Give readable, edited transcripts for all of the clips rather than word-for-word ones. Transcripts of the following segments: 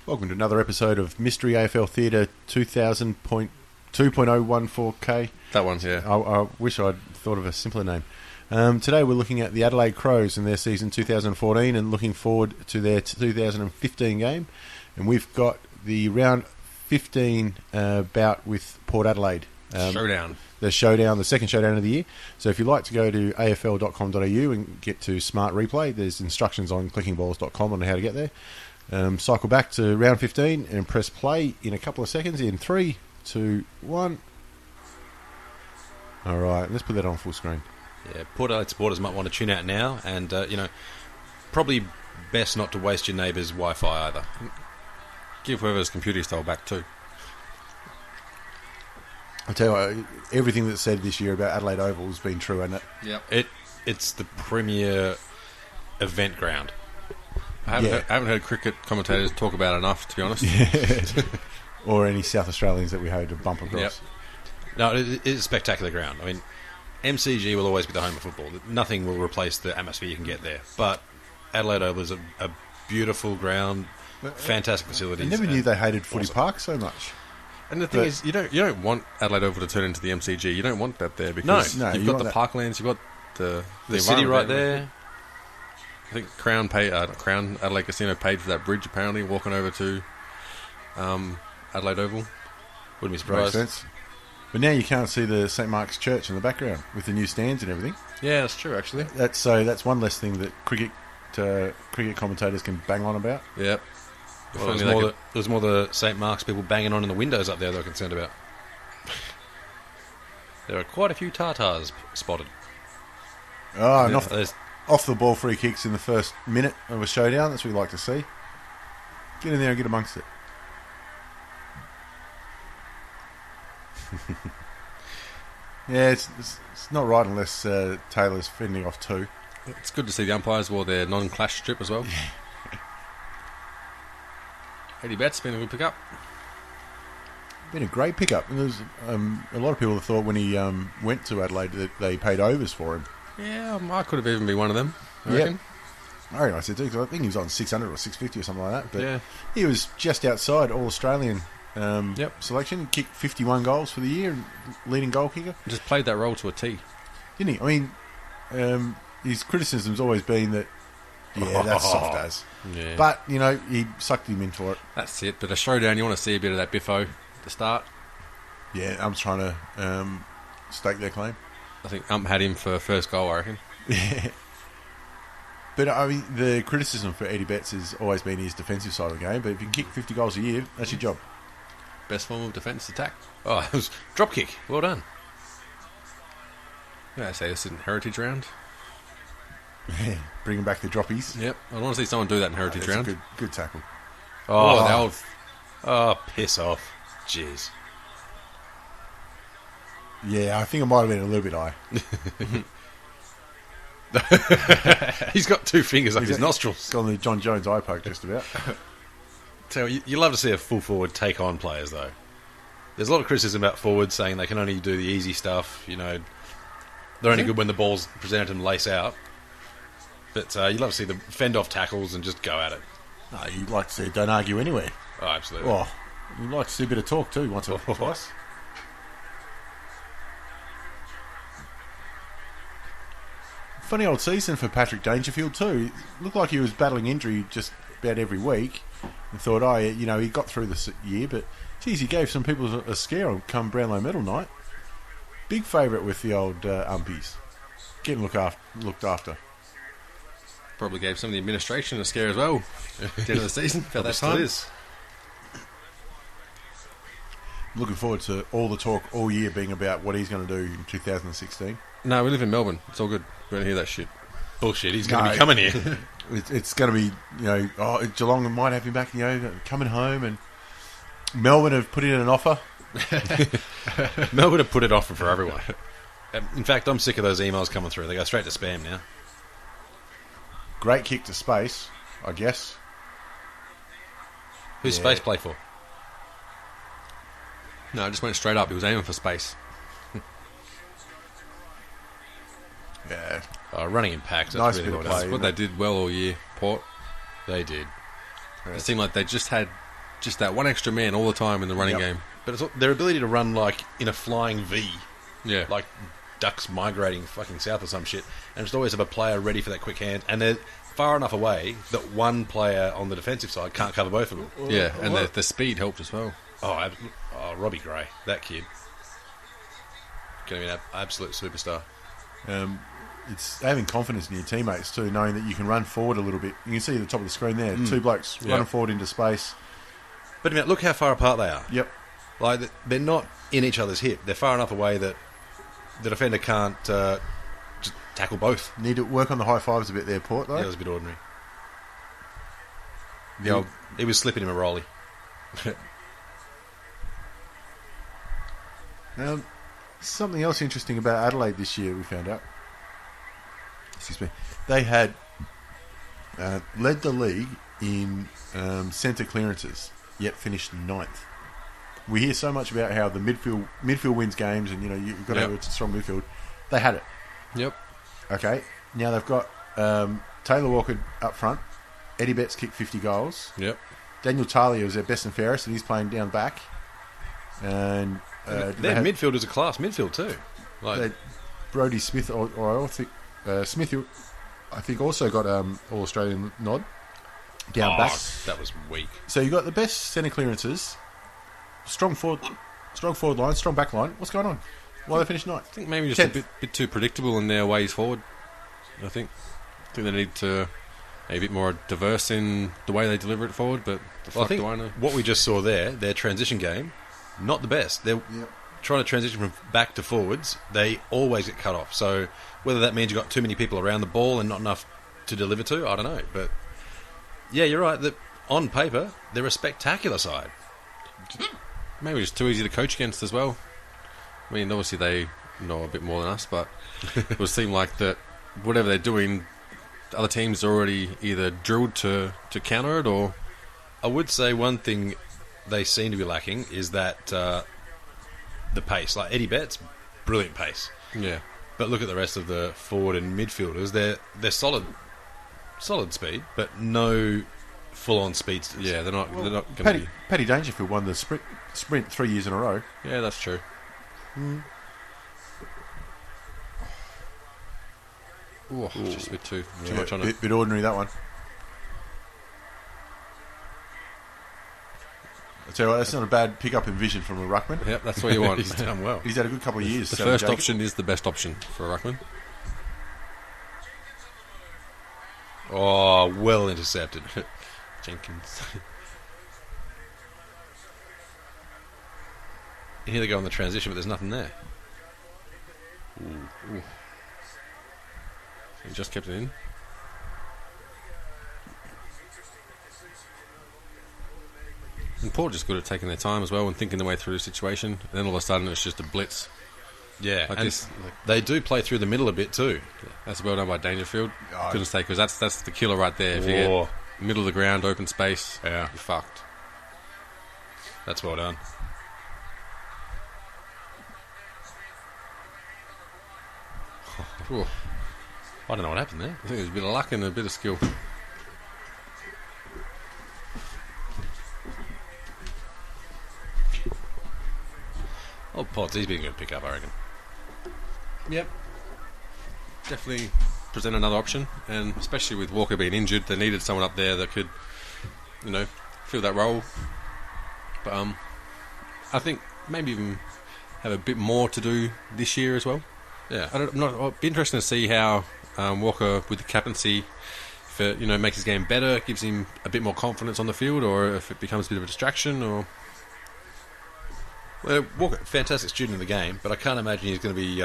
Welcome to another episode of Mystery AFL Theatre 2000.2.014K. That one's, yeah. I wish I'd thought of a simpler name. Today we're looking at the Adelaide Crows in their season 2014 and looking forward to their 2015 game. And we've got the round 15 bout with Port Adelaide. Showdown. The Showdown, the second Showdown of the year. So if you'd like to go to afl.com.au and get to Smart Replay, there's instructions on clickingballs.com on how to get there. Cycle back to round 15 and press play in a couple of seconds in 3, 2, 1. Alright, let's put that on full screen. Yeah, Port Adelaide supporters might want to tune out now and, probably best not to waste your neighbour's Wi-Fi either. Give whoever's computer stole back too. I'll tell you what, everything that's said this year about Adelaide Oval has been true, hasn't it? Yep. It's the premier event ground. I haven't heard cricket commentators talk about it enough, to be honest. Or any South Australians that we hope to bump across. Yep. No, it is a spectacular ground. I mean, MCG will always be the home of football. Nothing will replace the atmosphere you can get there. But Adelaide Oval is a beautiful ground, fantastic facilities. I never knew they hated Footy Park so much. And the thing is, you don't want Adelaide Oval to turn into the MCG. You don't want that there because No, you've got the parklands, you've got the city right there. there. I think Crown Adelaide Casino paid for that bridge apparently, walking over to Adelaide Oval. Wouldn't be surprised. Makes sense. But now you can't see the St Mark's Church in the background with the new stands and everything. Yeah, that's true actually. That's one less thing that cricket commentators can bang on about. Yep. Well, there's more the St Mark's people banging on in the windows up there they're concerned about. There are quite a few Tartars spotted. Oh, and off the ball free kicks in the first minute of a showdown. That's what we like to see. Get in there and get amongst it. Yeah, it's not right unless Taylor's fending off two. It's good to see the umpires wore their non-clash strip as well. 80 bets, been a good pick-up. Been a great pickup. And there's a lot of people have thought when he went to Adelaide that they paid overs for him. Yeah, I could have even been one of them. I reckon. I reckon I said too, because I think he was on 600 or 650 or something like that. But yeah. He was just outside All-Australian selection. Kicked 51 goals for the year, leading goal kicker. Just played that role to a T. Didn't he? I mean, his criticism's always been that, that's soft as. Yeah. But, he sucked him in for it. That's it. But a showdown, you want to see a bit of that biffo at the start. Yeah, I'm trying to stake their claim. I think had him for first goal, I reckon. Yeah. But, I mean, the criticism for Eddie Betts has always been his defensive side of the game. But if you can kick 50 goals a year, that's your job. Best form of defence, attack. Oh, it was drop kick. Well done. Yeah, I say this in Heritage Round. Yeah, bringing back the droppies. Yep, I want to see someone do that in Heritage Round. A good tackle. Oh, piss off. Jeez. Yeah, I think it might have been a little bit high. He's got two fingers up his nostrils. Got on the John Jones eye poke just about. So you love to see a full forward take on players, though. There's a lot of criticism about forwards saying they can only do the easy stuff. They're only good when the ball's presented and lace out. But you love to see them fend off tackles and just go at it. No, you'd like to see don't argue anywhere. Oh, absolutely. Oh, you'd like to see a bit of talk too, once or twice. Funny old season for Patrick Dangerfield too. It looked like he was battling injury just about every week. And thought, he got through this year, but geez, he gave some people a scare on come Brownlow medal night. Big favourite with the old umpies. Getting looked after. Probably gave some of the administration a scare as well at the end of the season. That still is. Looking forward to all the talk all year being about what he's going to do in 2016. No, we live in Melbourne. It's all good. We don't hear that shit. Bullshit. He's going to be coming here. It's going to be, Geelong might have him back, coming home, and Melbourne have put in an offer. Melbourne have put it off for everyone. In fact, I'm sick of those emails coming through. They go straight to spam now. Great kick to space, I guess. Who's Space play for? No, it just went straight up. He was aiming for space. Yeah. Running in packs. Nice really bit of what play. What they did well all year, Port. They did. It seemed like they just had just that one extra man all the time in the running game. But it's their ability to run like in a flying V, Yeah. like ducks migrating fucking south or some shit, and just always have a player ready for that quick hand, and they're far enough away that one player on the defensive side can't cover both of them. Yeah, and the speed helped as well. Oh, Robbie Gray, that kid. Going to be an absolute superstar. It's having confidence in your teammates too, knowing that you can run forward a little bit. You can see at the top of the screen there, two blokes running forward into space. But I mean, look how far apart they are. Yep. Like, they're not in each other's hip. They're far enough away that the defender can't just tackle both. Need to work on the high fives a bit there, Port, though. Yeah, it was a bit ordinary. He was slipping him a rolly. Something else interesting about Adelaide this year we found out. Excuse me. They had led the league in centre clearances, yet finished ninth. We hear so much about how the midfield wins games, and you've got to have a strong midfield. They had it. Yep. Okay. Now they've got Taylor Walker up front. Eddie Betts kicked 50 goals. Yep. Daniel Talia was their best and fairest, and he's playing down back. And their midfield is a class midfield too. Like Brodie Smith, or I think Smith, I think also got All Australian nod down back. That was weak. So you got the best centre clearances, strong forward line, strong back line. What's going on? Why they finished ninth? I think maybe just a bit too predictable in their ways forward. I think they need to be a bit more diverse in the way they deliver it forward. But I think what we just saw there, their transition game, not the best. They're trying to transition from back to forwards. They always get cut off. So whether that means you've got too many people around the ball and not enough to deliver to, I don't know. But yeah, you're right. That on paper, they're a spectacular side. Maybe just too easy to coach against as well. I mean, obviously they know a bit more than us, but it would seem like that whatever they're doing, the other teams are already either drilled to counter it, or... I would say one thing they seem to be lacking is that the pace. Like Eddie Betts, brilliant pace. Yeah. But look at the rest of the forward and midfielders. They're solid speed, but no full-on speedsters. Yeah, they're not going to be... Paddy Dangerfield won the sprint 3 years in a row. Yeah, that's true. Ooh, just a bit too much on it. Bit ordinary, that one. I tell you what, that's not a bad pick-up in vision from a ruckman. Yep, that's what you want. He's done well. He's had a good couple of years. The first option is the best option for a ruckman. Oh, well intercepted. Jenkins. Here they go on the transition, but there's nothing there. Ooh. He just kept it in. And Port just good at taking their time as well and thinking their way through the situation. And then all of a sudden it's just a blitz. Yeah, and they do play through the middle a bit too. Yeah, that's well done by Dangerfield. Couldn't say, because that's the killer right there. If you get middle of the ground, open space, you're fucked. That's well done. I don't know what happened there. I think there's a bit of luck and a bit of skill. Oh, Potts, he's been a good pick up, I reckon. Yep. Definitely present another option, and especially with Walker being injured, they needed someone up there that could, fill that role. But I think maybe even have a bit more to do this year as well. Yeah, it'll be interesting to see how Walker, with the captaincy, if it makes his game better, gives him a bit more confidence on the field, or if it becomes a bit of a distraction. Or Walker, fantastic student of the game, but I can't imagine he's going to be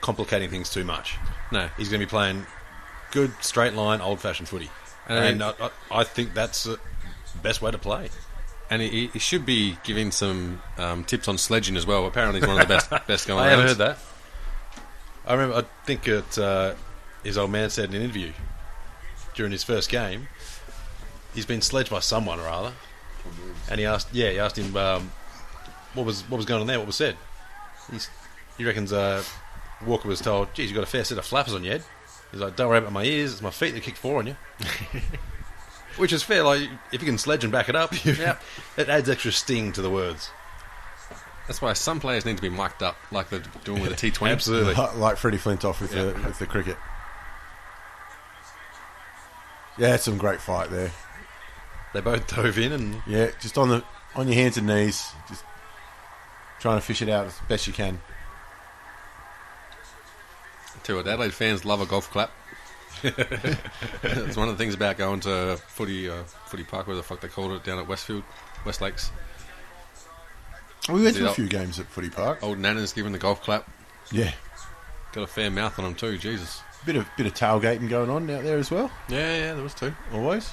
complicating things too much. No, he's going to be playing good straight line, old-fashioned footy, and I think that's the best way to play. And he should be giving some tips on sledging as well. Apparently, he's one of the best going around. I haven't heard that. I think his old man said in an interview during his first game, he's been sledged by someone or other, and he asked him what was going on there, what was said. He reckons Walker was told, "Geez, you got a fair set of flappers on your head." He's like, "Don't worry about my ears; it's my feet that kick 4 on you." Which is fair. Like, if you can sledge and back it up, Yep. it adds extra sting to the words. That's why some players need to be mic'd up, like they're doing with the T20. Absolutely. Like Freddie Flintoff with the cricket. Yeah, it's some great fight there. They both dove in and... Yeah, just on your hands and knees, just trying to fish it out as best you can. Tell you what, Adelaide fans love a golf clap. It's one of the things about going to footy park, where the fuck they called it, down at West Lakes. We went to a few games at Footy Park. Old Nana's giving the golf clap. Yeah. Got a fair mouth on them too, Jesus. Bit of tailgating going on out there as well. Yeah, there was too. Always.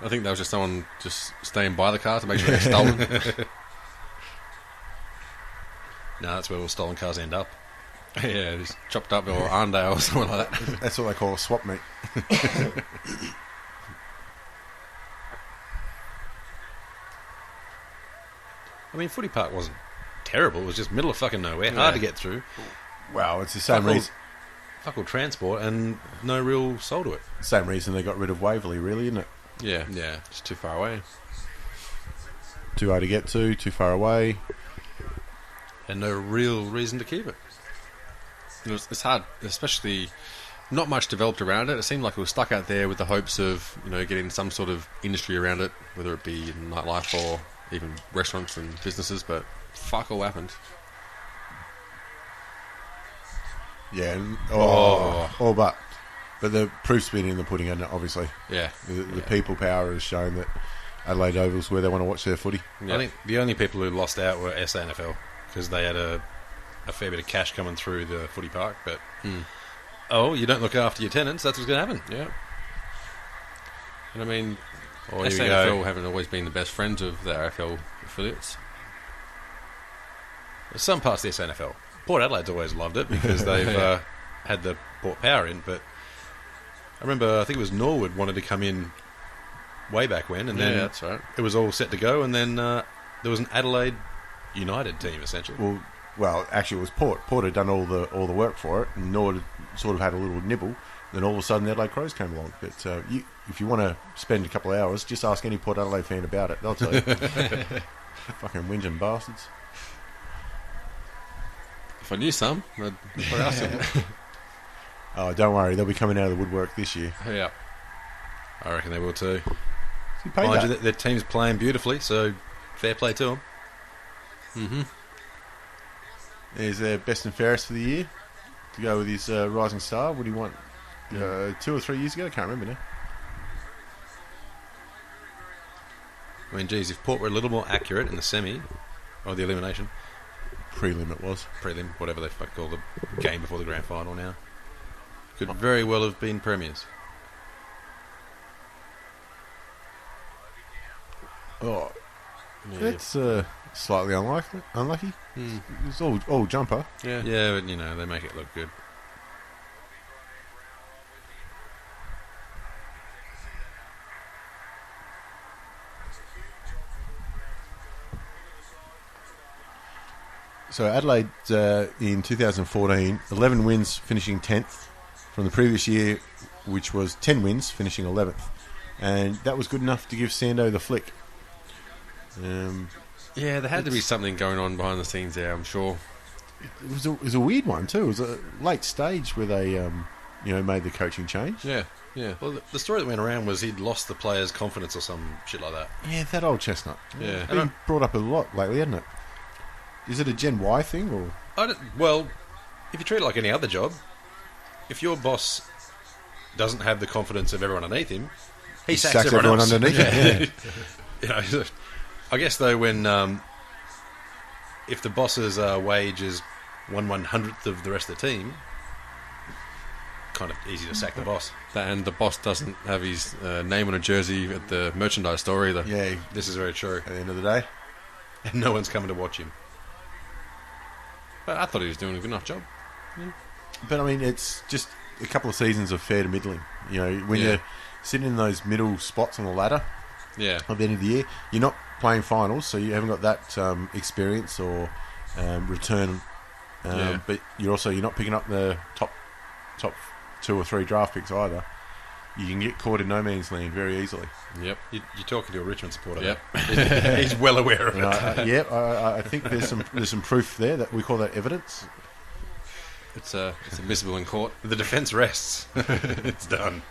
I think that was just someone just staying by the car to make sure they're stolen. No, that's where all stolen cars end up. Yeah, just chopped up or Arndale or something like that. That's what they call a swap meet. I mean, Footy Park wasn't terrible. It was just middle of fucking nowhere, hard to get through. Wow, it's the same reason. Fuck all transport and no real soul to it. Same reason they got rid of Waverley, really, isn't it? Yeah, it's too far away. Too hard to get to, too far away. And no real reason to keep it. It's hard, especially not much developed around it. It seemed like it was stuck out there with the hopes of, getting some sort of industry around it, whether it be nightlife or even restaurants and businesses, but fuck all happened. Yeah, all but the proof's been in the pudding, hasn't it, obviously. Yeah. The people power has shown that Adelaide Oval's where they want to watch their footy. Yeah. I think the only people who lost out were SANFL, because they had a fair bit of cash coming through the Footy Park, but you don't look after your tenants, that's what's going to happen. Yeah. And I mean, Here we SANFL go. haven't always been the best friends of the AFL affiliates. There's some parts of the SANFL. Port Adelaide's always loved it because they've had the Port Power in, but I remember, I think it was Norwood wanted to come in way back when, and then that's right. it was all set to go, and then there was an Adelaide United team, essentially. Well, actually, it was Port. Port had done all the work for it, and Norwood sort of had a little nibble. Then all of a sudden, the Adelaide Crows came along. But if you want to spend a couple of hours, just ask any Port Adelaide fan about it. They'll tell you. Fucking whinging bastards. If I knew some, I'd ask them. Oh, don't worry, they'll be coming out of the woodwork this year. Yeah. I reckon they will too. You paid Mind that. you, their team's playing beautifully, so fair play to them. Mm-hmm. There's their best and fairest for the year. To go with his rising star. What do you want? 2 or 3 years ago? I can't remember now. I mean, geez, if Port were a little more accurate in the semi, or the elimination, Prelim it was. prelim, whatever they fuck call the game before the grand final now, could very well have been premiers. Oh, Yeah. that's slightly unlucky. It's all jumper. Yeah. Yeah, but they make it look good. So Adelaide in 2014, 11 wins, finishing 10th from the previous year, which was 10 wins, finishing 11th, and that was good enough to give Sando the flick. Yeah, there had to be something going on behind the scenes there, I'm sure. It was a weird one too. It was a late stage where they made the coaching change. Yeah. Well, the story that went around was he'd lost the players' confidence or some shit like that. Yeah, that old chestnut. Yeah. It's been brought up a lot lately, hasn't it? Is it a Gen Y thing or? Well, if you treat it like any other job, if your boss doesn't have the confidence of everyone underneath him, he sacks everyone else. underneath him. Yeah. I guess though, when if the boss's wage is 1/100th of the rest of the team, kind of easy to sack the boss. And the boss doesn't have his name on a jersey at the merchandise store either. Yeah, This is very true, at the end of the day. and no one's coming to watch him. But I thought he was doing a good enough job. But I mean, it's just a couple of seasons of fair to middling. When Yeah. you're sitting in those middle spots on the ladder Yeah. at the end of the year, you're not playing finals, so you haven't got that experience or return. Yeah. But you're not picking up the top 2 or 3 draft picks either. you can get caught in no man's land very easily. Yep. You're talking to a Richmond supporter. Yep. There. He's well aware of it. I think there's some proof there that we call that evidence. It's admissible in court. The defence rests. It's done.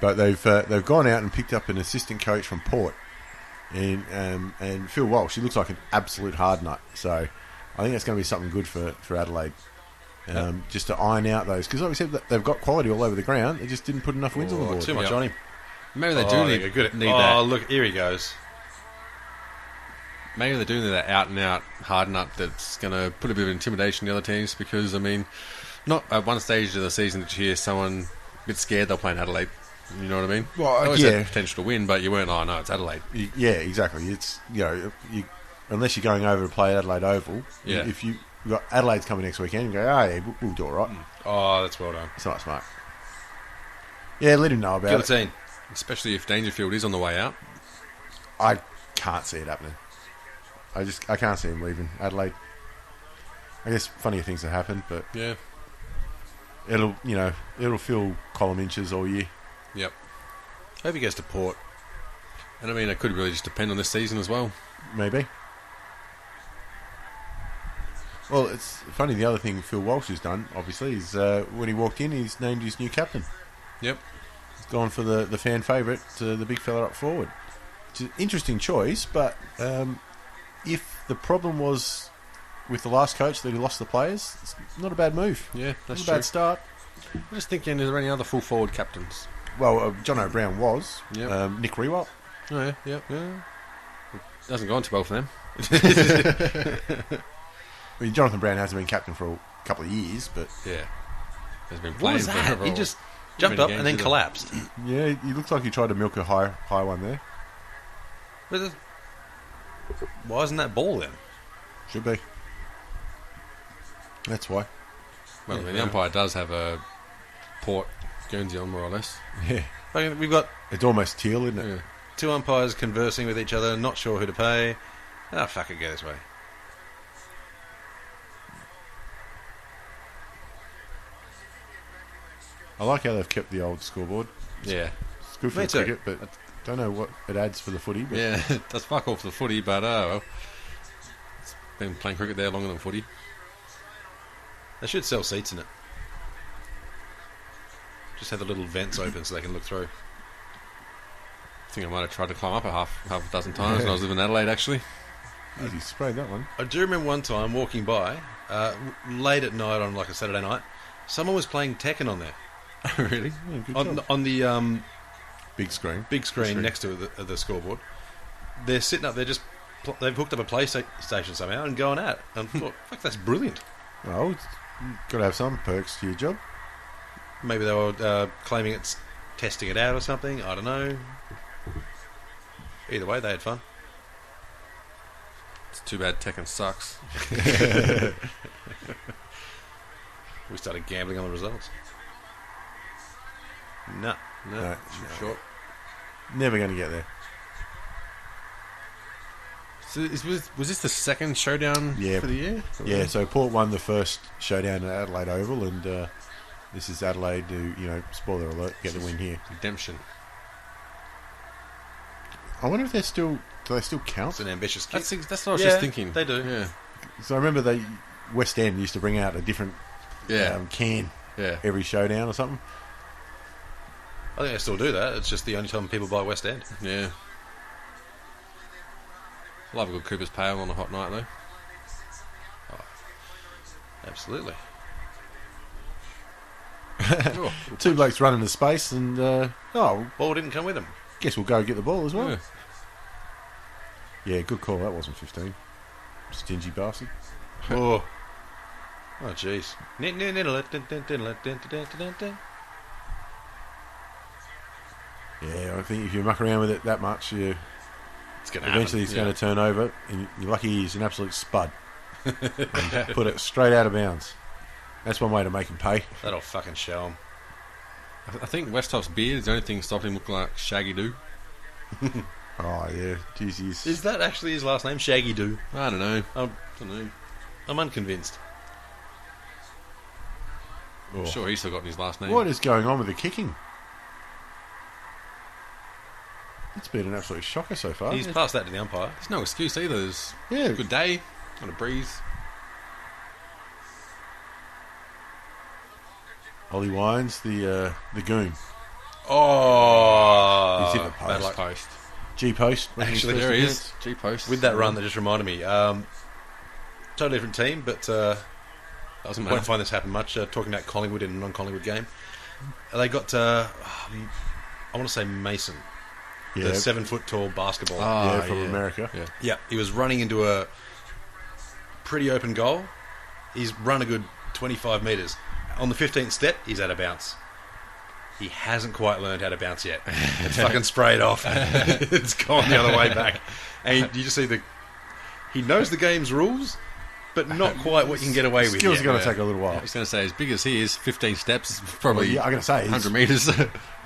But they've gone out and picked up an assistant coach from Port, and Phil Walsh. He looks like an absolute hard nut. So I think that's going to be something good for Adelaide. Just to iron out those, because like we said, they've got quality all over the ground. They just didn't put enough wins on the board. Too much on him. Maybe they do need that. Oh, look, here he goes. Maybe they're doing that out and out hard nut that's going to put a bit of intimidation in the other teams. Because I mean, not at one stage of the season did you hear someone a bit scared they'll play in Adelaide. You know what I mean? Well, always had potential to win, but you weren't. Oh no, it's Adelaide. Yeah, exactly. It's unless you're going over to play at Adelaide Oval. Yeah. If you've got Adelaide's coming next weekend, you go, oh yeah, we'll do all right. Oh, that's well done. It's not smart. Yeah, let him know about it. Guillotine. Especially if Dangerfield is on the way out. I can't see it happening. I can't see him leaving Adelaide. I guess funnier things have happened, but Yeah. it'll fill column inches all year. Yep. Hope he goes to Port. And I mean, it could really just depend on this season as well. Maybe. Well, it's funny. The other thing Phil Walsh has done, obviously, is when he walked in, he's named his new captain. Yep. He's gone for the fan favourite, the big fella up forward. It's an interesting choice, but if the problem was with the last coach that he lost the players, it's not a bad move. Yeah, that's not a bad start. I'm just thinking, is there any other full forward captains? Well, John O'Brien was. Yep. Nick Rewalt. Oh, yeah, yeah. It hasn't gone too well for them. I mean, Jonathan Brown hasn't been captain for a couple of years, but Yeah. Has been What playing was that? for He just jumped up and then collapsed. yeah, he looks like he tried to milk a high one there. Why isn't that ball then? Should be. That's why. Well, I mean, the umpire does have a Port Guernsey on, more or less. Yeah. We've got It's almost teal, isn't it? Yeah. two umpires conversing with each other, not sure who to pay. Ah, fuck it, go this way. I like how they've kept the old scoreboard. Yeah. It's good for Me the too. cricket, but I don't know what it adds for the footy. But Yeah, that's fuck all for the footy, but well, it's been playing cricket there longer than footy. They should sell seats in it. Just have the little vents open so they can look through. I think I might have tried to climb up half a dozen times when I was living in Adelaide, actually. easy spray that one. I do remember one time walking by, late at night on like a Saturday night, someone was playing Tekken on there. Really? Yeah, good On, job. on the Big screen. big screen Screen. next to the scoreboard. They're sitting up there just... They've hooked up a PlayStation somehow and going at it. And I thought, fuck, that's brilliant. Well, got to have some perks to your job. Maybe they were claiming it's testing it out or something. I don't know. Either way, they had fun. It's too bad Tekken sucks. We started gambling on the results. No. No, Short. never going to get there. So was this the second showdown Yeah. for the year? Yeah, so Port won the first showdown at Adelaide Oval, and this is Adelaide to, spoiler alert, get the win here. Redemption. I wonder if do they still count? It's an ambitious kid. That's what I was just thinking. They do. Yeah. So I remember West End used to bring out a different Yeah. can Yeah. every showdown or something. I think they still do that. It's just the only time people buy West End. Yeah. Love a good Cooper's Pale on a hot night, though. Absolutely. Oh, Two blokes running to space, and Ball didn't come with them. guess we'll go get the ball as well. yeah. Yeah, good call. That wasn't 15. Stingy bastard. Oh. Oh, jeez. Yeah, I think if you muck around with it that much, It's going to eventually it's going to turn over, and you're lucky he's an absolute spud. And put it straight out of bounds. That's one way to make him pay. That'll fucking show him. I think Westhoff's beard is the only thing stopping him looking like Shaggy Doo. Oh, yeah. Jeez, Is that actually his last name? Shaggy Doo? I don't know. I'm unconvinced. I'm sure he's still got his last name. What is going on with the kicking? It's been an absolute shocker so far. He's passed that to the umpire. There's no excuse either. There's Yeah. a good day, on a breeze. Ollie Wines, the goon. Oh, He's hit the Bad post. luck post. G post. Actually, There he is. G post. with that run, that just reminded me. Totally different team, but Doesn't won't matter. find this happen much. Talking about Collingwood in a non-Collingwood game, they got. I want to say Mason, Yeah, the 7-foot tall basketball. yeah, from America. Yeah. Yeah, he was running into a pretty open goal. He's run a good 25 metres. On the 15th step, he's at a bounce. He hasn't quite learned how to bounce yet. It's fucking sprayed off. It's gone the other way back. And you just see he knows the game's rules, but not quite what you can get away with Skills yet. are going to take a little I while. was going to say, as big as he is, 15 steps, probably Yeah, I'm going to say 100 metres.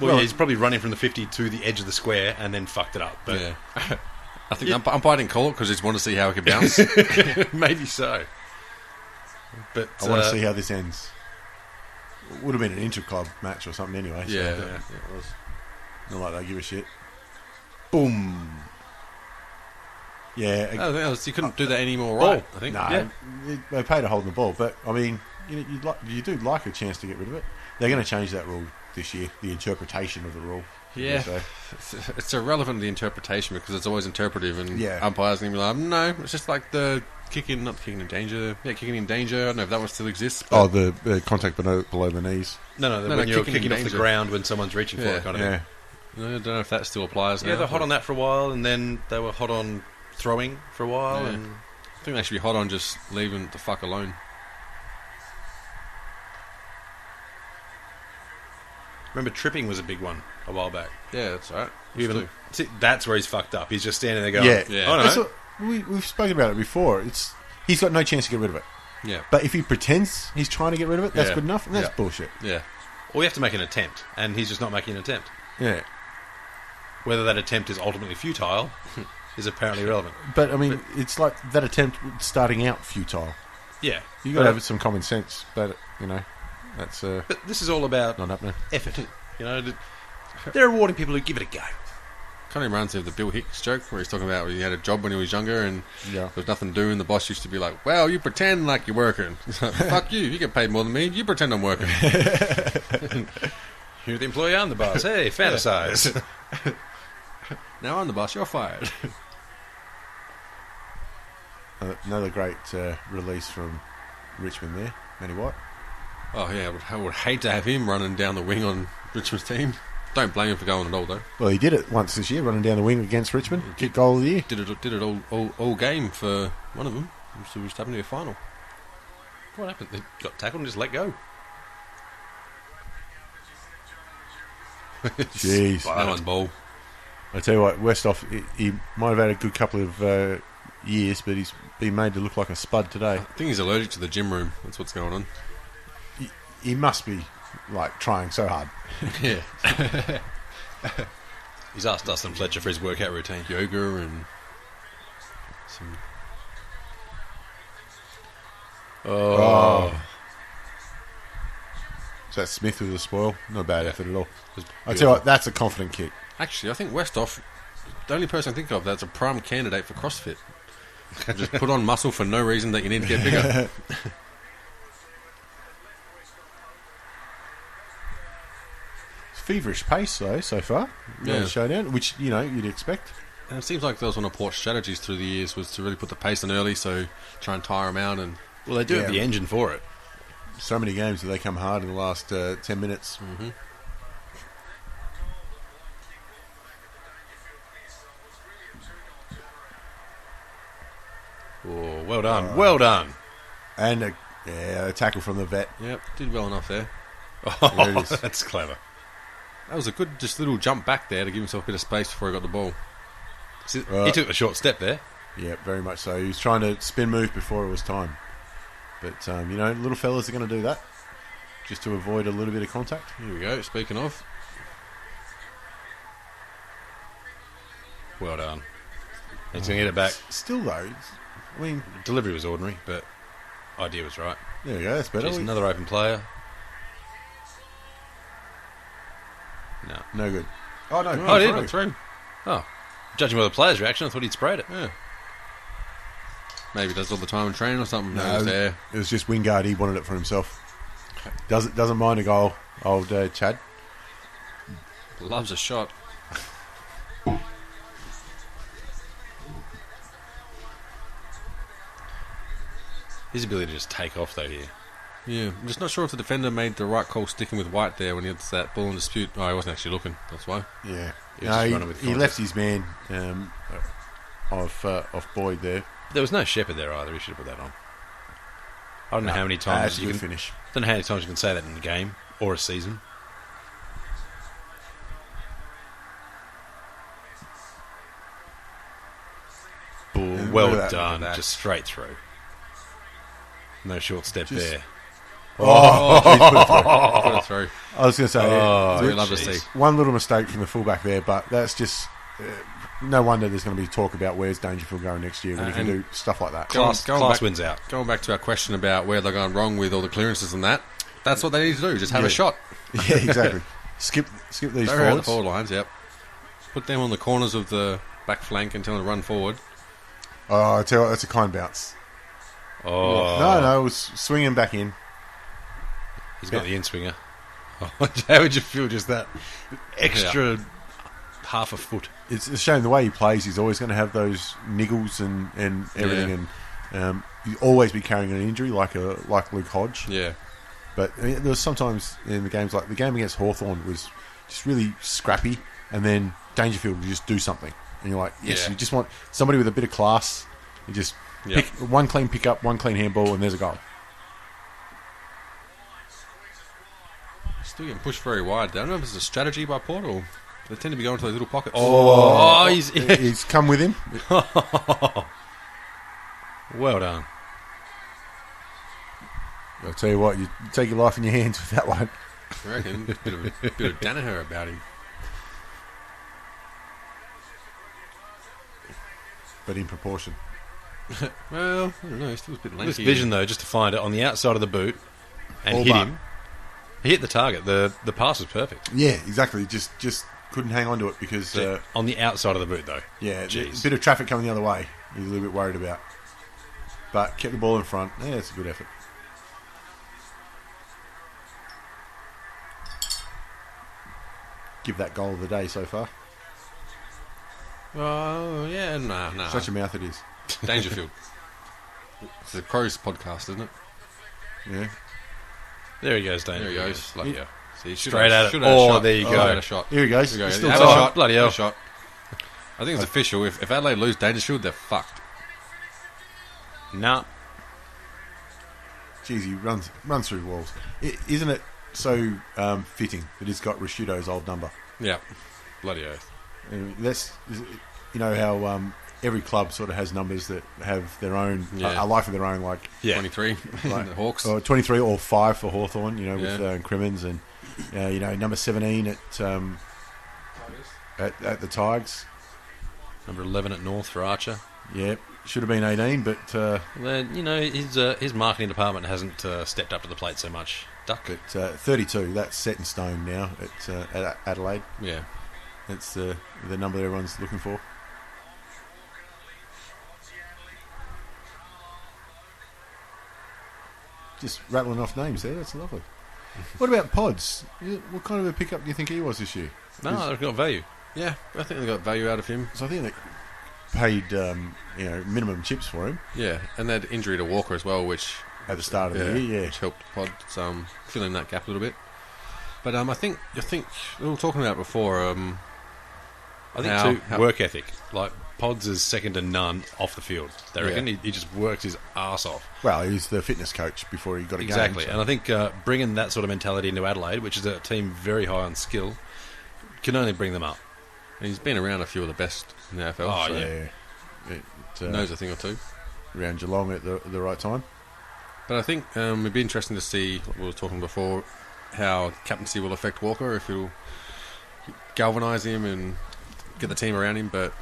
Well, yeah, he's probably running from the 50 to the edge of the square and then fucked it up. But Yeah. I think umpire didn't call it because he just wanted to see how he could bounce. maybe so. But I want to see how this ends. It would have been an inter-club match or something anyway. So Yeah. Yeah. It was. not like they give a shit. Boom. Yeah. I think that was, you couldn't do that anymore, right? I think. No, Yeah. they paid to hold the ball, but I mean, you do like a chance to get rid of it. They're going to change that rule this year. The interpretation of the rule. Yeah. So, It's irrelevant to the interpretation because it's always interpretive, and Yeah. umpires can be like, no, it's just like the kicking in danger. Yeah, kicking in danger. I don't know if that one still exists. But the contact below the knees. No, No, when you're kicking in kicking off the danger. ground when someone's reaching for Yeah. it kind of Yeah. thing. I don't know if that still applies now. Yeah, they're hot on that for a while, and then they were hot on throwing for a while. Yeah. And I think they should be hot on just leaving it the fuck alone. remember, tripping was a big one a while back. Yeah, that's all right. See, that's where he's fucked up. He's just standing there going, Yeah. Yeah. "Oh no, That's what, we've spoken about it before. He's got no chance to get rid of it. Yeah, But if he pretends he's trying to get rid of it, that's Yeah. good enough, and that's Yeah. bullshit. yeah. Well, you have to make an attempt, and he's just not making an attempt. Yeah. Whether that attempt is ultimately futile is apparently irrelevant. But I mean, it's like that attempt starting out futile. Yeah, You got to have some common sense, but that's but this is all about not happening. effort. You know, they're rewarding people who give it a go. Kind of reminds me of the Bill Hicks joke where he's talking about when he had a job when he was younger and Yeah. there was nothing to do, and the boss used to be like, well, you pretend like you're working. It's like, fuck you get paid more than me, you pretend I'm working. You're the employee, I'm the boss. Hey, fantasize. Now I'm the boss, you're fired. Another great release from Richmond there, Matty White. Oh yeah, I would hate to have him running down the wing on Richmond's team. Don't blame him for going at all though. Well, he did it once this year, running down the wing against Richmond. Kick goal of the year. Did it all game for one of them. So we just happened to be a final. What happened? They got tackled and just let go. Jeez. That one's ball. I tell you what, Westhoff, he might have had a good couple of years, but he's been made to look like a spud today. I think he's allergic to the gym room. That's what's going on. He must be like trying so hard. Yeah. He's asked Dustin Fletcher for his workout routine. Yoga and some. Oh. So that Smith with a spoil, not a bad effort at all. I tell you what, that's a confident kick. Actually, I think Westhoff, the only person I think of that's a prime candidate for CrossFit. Just put on muscle for no reason that you need to get bigger. Feverish pace though so far. Yeah. The Showdown, which you'd expect. And it seems like that was one of Port's strategies through the years was to really put the pace on early, so try and tire them out. And Well, they do Yeah. have the engine for it. So many games that they come hard in the last 10 minutes. Oh, well done. Well done. And a tackle from the vet. yep, did well enough there. There it is. That's clever. That was a good, just little jump back there to give himself a bit of space before he got the ball. See, he took a short step there. Yeah, very much so. He was trying to spin move before it was time. But, little fellas are going to do that just to avoid a little bit of contact. Here we go. Speaking of, Well done. He's going to get it back. Still, though, I mean, Delivery was ordinary, but idea was right. there we go. That's better. Jeez, another open player. No. No good. Oh, no. Oh, it through. is. through. Oh, judging by the players' reaction, I thought he'd sprayed it. Yeah. Maybe he does all the time in training or something. No, There. it was just Wingard. He wanted it for himself. Doesn't mind a goal, old Chad. Loves a shot. His ability to just take off, though, here. Yeah, I'm just not sure if the defender made the right call sticking with White there when he had that ball in dispute. Oh, he wasn't actually looking. That's why. Yeah. He was just running with He left his man off Boyd there. There was no Shepherd there either. He should have put that on. I don't know how many times you can finish. Don't know how many times you can say that in a game or a season. And Well look at done, that. just straight through. No short step there. Put it through. I was going to say, That's what we love to jeez. see. one little mistake from the fullback there, but that's just no wonder there's going to be talk about where's Dangerfield going next year when you can do stuff like that. Class back- wins out. Going back to our question about where they're going wrong with all the clearances and that, that's what they need to do. Just have a shot. Yeah, exactly. Skip these Go around the forwards. forward lines, yep. Put them on the corners of the back flank and tell them to run forward. Oh, I tell you what, that's a kind bounce. Oh, No, it was swinging back in. he's got the in-swinger. How would you feel just that extra half a foot? It's a shame the way he plays. He's always going to have those niggles and everything, and he'll always be carrying an injury like Luke Hodge. Yeah. But I mean, there was sometimes in the games, like the game against Hawthorn was just really scrappy, and then Dangerfield would just do something, and you're like, yes, you just want somebody with a bit of class. You just pick one clean pickup, one clean handball, and there's a goal. Still getting pushed very wide. I don't know if it's a strategy by Port or they tend to be going to those little pockets. Oh, He's come with him. well done. I'll tell you what, you take your life in your hands with that one. I reckon. Bit of Danaher about him. But in proportion. Well, I don't know. He still was a bit lanky. This vision, though, just to find it on the outside of the boot and All hit but. him. He hit the target. The pass was perfect. Yeah, exactly. Just couldn't hang on to it because On the outside of the boot, though. a Jeez. bit of traffic coming the other way. He's a little bit worried about. But kept the ball in front. Yeah, it's a good effort. Give that goal of the day so far. Oh, yeah. Nah. Such a mouth it is. Dangerfield. It's the Crows podcast, isn't it? Yeah. There he goes, Dane. There he goes. Bloody hell. See, Straight at it. Oh, there you go. Had a shot. Here he goes. Here we go. Still Have a tight. shot. Bloody Have hell. a shot. I think it's official. If Adelaide lose Dangerfield, they're fucked. Nah. Jeez, he runs through walls. Isn't it so fitting that he's got Rashido's old number? Yeah. Bloody oath. And that's, you know how every club sort of has numbers that have their own a life of their own, like 23. like The Hawks. or 23 or 5 for Hawthorn, you know, with Yeah. Crimmins, and you know, number 17 at the Tigers. Number 11 at North for Archer. Yeah, should have been 18, but Then, you know, his marketing department hasn't stepped up to the plate so much. Duck. 32. That's set in stone now at Adelaide. Yeah. That's the number that everyone's looking for. Just rattling off names there. That's lovely. What about Pods? What kind of a pickup do you think he was this year? No, they've got value. Yeah. I think they got value out of him. So I think they paid minimum chips for him Yeah. And they had injury to Walker as well, which at the start of the year. Yeah, which helped Pod fill in that gap a little bit. But I think we were talking about before. I think work ethic. Like, Pods is second to none off the field. They reckon he just works his arse off. Well, he was the fitness coach before he got a Exactly. game. And I think bringing that sort of mentality into Adelaide, which is a team very high on skill, can only bring them up. And he's been around a few of the best in the AFL. Oh, so yeah. It knows a thing or two. around Geelong at the right time. But I think it'd be interesting to see what we were talking before, how captaincy will affect Walker, if it'll galvanise him and get the team around him. But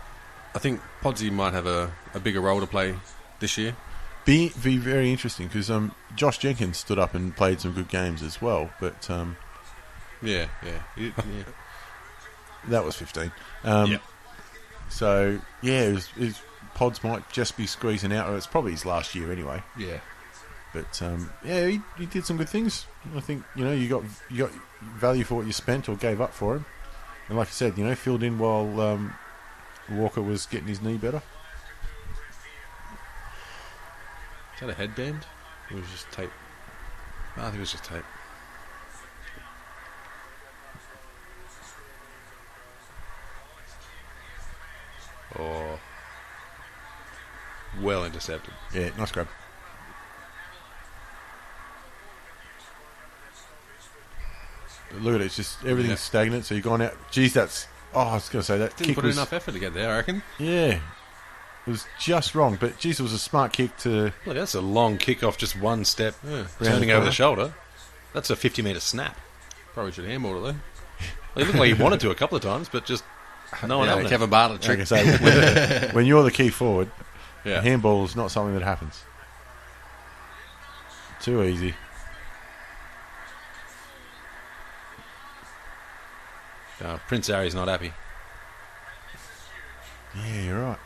I think Podsy might have a bigger role to play this year. Be very interesting because Josh Jenkins stood up and played some good games as well, but Yeah. that was 15. Yeah. So, yeah, his pods might just be squeezing out. Or it's probably his last year anyway. Yeah. But, yeah, he did some good things. I think, you got value for what you spent or gave up for him. And like I said, filled in while Walker was getting his knee better. Is that a headband? Or was it just tape? I think it was just tape. Oh, well intercepted. Yeah, nice grab. But look at it, it's just everything's stagnant. So you've gone out. Geez, I was going to say that Didn't kick put was enough effort to get there, I reckon. Yeah, it was just wrong. But geez, it was a smart kick to. Look, that's a long kick off just one step, the turning over corner. the shoulder. That's a 50-metre snap. Probably should handball it, though. He looked like he wanted to a couple of times, but just no one Yeah, happened. the Kevin Bartlett Like I trick. say, when you're the key forward, Yeah. handball is not something that happens. Too easy. Prince Harry's not happy. Yeah, you're right.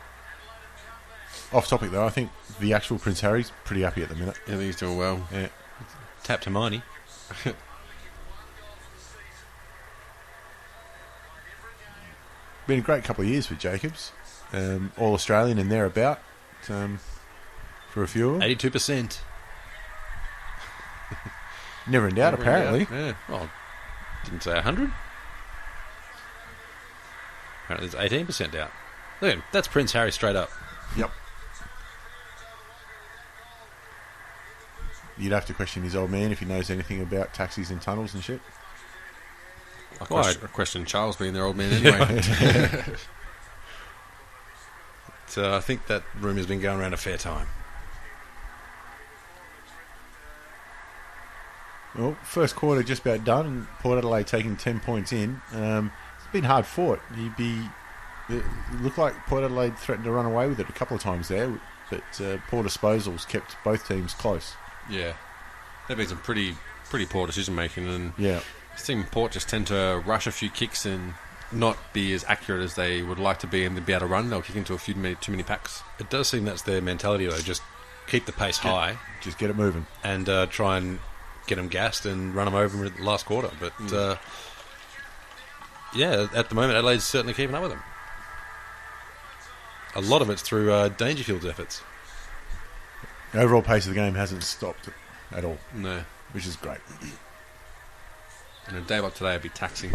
Off topic though, I think the actual Prince Harry's pretty happy at the minute. I think he's doing well. Yeah. Tapped Hermione. Been a great couple of years for Jacobs. All Australian and thereabout. For a few of them. 82%. Never in doubt, apparently. Yeah. Well, didn't say 100. Apparently there's 18% doubt. Look, that's Prince Harry straight up. Yep. You'd have to question his old man if he knows anything about taxis and tunnels and shit. I Quite. question Charles being their old man anyway. So I think that rumour's been going around a fair time. Well, first quarter just about done, and Port Adelaide taking 10 points in. It's been hard fought. It looked like Port Adelaide threatened to run away with it a couple of times there, but poor disposals kept both teams close. Yeah. There've been some pretty poor decision making, and Yeah. I've seen Port just tend to rush a few kicks and not be as accurate as they would like to be, and to be able to run, they'll kick into too many packs. It does seem that's their mentality, though. Just keep the pace high Just get it moving. and try and get them gassed and run them over in the last quarter. But, yeah, at the moment, Adelaide's certainly keeping up with them. A lot of it's through Dangerfield's efforts. The overall pace of the game hasn't stopped at all, No. which is great. And a day like today would be taxing.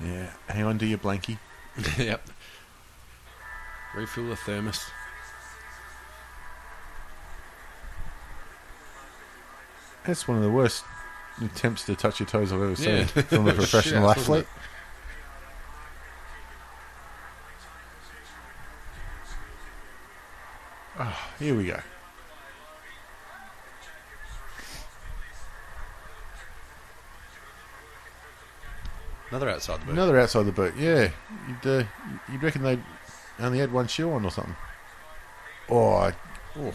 Yeah. Hang on to your blankie. Yep. Refill the thermos. That's one of the worst attempts to touch your toes I've ever seen Yeah. from a professional Shit, wasn't athlete. Oh, here we go. Another outside the boot. Another outside the boot, yeah. You'd reckon they'd only had one shoe on or something. Oh, I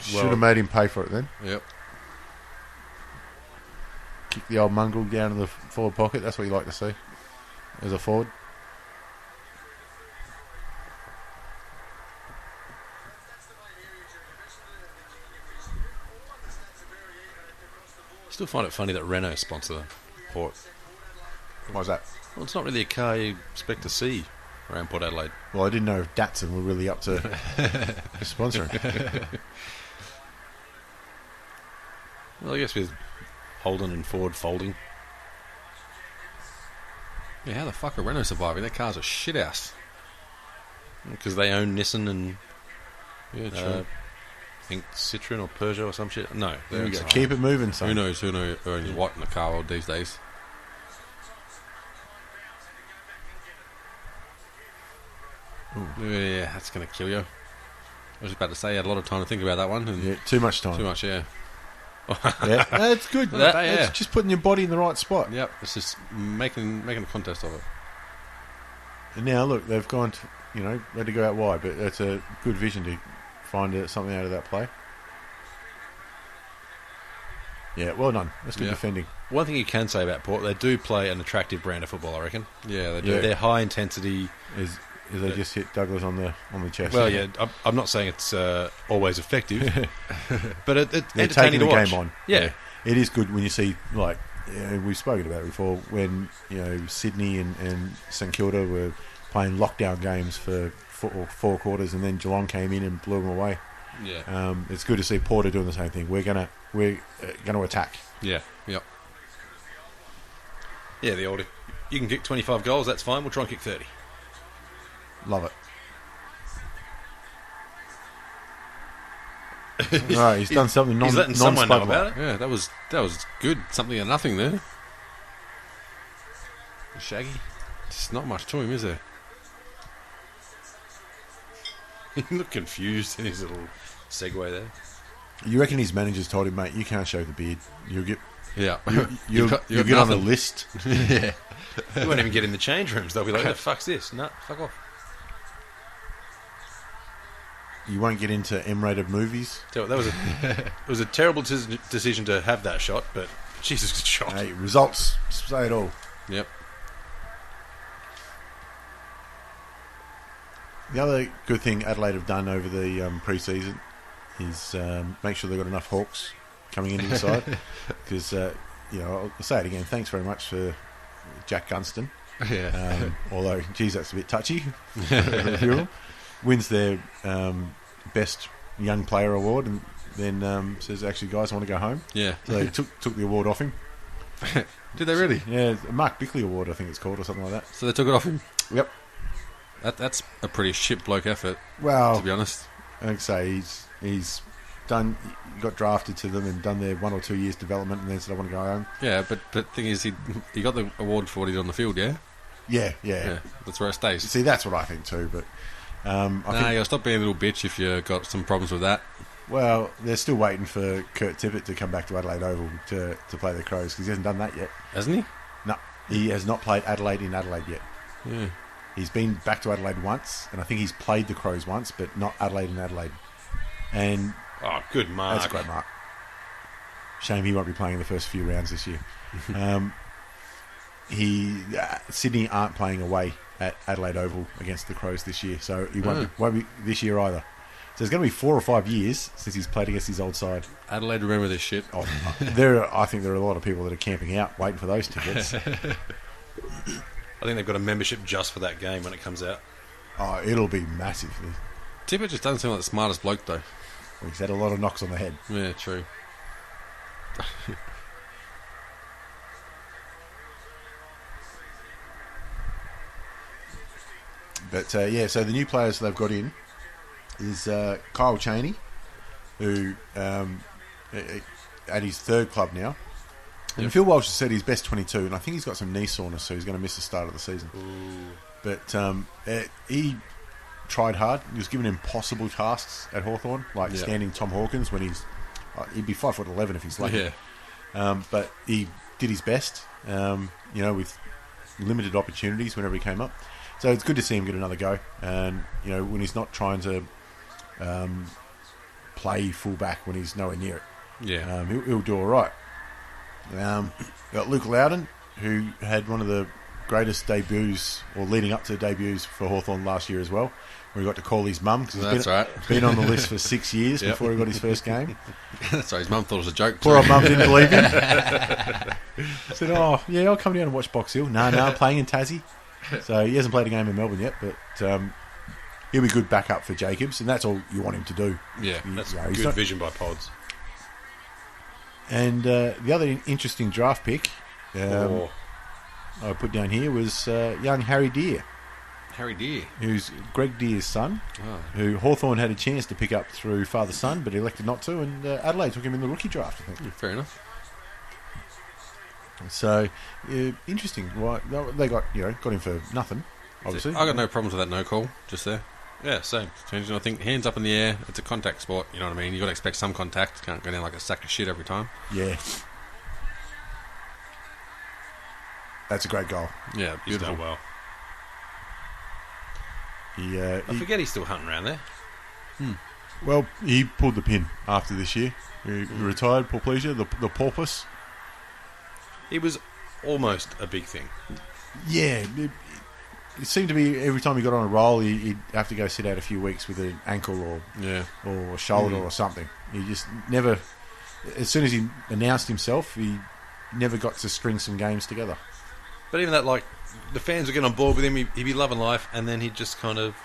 should have made him pay for it then. Yep. Kick the old mongrel down to the forward pocket. That's what you like to see as a forward. Still find it funny that Renault sponsor Port. Why's that? Well, it's not really a car you expect to see around Port Adelaide. Well, I didn't know if Datsun were really up to sponsoring. Well, I guess with Holden and Ford folding. Yeah, how the fuck are Renault surviving? Their car's a shit house. Because they own Nissan and Yeah, true. I think Citroen or Peugeot or some shit. No, There they're we go. inside. Keep it moving, son. Who knows who owns what in the car world these days? Yeah, that's going to kill you. I was about to say, I had a lot of time to think about that one. And Yeah, too much time. Too much, yeah. Yeah, that's good. Yeah. It's just putting your body in the right spot. Yep, it's just making a contest of it. And now, look, they've gone to, they had to go out wide, but it's a good vision to find something out of that play. Yeah, well done. That's good Yeah. defending. One thing you can say about Port, they do play an attractive brand of football, I reckon. Yeah, they do. Yeah. They're high intensity. Is they just hit Douglas on the chest? Well, yeah, I'm not saying it's always effective, but it's They're entertaining taking to the watch. game on. Yeah. It is good when you see, like, we've spoken about it before, when, Sydney and St Kilda were playing lockdown games for four quarters, and then Geelong came in and blew them away. Yeah. It's good to see Porter doing the same thing. We're gonna attack. Yeah. Yep. Yeah, the old, you can kick 25 goals, that's fine, we'll try and kick 30. Love it. Right, he's done something He's letting someone know non-spoken. about it. Yeah, that was good. Something and nothing there. Shaggy. Just not much to him, is there? He looked confused in his little segue there. You reckon his managers told him, mate, you can't shave the beard. You'll get Yeah. you'll get on the list. Yeah. You won't even get in the change rooms. They'll be like, "The fuck's this? No, fuck off." You won't get into M-rated movies. So that was it was a terrible decision to have that shot, but Jesus, good shot. Hey, results say it all. Yep. The other good thing Adelaide have done over the pre-season is make sure they've got enough Hawks coming into the side. Because, I'll say it again, thanks very much for Jack Gunston. Yeah. Although, geez, that's a bit touchy. A few of them. Wins their best young player award and then says, actually, guys, I want to go home. Yeah. So they took the award off him. Did they really? Yeah, Mark Bickley Award, I think it's called, or something like that. So they took it off him. Yep. That's a pretty shit bloke effort, Well, to be honest. I'd say he's got drafted to them and done their 1 or 2 years development and then said, I want to go home. Yeah, but the thing is, he got the award for what he did on the field. Yeah. Yeah. Yeah. That's where it stays. See, that's what I think too, but I Nah, think, you'll stop being a little bitch if you got some problems with that. well, they're still waiting for Kurt Tippett to come back to Adelaide Oval to play the Crows because he hasn't done that yet. Hasn't he? No, he has not played Adelaide in Adelaide yet. Yeah. He's been back to Adelaide once, and I think he's played the Crows once, but not Adelaide in Adelaide. And Oh, good mark. that's a great mark. Shame he won't be playing the first few rounds this year. Sydney aren't playing away at Adelaide Oval against the Crows this year, so he won't be this year either. So it's going to be 4 or 5 years since he's played against his old side. Adelaide, remember this shit. Oh, I think there are a lot of people that are camping out waiting for those tickets. I think they've got a membership just for that game when it comes out. Oh, it'll be massive. Tippett just doesn't seem like the smartest bloke, though. He's had a lot of knocks on the head. Yeah, true. But so the new players they've got in is Kyle Chaney, who at his third club now. And Phil Walsh has said he's best 22, and I think he's got some knee soreness, so he's going to miss the start of the season. Ooh. But he tried hard. He was given impossible tasks at Hawthorn, like standing Tom Hawkins when he'd be 5'11" if he's lucky. Yeah. But he did his best, with limited opportunities whenever he came up. So it's good to see him get another go. And, when he's not trying to play fullback when he's nowhere near it. Yeah. He'll do all right. Got Luke Loudon, who had one of the greatest debuts, or leading up to debuts for Hawthorn last year as well, where he got to call his mum, because he's been on the list for 6 years before he got his first game. That's right, his mum thought it was a joke. Poor old mum didn't believe him. Said, oh, yeah, I'll come down and watch Box Hill. No, I'm playing in Tassie. So he hasn't played a game in Melbourne yet, but he'll be good backup for Jacobs, and that's all you want him to do. Yeah, that's good vision by Pods. And the other interesting draft pick I put down here was young Harry Deer. Harry Deer. Who's Greg Deer's son, who Hawthorn had a chance to pick up through father-son, but elected not to, and Adelaide took him in the rookie draft, I think. Fair enough. So, interesting. Right, they got him for nothing, obviously. I got no problems with that no call, just there. Yeah, same. Changing, I think, hands up in the air, it's a contact sport, you know what I mean? You've got to expect some contact. Can't go down like a sack of shit every time. Yeah. That's a great goal. Yeah, He's beautiful. done well. He I forget he's still hunting around there. Well, he pulled the pin after this year. He retired, Paul Pleasure, the porpoise. He was almost a big thing. Yeah, it seemed to be every time he got on a roll, he'd have to go sit out a few weeks with an ankle or a shoulder or something. He just never, as soon as he announced himself, he never got to string some games together. But even that, like, the fans would get on board with him, he'd be loving life, and then he'd just kind of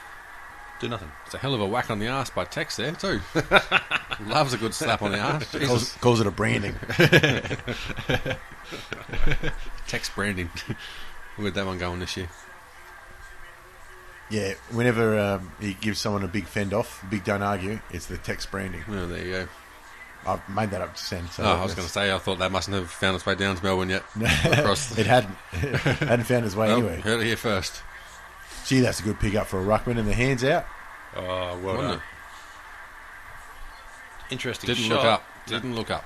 do nothing. It's a hell of a whack on the arse by Tex there, too. Loves a good slap on the arse. Calls it a branding. Tex branding. Where'd that one going this year? Yeah, whenever he gives someone a big fend off, big don't argue, it's the Tex branding. Oh, there you go. I've made that up just then. So I was going to say, I thought that mustn't have found its way down to Melbourne yet. It hadn't. Hadn't found its way anyway. Heard it here first. Gee, that's a good pick up for a ruckman, and the hands out. Oh, well done. Interesting Didn't shot. look up. Didn't look up.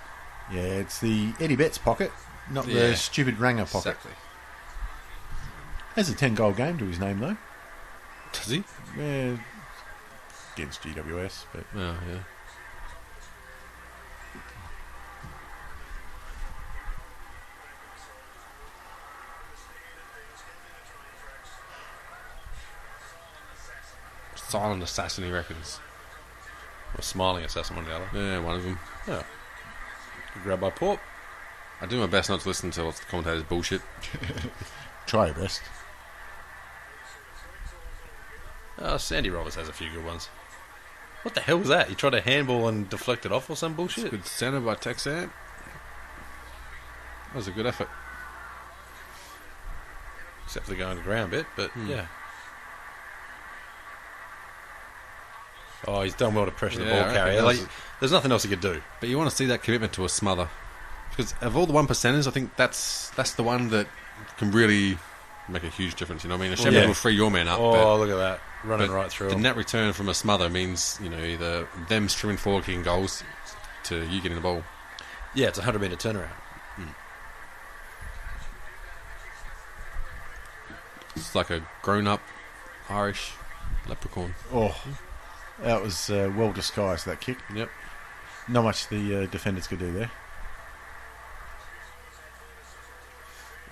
Yeah, it's the Eddie Betts pocket, not the stupid Ranger pocket. Exactly. Has a 10-goal game to his name, though. Does he? Yeah, against GWS, but Oh, yeah. Silent assassin, he reckons. Or smiling assassin, one or the other. Yeah, one of them. Yeah. Good grab by Port. I do my best not to listen to lots of the commentators' bullshit. try your best. Sandy Roberts has a few good ones. What the hell was that? You tried to handball and deflect it off or some bullshit? Good centre by Tex there. That was a good effort. Except for the going to ground bit, but yeah. Oh, he's done well to pressure the ball carrier. Like, there's nothing else he could do. But you want to see that commitment to a smother. Because of all the 1%ers, I think that's the one that can really make a huge difference. You know what I mean? A shepherd will free your man up. Oh, look at that. Running right through the him. net return from a smother means, you know, either them streaming forward kicking goals to you getting the ball. Yeah, it's a 100-metre turnaround. It's like a grown-up Irish leprechaun. Oh, that was well disguised, that kick. Yep. Not much the defenders could do there.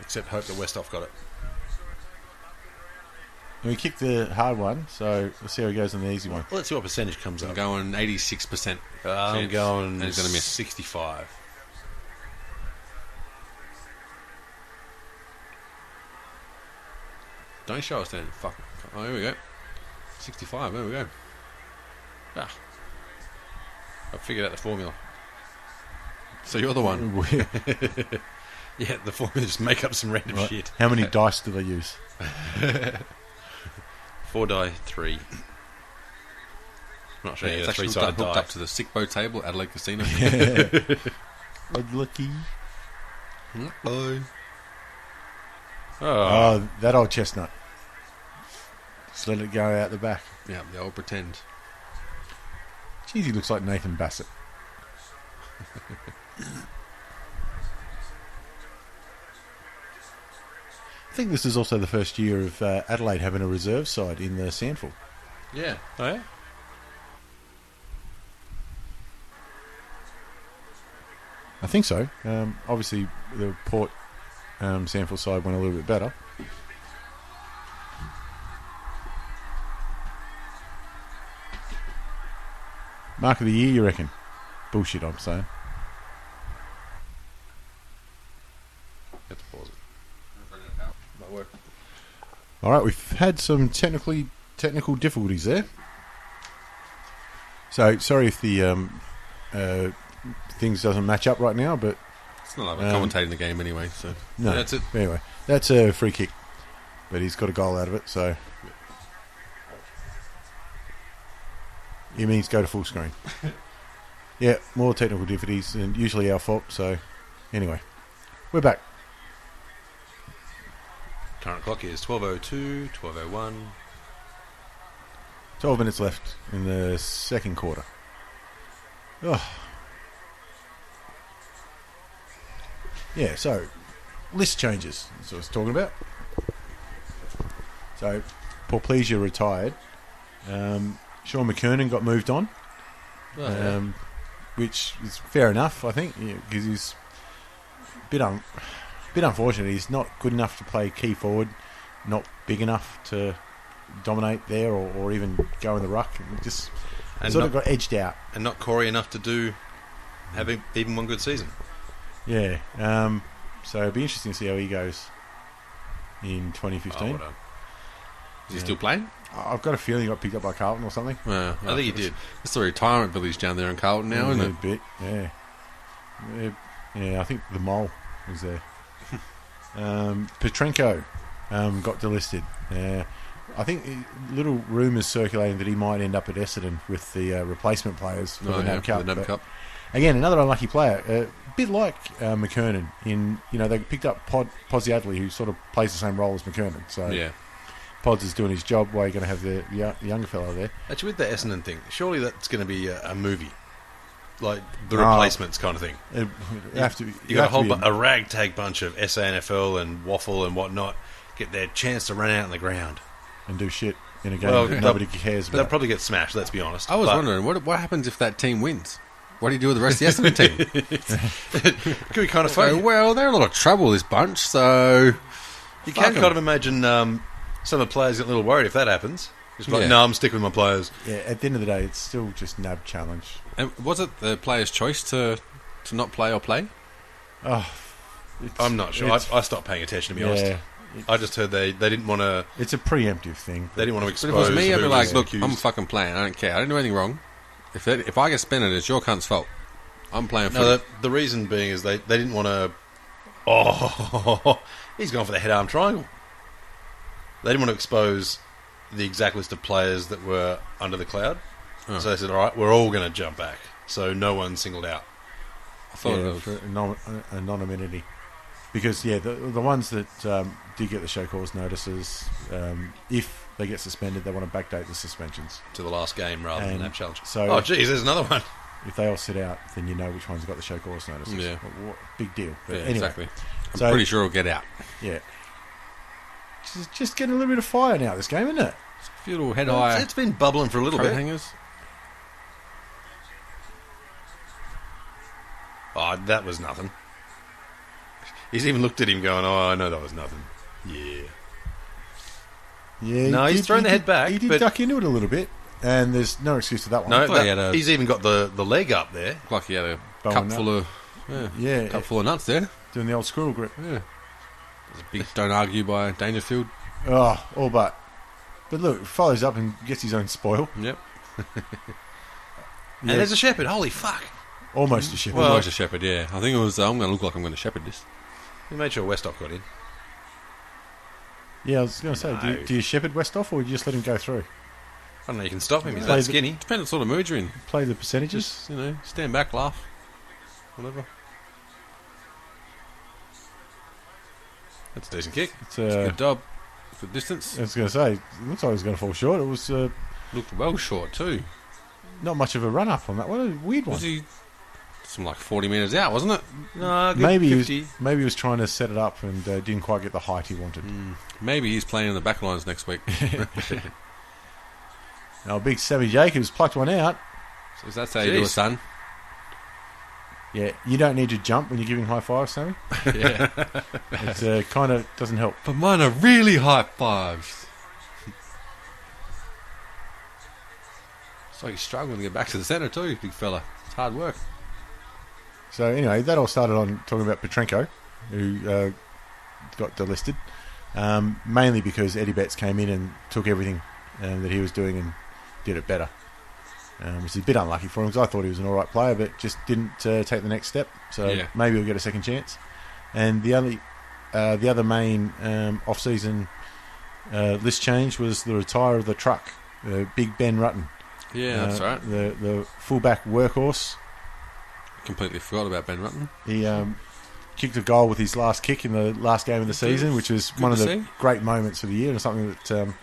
Except hope that Westhoff got it. And we kicked the hard one, so we'll see how he goes on the easy one. Well, let's see what percentage comes I'm up. going 86%. I'm going and he's going to miss 65. Don't show us then. Fuck. Oh, here we go. 65. There we go. I figured out the formula. So you're the one. Yeah, the formula, just make up some random shit. How many dice do they use? 4 die, 3. I'm not sure. It's actually three-sided hooked die. up to the sick boat table at Adelaide Casino. Lucky. Oh, Oh, that old chestnut. Just let it go out the back. Yeah, the old pretend. Jeez, he looks like Nathan Bassett. I think this is also the first year of Adelaide having a reserve side in the Sandful. Yeah. oh yeah? I think so. Obviously, the Port Sandful side went a little bit better. Mark of the year, you reckon? Bullshit, I'm saying. Have to pause it. Might work. All right, we've had some technical difficulties there. So sorry if the things doesn't match up right now, but It's not like we're commentating the game anyway, so. no. That's it. Anyway, that's a free kick, but he's got a goal out of it, so he means go to full screen. Yeah, more technical difficulties, and usually our fault. So anyway, we're back. Current clock is 12:02, 12:01. 12 minutes left in the second quarter. Oh. Yeah, so list changes. That's what I was talking about. So Paul Pleasure retired. Sean McKernan got moved on. which is fair enough, I think, because he's a bit unfortunate. He's not good enough to play key forward, not big enough to dominate there or even go in the ruck. And sort of got edged out. And not Corey enough to have even one good season. Yeah. So it'll be interesting to see how he goes in 2015. Is he still playing? I've got a feeling he got picked up by Carlton or something. I think he did. It's the retirement village down there in Carlton now, isn't it? A bit, yeah. Yeah, I think the mole was there. Petrenko got delisted. I think little rumours circulating that he might end up at Essendon with the replacement players for the NAB Cup. Again, another unlucky player. A bit like McKernan. They picked up Podsiadly, who sort of plays the same role as McKernan. So yeah. Pods is doing his job while you're going to have the younger fellow there. Actually, with the Essendon thing, surely that's going to be a movie. Like the replacements kind of thing. You got a ragtag bunch of SANFL and Waffle and whatnot get their chance to run out on the ground. And do shit in a game that nobody cares about. They'll probably get smashed, let's be honest. I was wondering, what happens if that team wins? What do you do with the rest of the Essendon team? Could be kind of funny. Well, they're in a lot of trouble, this bunch, so... You can kind of imagine some of the players get a little worried if that happens. Just like, no, I'm sticking with my players. Yeah, at the end of the day, it's still just NAB challenge. And was it the player's choice to not play or play? Oh, I'm not sure. I stopped paying attention, to be honest. I just heard they didn't want to... It's a preemptive thing. They didn't want to expose... But if it was me, I'd be like, look, I'm fucking playing. I don't care. I didn't do anything wrong. If I get suspended, it's your cunt's fault. I'm playing footy. No, the reason being is they didn't want to... Oh, he's gone for the head-arm triangle. They didn't want to expose the exact list of players that were under the cloud. Oh. So they said, all right, we're all going to jump back. So no one's singled out. I thought it was for anonymity. Because, the ones that did get the show cause notices, if they get suspended, they want to backdate the suspensions. To the last game rather than that challenge. So oh, geez, there's another one. If they all sit out, then you know which ones got the show cause notices. Yeah. Big deal. But anyway, exactly. I'm pretty sure it'll get out. Yeah. Just getting a little bit of fire now, this game, isn't it? It's a few little head-high... It's been bubbling for a little bit. Hangers. Oh, that was nothing. He's even looked at him going, oh, I know that was nothing. Yeah. Yeah. No, he's thrown the head back. He did duck into it a little bit, and there's no excuse to that one. No, he's even got the leg up there. Looked like he had a cup full of... cup full of nuts there. Doing the old squirrel grip. Yeah. Big don't argue by Dangerfield. Oh, all but. But look, follows up and gets his own spoil. Yep. And there's a shepherd. Holy fuck. Almost a shepherd. Almost a shepherd, yeah. I think it was, I'm going to look like I'm going to shepherd this. He made sure Westhoff got in. Yeah, I was going to say, do you shepherd Westhoff or do you just let him go through? I don't know, you can stop him. He's that skinny. Depends what sort of mood you're in. Play the percentages. Just, stand back, laugh. Whatever. That's a decent kick. It's a good job. For distance. I was going to say, it looks like it was going to fall short. It was... looked well short, too. Not much of a run-up on that one. A weird one. Was he... Some like 40 metres out, wasn't it? No, good maybe 50. Maybe he was trying to set it up and didn't quite get the height he wanted. Maybe he's playing in the back lines next week. Now, big Sammy Jacobs plucked one out. So that's how you do it, son. Yeah, you don't need to jump when you're giving high fives, Sammy. Yeah. It kind of doesn't help. But mine are really high fives. So he's struggling to get back to the centre too, big fella. It's hard work. So anyway, that all started on talking about Petrenko, who got delisted, mainly because Eddie Betts came in and took everything that he was doing and did it better. Which is a bit unlucky for him because I thought he was an alright player, but just didn't take the next step. So maybe he'll get a second chance. And the other main off-season list change was the retire of the truck, Big Ben Rutten. Yeah, that's right. The fullback workhorse. Completely forgot about Ben Rutten. He kicked a goal with his last kick in the last game of the season, which was one of the great moments of the year and something that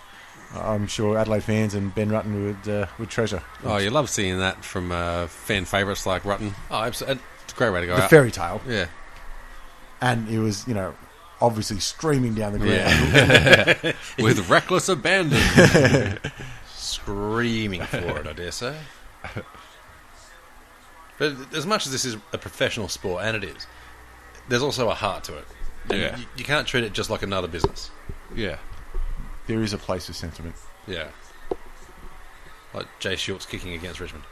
I'm sure Adelaide fans and Ben Rutten would treasure. Oh, you love seeing that from fan favourites like Rutten. Oh, absolutely. It's a great way to go out. The fairy tale. Yeah. And it was, obviously streaming down the ground. Yeah. With reckless abandon. Screaming for it, I dare say. But as much as this is a professional sport, and it is, there's also a heart to it. Yeah. You can't treat it just like another business. Yeah. There is a place for sentiment. Yeah. Like Jay Schultz kicking against Richmond.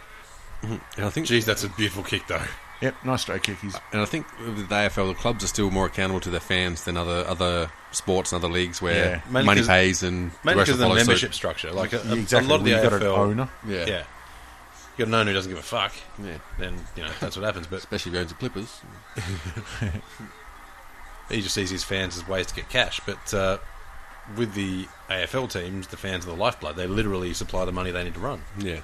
And I think, Jeez, that's a beautiful kick, though. Yep, nice straight kick. and I think with the AFL, the clubs are still more accountable to their fans than other sports and other leagues where Yeah. money pays and the Mainly rest because of the follows suit. membership structure. Like a Exactly. lot of the You've got an AFL... owner. Yeah. Yeah. You got an owner who doesn't give a fuck, Yeah. then, that's what happens. But Especially if he owns the Clippers. he just sees his fans as ways to get cash. But with the AFL teams, the fans are the lifeblood. They literally supply the money they need to run. Yeah.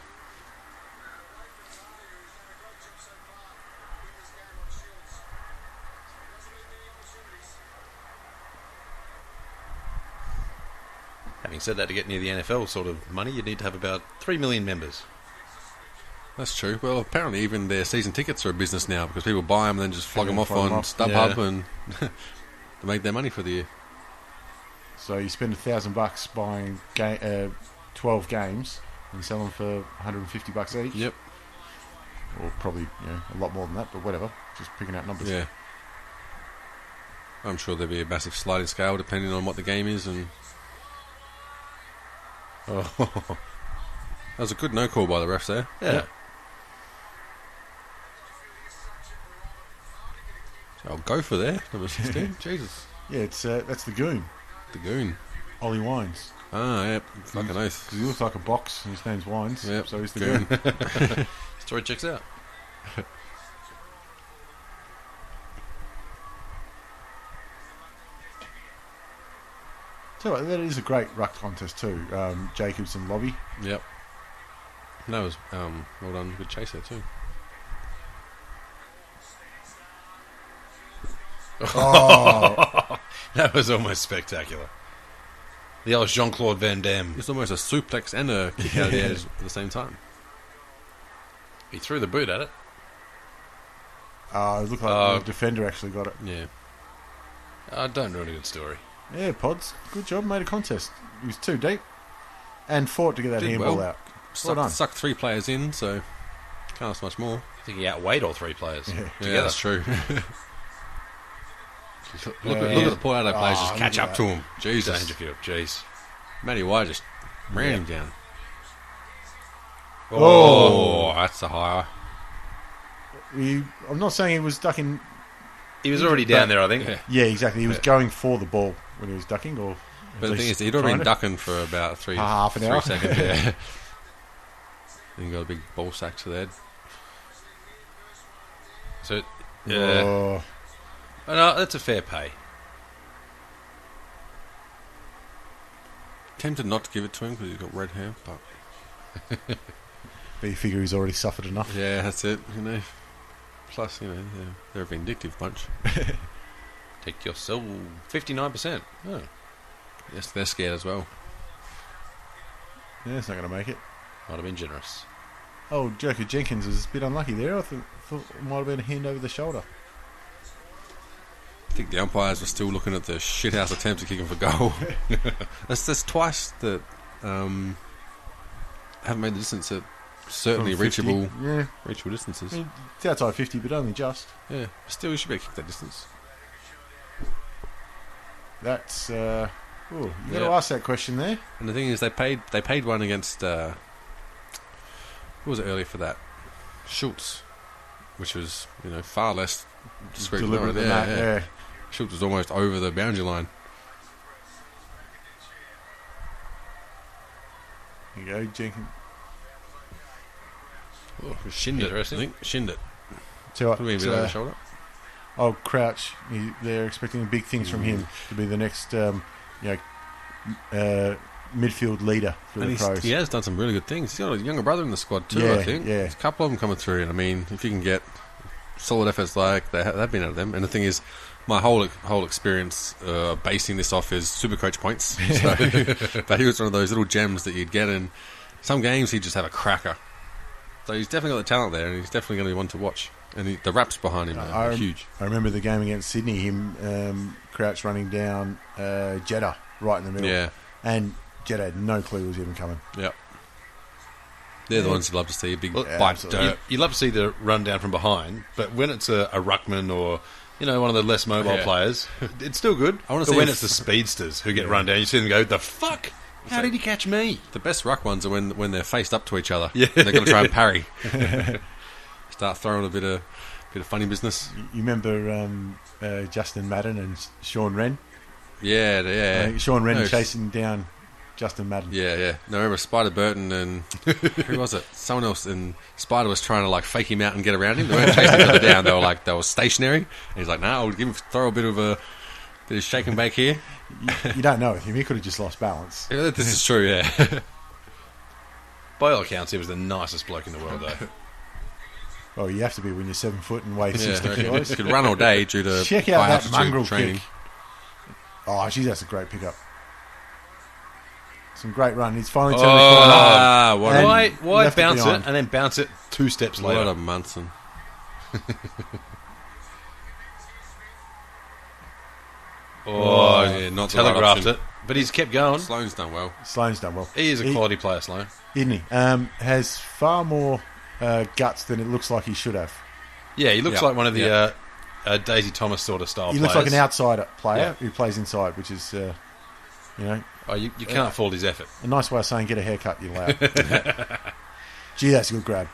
Having said that, to get near the NFL sort of money, you need to have about 3 million members. That's true. Well, apparently even their season tickets are a business now because people buy them and then just flog them off flog on 'em off. StubHub Yeah. and they make their money for the year. So you spend $1,000 buying 12 games and sell them for $150 each. Yep. Or probably a lot more than that, but whatever. Just picking out numbers. Yeah. I'm sure there'll be a massive sliding scale depending on what the game is. And Oh, that was a good no call by the refs there. yeah. So I'll go for there. Number 16. Jesus. Yeah, it's that's the goon, The goon. Ollie Wines. Ah, yep. Fucking oath. Because he looks like a box and his name's Wines. Yep, So he's the goon. goon. Story checks out. So that is a great ruck contest too. Jacobs and Lobby. Yep. That was well done. Good chase there too. Oh, That was almost spectacular. The old Jean-Claude Van Damme. It's almost a suplex and a kick out of the edge at the same time. He threw the boot at it. it looked like the defender actually got it. Yeah. Don't ruin a good story. Yeah, Pods. Good job. Made a contest. He was too deep and fought to get that Did handball well. out. Well done. Sucked 3 players in, so can't ask much more. I think he outweighed all 3 players. Yeah. Yeah, Together. that's true. look at the Port Adelaide players just look catch at up to him. Jesus. Dangerfield, jeez. Matty White just ran him down. Oh. That's a higher. I'm not saying he was ducking. He was already down there, I think. Yeah. Yeah, exactly. He was going for the ball when he was ducking, or But the thing is, he'd already been ducking for about three half an hour. seconds. Yeah. Then got a big ball sack to the head. So, Oh, no, that's a fair pay. Tempted not to give it to him because he's got red hair, but but you figure he's already suffered enough. yeah, that's it. Plus, they're a vindictive bunch. Take your soul. 59%. Oh. Yes, they're scared as well. Yeah, it's not going to make it. Might have been generous. Oh, Joker Jenkins is a bit unlucky there. I thought it might have been a hand over the shoulder. I think the umpires were still looking at the shithouse attempt to kick him for goal. that's twice that haven't made the distance at certainly From 50. reachable Yeah, distances. I mean, it's outside 50, but only just. Yeah, still you should be able to kick that distance. That's. You got to Yeah. ask that question there. And the thing is, they paid one against who was it earlier for that? Schultz, which was far less discreet. Deliberate than Yeah, that. yeah. Yeah. Schultz was almost over the boundary line. There you go, Jenkins. Oh, shinned it, I Interesting. think. Shinned it. So, Could have been a bit over the shoulder. oh, Crouch. They're expecting big things from him to be the next, midfield leader for And the Crows. he has done some really good things. He's got a younger brother in the squad too, Yeah, I think. yeah. There's a couple of them coming through, and I mean, if you can get solid efforts like they've been out of them. And the thing is, my whole experience basing this off is Supercoach points. So, but he was one of those little gems that you'd get in some games. He'd just have a cracker. So he's definitely got the talent there, and he's definitely going to be one to watch. And the raps behind him are huge. I remember the game against Sydney, him, Crouch running down Jeddah right in the middle. Yeah, And Jeddah had no clue he was even coming. yeah. They're the ones you love to see, a big bite of absolutely. dirt. You love to see the run down from behind, but when it's a ruckman or one of the less mobile players, it's still good. I wanna But see when if- it's the speedsters who get run down, you see them go, "The fuck? How did he catch me?" The best ruck ones are when they're faced up to each other. Yeah. And they're going to try and parry. Start throwing a bit of funny business. You remember Justin Madden and Sean Wren? Yeah. Sean Wren No, chasing down Justin Madden. Yeah. No, I remember Spider Burton and who was it? Someone else, and Spider was trying to like fake him out and get around him. They weren't chasing each other down. They were stationary. And he's like, "No, I'll throw a bit of shake and bake here." You don't know him. He could have just lost balance. Yeah, this is true. Yeah. By all accounts, he was the nicest bloke in the world, though. Well, you have to be when you're 7 foot and weigh 60 Yeah. kilos. Could run all day due to Check out high that altitude mongrel training. kick. Oh, geez, that's a great pickup. Some great run. He's finally turned the corner. Ah, what And Why left it bounce it behind. and then bounce it 2 steps What later? a Munson. Oh, yeah, not the right telegraphed option. it. But he's kept going. Sloane's done well. Sloane's done well. He is a quality player, Sloane. Isn't he? Has far more guts than it looks like he should have. Yeah, he looks Yeah. like one of the Daisy Thomas sort of style He players. looks like an outsider player Yeah. who plays inside, which is, Oh, you can't fault his effort. a nice way of saying get a haircut, you loud. Gee, that's a good grab.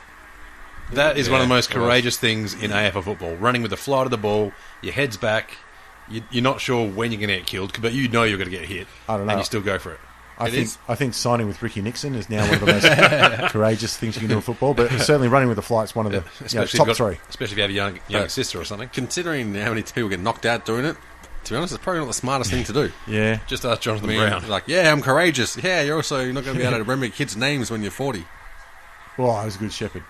That is one of the most it was. courageous things in AFL football. Running with the flight of the ball, your head's back, you're not sure when you're going to get killed, but you know you're going to get hit. I don't know. And you still go for it. I think signing with Ricky Nixon is now one of the most courageous things you can do in football, but certainly running with the flight's one of the Especially top if you've got- 3. Especially if you have a young sister or something. Considering how many people get knocked out doing it, to be honest, it's probably not the smartest thing to do. Yeah. Just ask Jonathan I mean, Brown. like, yeah, I'm courageous. Yeah, you're not going to be able to remember your kids' names when you're 40. Well, I was a good shepherd.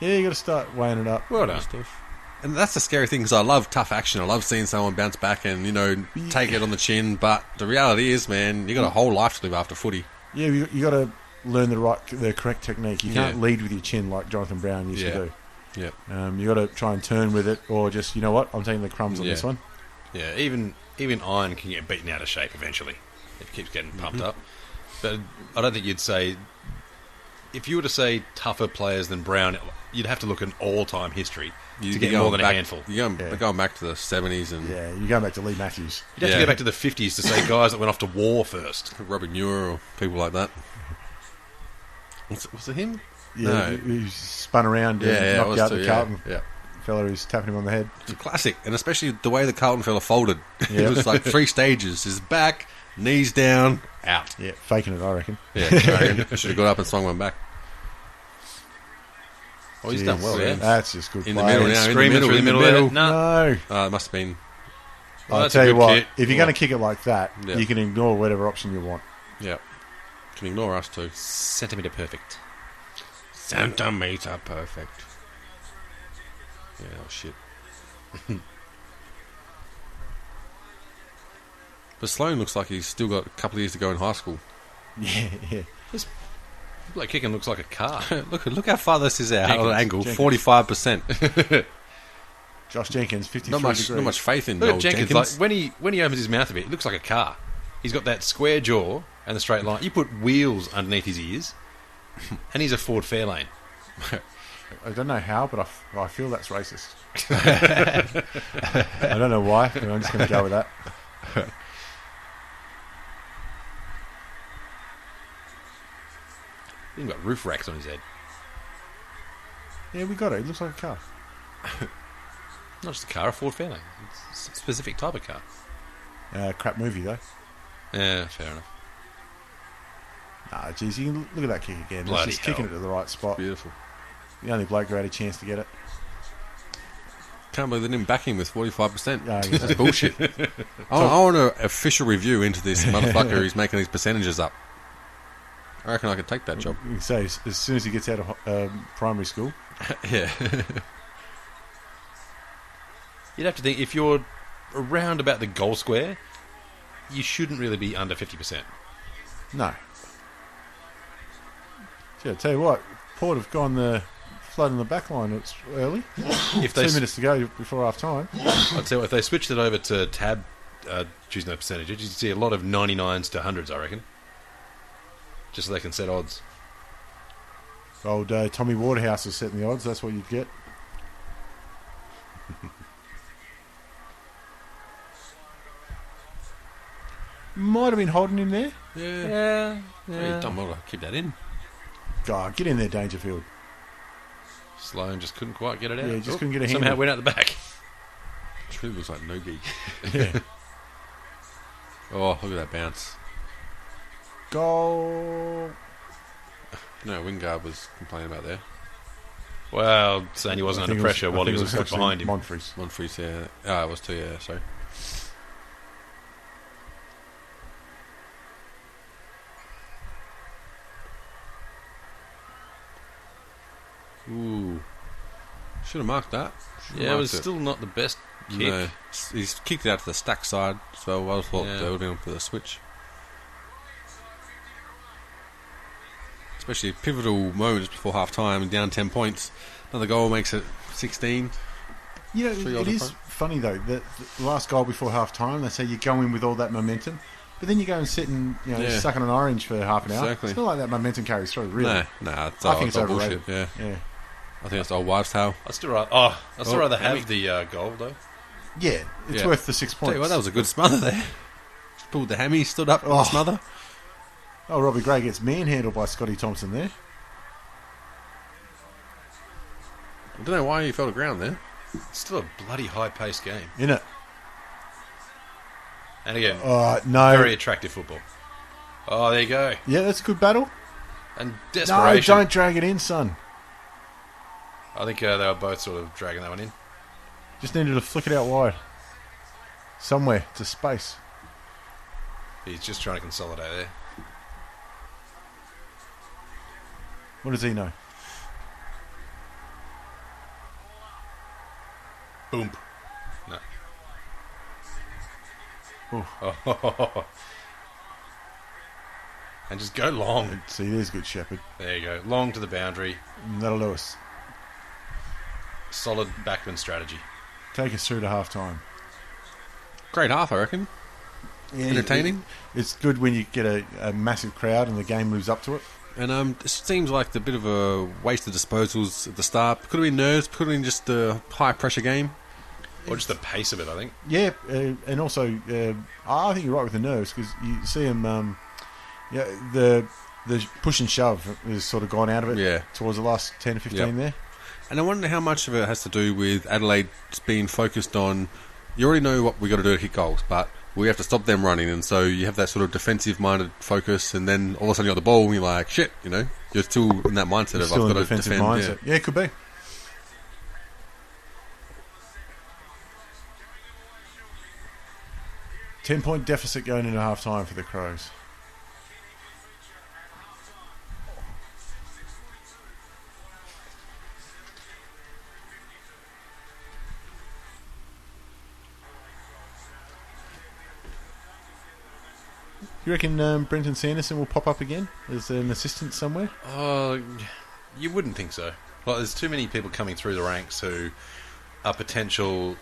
Yeah, you got to start weighing it up. Well done. And that's the scary thing, because I love tough action. I love seeing someone bounce back and, take it on the chin. But the reality is, man, you got a whole life to live after footy. Yeah, you got to learn the correct technique. You can't lead with your chin like Jonathan Brown used to do. Yeah. You got to try and turn with it, or just I'm taking the crumbs on Yeah. this one. Yeah, even iron can get beaten out of shape eventually if it keeps getting pumped up. But I don't think you'd say, if you were to say tougher players than Brown, you'd have to look at all-time history to get more than a handful. You're going back to the 70s and Yeah, you're going back to Lee Matthews. You'd have to go back to the 50s to say guys that went off to war first. Robbie Muir or people like that. Was it him? Yeah, No. he spun around and it knocked was out too, the Carlton Yeah. fella who's tapping him on the head. It's a classic, and especially the way the Carlton fella folded. Yeah. It was like 3 stages: his back, knees down, out. Yeah, faking it, I reckon. Yeah, I should have got up and swung one back. Oh, he's Jeez, done well there. That's just good In the play. middle now, Screaming through the middle middle. there. No. No. It must have been. Well, I'll that's a tell you good what, kick. if you're going to kick it like that, Yeah. you can ignore whatever option you want. Yeah, can ignore us too. Centimetre perfect. Centimetre perfect. Yeah, oh shit. But Sloane looks like he's still got a couple of years to go in high school. Yeah. Like kicking looks like a car. Look how far this is out Jenkins, on angle. Jenkins. 45%. Josh Jenkins, 53 Not degrees. much faith in Look at old Jenkins. Jenkins. Like when he opens his mouth a bit, it looks like a car. He's got that square jaw and the straight line. You put wheels underneath his ears, and he's a Ford Fairlane. I don't know how, but I feel that's racist. I don't know why, but I'm just going to go with that. He's got roof racks on his head. Yeah, we got it. It looks like a car. Not just a car, a Ford Fairlane. It's a specific type of car. Crap movie, though. Yeah, fair enough. Nah, geez, you can look at that kick again. Bloody It's just kicking it hell. to the right spot. Beautiful. The only bloke who had a chance to get it. Can't believe they didn't back him with 45%. Oh, yeah. That's bullshit. I want an official review into this motherfucker who's making these percentages up. I reckon I could take that job. You can say as soon as he gets out of primary school. Yeah. You'd have to think, if you're around about the goal square, you shouldn't really be under 50%. No. Gee, I tell you what, Port have gone the flood in the back line. It's early. If they 2 minutes to go before half time. I'd say if they switched it over to tab choosing those percentages, you'd see a lot of 99s to 100s, I reckon. just so they can set odds. Old Tommy Waterhouse was setting the odds. That's what you'd get. Might have been holding him there. Yeah. He's done well to keep that in. God, get in there, Dangerfield. Sloan just couldn't quite get it out. Yeah, just couldn't get a handle. Somehow it went out the back. Truly looks like no-gi. Yeah. Oh, look at that bounce. Goal. No, Wingard was complaining about there. Well, saying he wasn't I think under pressure I while he think was it a foot behind him. Monfries. Monfries, yeah. Ah, it was too, yeah, sorry. Ooh. Should have marked that. Yeah, it was still not the best kick. No. He's kicked it out to the stack side, so I thought Yeah. they would have been for the switch. Especially pivotal moments before half time and down 10 points. Another goal makes it 16. You know, 3 it odds in is front. funny though that the last goal before half time, they say you go in with all that momentum, but then you go and sit and Yeah. suck on an orange for half an hour. Exactly. It's not like that momentum carries through, really. No, it's I think it's all overrated. bullshit. Yeah, Yeah, I think it's the old wives' tale. I'd still rather Hammy. have the goal though. yeah, it's Yeah. worth the 6 Tell points. you what, that was a good smother there. Just pulled the hammy, stood up on the smother. Oh, Robbie Gray gets manhandled by Scotty Thompson there. I don't know why he fell to ground there. It's still a bloody high-paced game, In it. and again, No. very attractive football. Oh, there you go, Yeah, that's a good battle. and No, desperation. don't drag it in, son. I think they were both sort of dragging that one in. Just needed to flick it out wide. Somewhere to space. He's just trying to consolidate there. What does he know? Boom. No. Ooh. Oh. And just go long. See, there's good shepherd. There you go. Long to the boundary. And that'll do us. Solid backman strategy. Take us through to half time. Great half, I reckon. Yeah, Entertaining. It's good when you get a massive crowd and the game moves up to it. And this seems like a bit of a waste of disposals at the start. Could have been nerves, could have been just a high-pressure game. Or just the pace of it, I think. Yeah, and also, I think you're right with the nerves because you see him. The push and shove has sort of gone out of it. Yeah. Towards the last 10 or 15 Yep. there. And I wonder how much of it has to do with Adelaide being focused on, you already know what we got to do to kick goals, but we have to stop them running, and so you have that sort of defensive-minded focus, and then all of a sudden you're on the ball, and you're like, shit, you're still in that mindset You're of still I've in got a to defensive defend. mindset. Yeah, it could be. Yeah. 10-point deficit going into half time for the Crows. You reckon Brenton Sanderson will pop up again as an assistant somewhere? You wouldn't think so. Like, there's too many people coming through the ranks who are potential,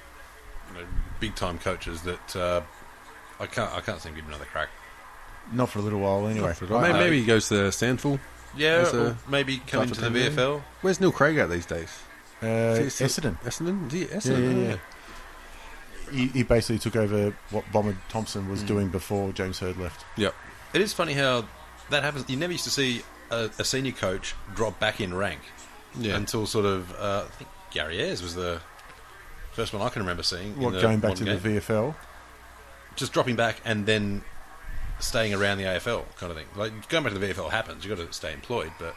big-time coaches that I can't think give him another crack. Not for a little while, anyway. Maybe he goes to Sandful. Yeah, As or a maybe come into the type of VFL. Where's Neil Craig at these days? Essendon. Essendon? Is he at Essendon? Yeah. He basically took over what Bomber Thompson was doing before James Hird left. Yep. It is funny how that happens. You never used to see a senior coach drop back in rank until sort of, I think Gary Ayres was the first one I can remember seeing. Going back to the VFL? Just dropping back and then staying around the AFL kind of thing. Like, going back to the VFL happens. You've got to stay employed, but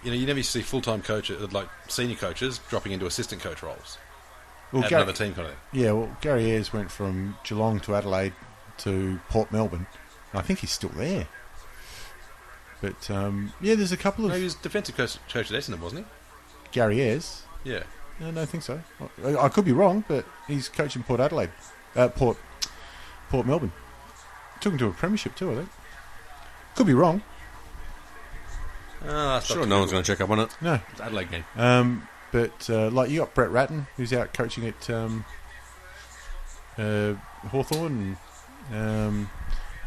you never used to see full-time coaches, like senior coaches, dropping into assistant coach roles. Well, at another team kind of thing. Yeah, well, Gary Ayres went from Geelong to Adelaide to Port Melbourne. I think he's still there. But, there's a couple of... No, he was defensive coach at Essendon, wasn't Gary Ayres? he? Yeah. No, I don't think so. I could be wrong, but he's coaching Port Adelaide. Port Melbourne. Took him to a premiership too, I think. Could be wrong. Sure, no one's going to check up on it. No. It's Adelaide game. But you got Brett Ratton, who's out coaching at Hawthorn. And,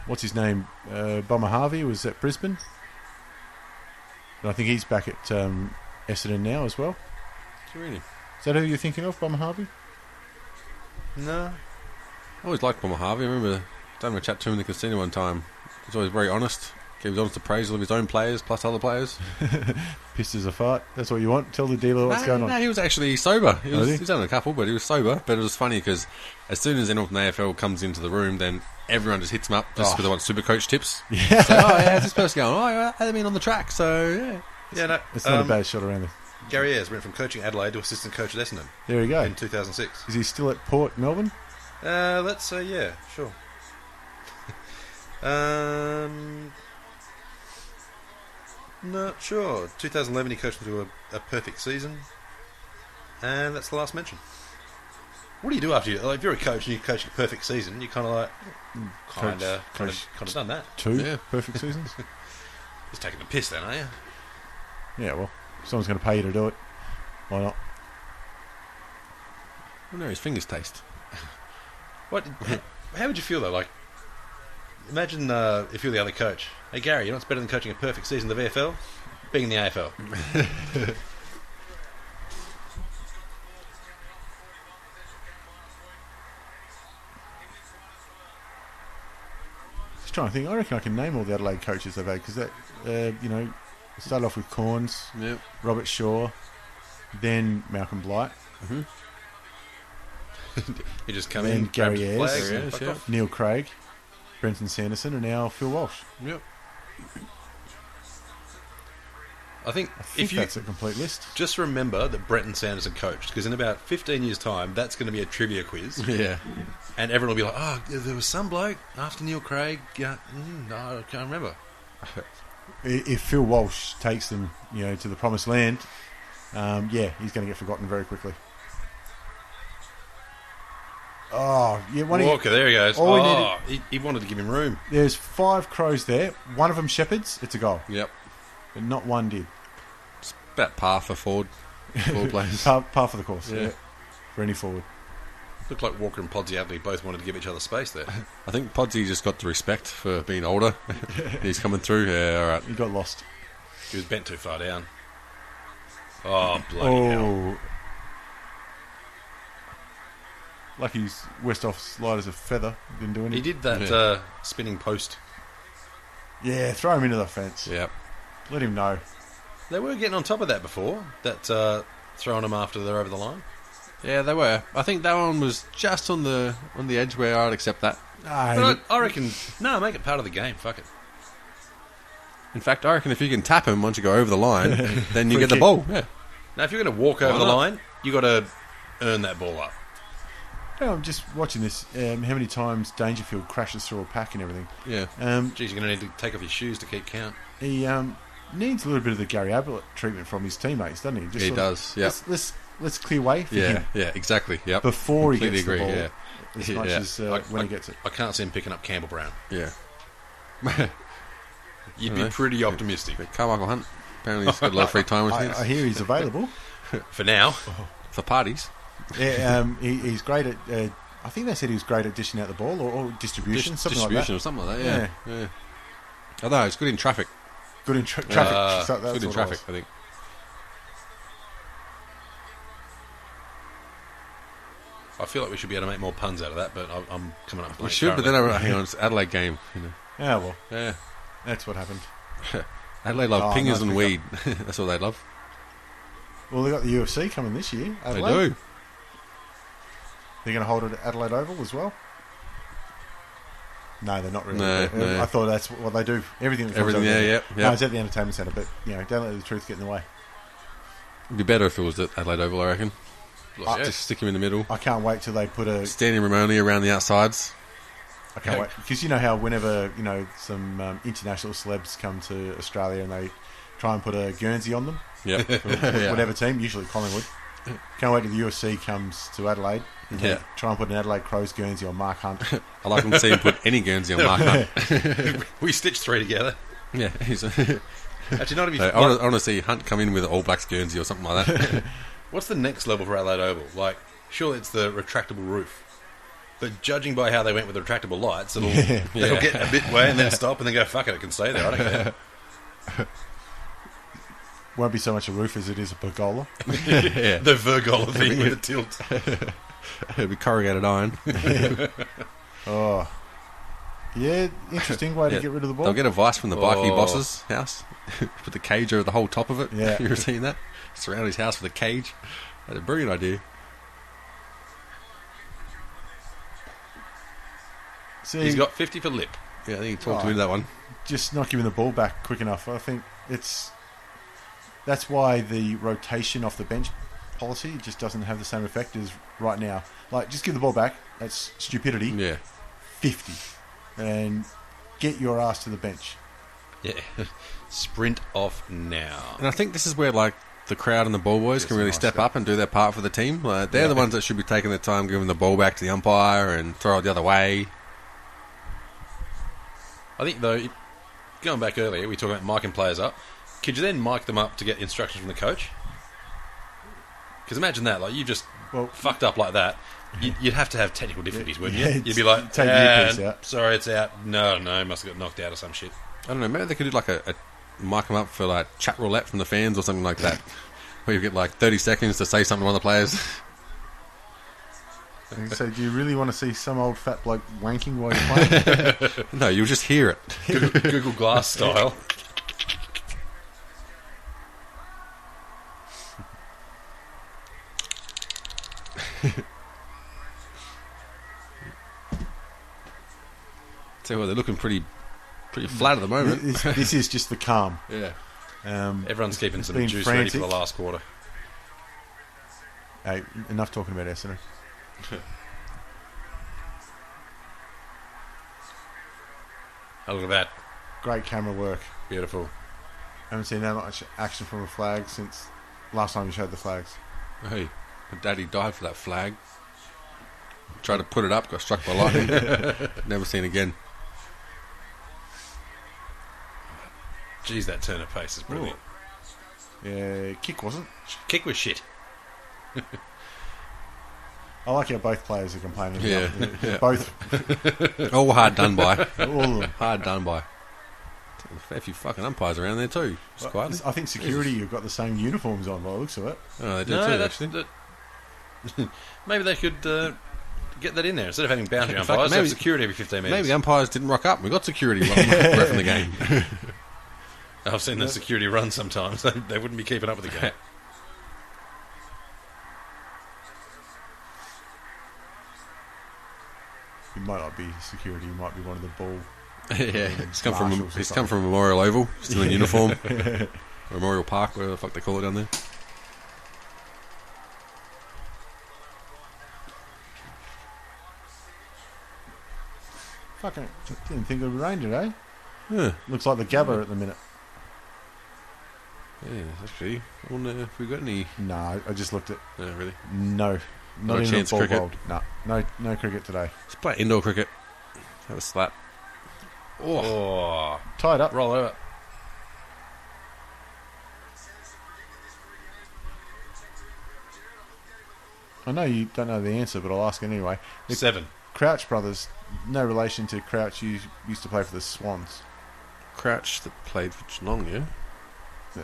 what's his name? Bomber Harvey was at Brisbane. And I think he's back at Essendon now as well. Really? Is that who you're thinking of, Bomber Harvey? No. I always liked Bomber Harvey. I remember having a chat to him in the casino one time. He was always very honest. Gave his honest appraisal of his own players plus other players. Pissed as a fart. That's what you want? Tell the dealer what's going on. No, he was actually sober. He Was he? was having a couple, but he was sober. But it was funny because as soon as anyone from the AFL comes into the room, then everyone just hits him up just because they want super coach tips. Yeah. So, how's this person going? Yeah, they've been on the track, so yeah. Yeah, no. It's not a bad shot around there. Gary Ayres went from coaching Adelaide to assistant coach at Essendon There we go. in 2006. Is he still at Port Melbourne? Let's say, yeah, sure. Not sure. 2011 he coached them to a perfect season. And that's the last mention. What do you do after you... Like, if you're a coach and you coach a perfect season, you kind of like... Kind of done that. 2 perfect seasons? Just taking the piss then, are you? Yeah, well, if someone's going to pay you to do it, why not? I know his fingers taste. What? How would you feel though? Like, imagine if you're the other coach. Hey Gary, you know what's better than coaching a perfect season of the VFL? Being in the AFL. Just trying to think. I reckon I can name all the Adelaide coaches they've had because that, started off with Corns, Yep. Robert Shaw, then Malcolm Blight, You just come Then in, grab Gary your Ayres. flags, Gary and Ayres, fuck yeah. off. Neil Craig, Brenton Sanderson, and now Phil Walsh. Yep. I think I think if you that's a complete list. just remember that Brenton Sanderson coached, because in about 15 years' time, that's going to be a trivia quiz, Yeah. and everyone will be like, "Oh, there was some bloke after Neil Craig." Yeah, no, I can't remember. If Phil Walsh takes them, to the promised land, he's going to get forgotten very quickly. Oh, yeah, Walker, there he goes. all we Oh, he wanted to give him room. There's 5 Crows there. One of them Shepherds. It's a goal, Yep. but not one did. It's about par for forward players. Par for the course. Yeah. For any forward. Looked like Walker and Podsy Adley both wanted to give each other space there. I think Podsy just got the respect for being older. He's coming through. Yeah, all right. He got lost. He was bent too far down. Oh, bloody hell. Lucky he's west off light as a feather. Didn't do anything. He did that Yeah. spinning post. Yeah, throw him into the fence. Yep. Let him know. They were getting on top of that before, that throwing them after they're over the line. Yeah, they were. I think that one was just on the edge where I'd accept that. But I reckon, no, make it part of the game. Fuck it. In fact, I reckon if you can tap him once you go over the line, then you Free get the kick. ball. Yeah. Now, if you're going to walk over the line, you got to earn that ball up. I'm just watching this. How many times Dangerfield crashes through a pack and everything. Yeah. Geez, you're going to need to take off your shoes to keep count. He needs a little bit of the Gary Ablett treatment from his teammates, doesn't he? Just He sort of, does, yep. Let's clear way for him Yeah, exactly. Yep. before he Completely gets the agree, ball. yeah. As much Yeah. as when he gets it. I can't see him picking up Campbell Brown. Yeah. You'd I be know. pretty optimistic. Carmichael Hunt. Apparently he's got a lot of free time with I hear he's available. For now. for parties. Yeah, he's great at. I think they said he was great at dishing out the ball or distribution, something Distribution like or something like that, yeah. Although it's good in traffic. that. Good in traffic. So that's Good in what it traffic, was. I think. I feel like we should be able to make more puns out of that, but I'm coming up. We blank should, but currently. then hang on, it's Adelaide game. You know. Yeah, well, Yeah. that's what happened. Adelaide love Oh, pingers nice and pick weed. That's all they love. Well, they got the UFC coming this year. Adelaide. They do. They're going to hold it at Adelaide Oval as well. No, they're not really. No. I thought that's what they do. Everything. That comes Everything, over there. yeah. No, it's at the entertainment centre, but don't let the truth get in the way. It'd be better if it was at Adelaide Oval, I reckon. Well, yeah. Just stick him in the middle. I can't wait till they put a. Standing room only around the outsides. I can't wait because you know how whenever some international celebs come to Australia and they try and put a Guernsey on them, Yep. whatever team, usually Collingwood. Can't wait till the UFC comes to Adelaide. And Yeah. they try and put an Adelaide Crows Guernsey on Mark Hunt. I like them to see him put any Guernsey on Mark Hunt. We stitched three together. Yeah. Actually, not if you. I want to see Hunt come in with an All Blacks Guernsey or something like that. What's the next level for Adelaide Oval? Like, surely it's the retractable roof. But judging by how they went with the retractable lights, it'll get a bit way and then stop and then go, fuck it, it can stay there, I don't care. Won't be so much a roof as it is a pergola. Yeah. The Virgola thing with the tilt. It'll be corrugated iron. Oh. Yeah, interesting way to get rid of the ball. They'll get advice from the bikie boss's house. Put the cage over the whole top of it. Yeah. You ever seen that? Surround his house with a cage. That's a brilliant idea. See, He's got 50 for lip. Yeah, I think he talked me to that one. just not giving the ball back quick enough. I think that's why the rotation off the bench policy just doesn't have the same effect as right now. Like, just give the ball back. That's stupidity. Yeah. 50. And get your ass to the bench. Yeah. Sprint off now. And I think this is where, like, the crowd and the ball boys can really step up and do their part for the team. Like, they're the ones that should be taking their time, giving the ball back to the umpire and throw it the other way. I think, though, going back earlier, we talked about miking players up. Could you then mic them up to get instructions from the coach? Because imagine that, like, you just fucked up like that. You'd have to have technical difficulties, wouldn't you? You'd be like, take your piece out. Sorry, it's out. No, must have got knocked out or some shit. I don't know, maybe they could do like a mic them up for like chat roulette from the fans or something like that. Where you get like 30 seconds to say something to one of the players. So do you really want to see some old fat bloke wanking while you're playing? No, you'll just hear it. Google Glass style. So well, they're looking pretty flat at the moment. This is just the calm. Yeah. Everyone's keeping some been juice ready for frantic. the last quarter. Hey, enough talking about Essendon. Oh, look at that. Great camera work. Beautiful. Haven't seen that much action from a flag since last time you showed the flags. Hey, my daddy died for that flag. Tried to put it up, got struck by lightning. Never seen again. Jeez, that turn of pace is brilliant. Yeah, kick wasn't. Kick was shit. I like how both players are complaining. Yeah. They're both. All hard done by. All of them. Hard done by. A fair few fucking umpires around there too. Just quietly. I think security have got the same uniforms on by the looks of it. Oh, they do too, actually. Maybe they could get that in there instead of having boundary In fact, umpires. Have maybe- security every 15 minutes. Maybe the umpires didn't rock up. We got security ref in the game. I've seen the security run sometimes. They wouldn't be keeping up with the game. He might not be security. He might be one of the ball. Yeah, he's come Marshals or from Memorial Oval, still in uniform. Memorial Park, whatever the fuck they call it down there. Fucking didn't think it would rain today. Yeah, Looks like the Gabba at the minute. yeah. Actually, I wonder if we got any. No, I just looked at. No, really. No, Not a not even chance ball cricket. bowled. No cricket today. Let's play indoor cricket. Have a slap. Oh, Tied up. roll over. I know you don't know the answer, but I'll ask anyway. The 7. Crouch brothers, no relation to Crouch. Used to play for the Swans. Crouch that played for Geelong, yeah.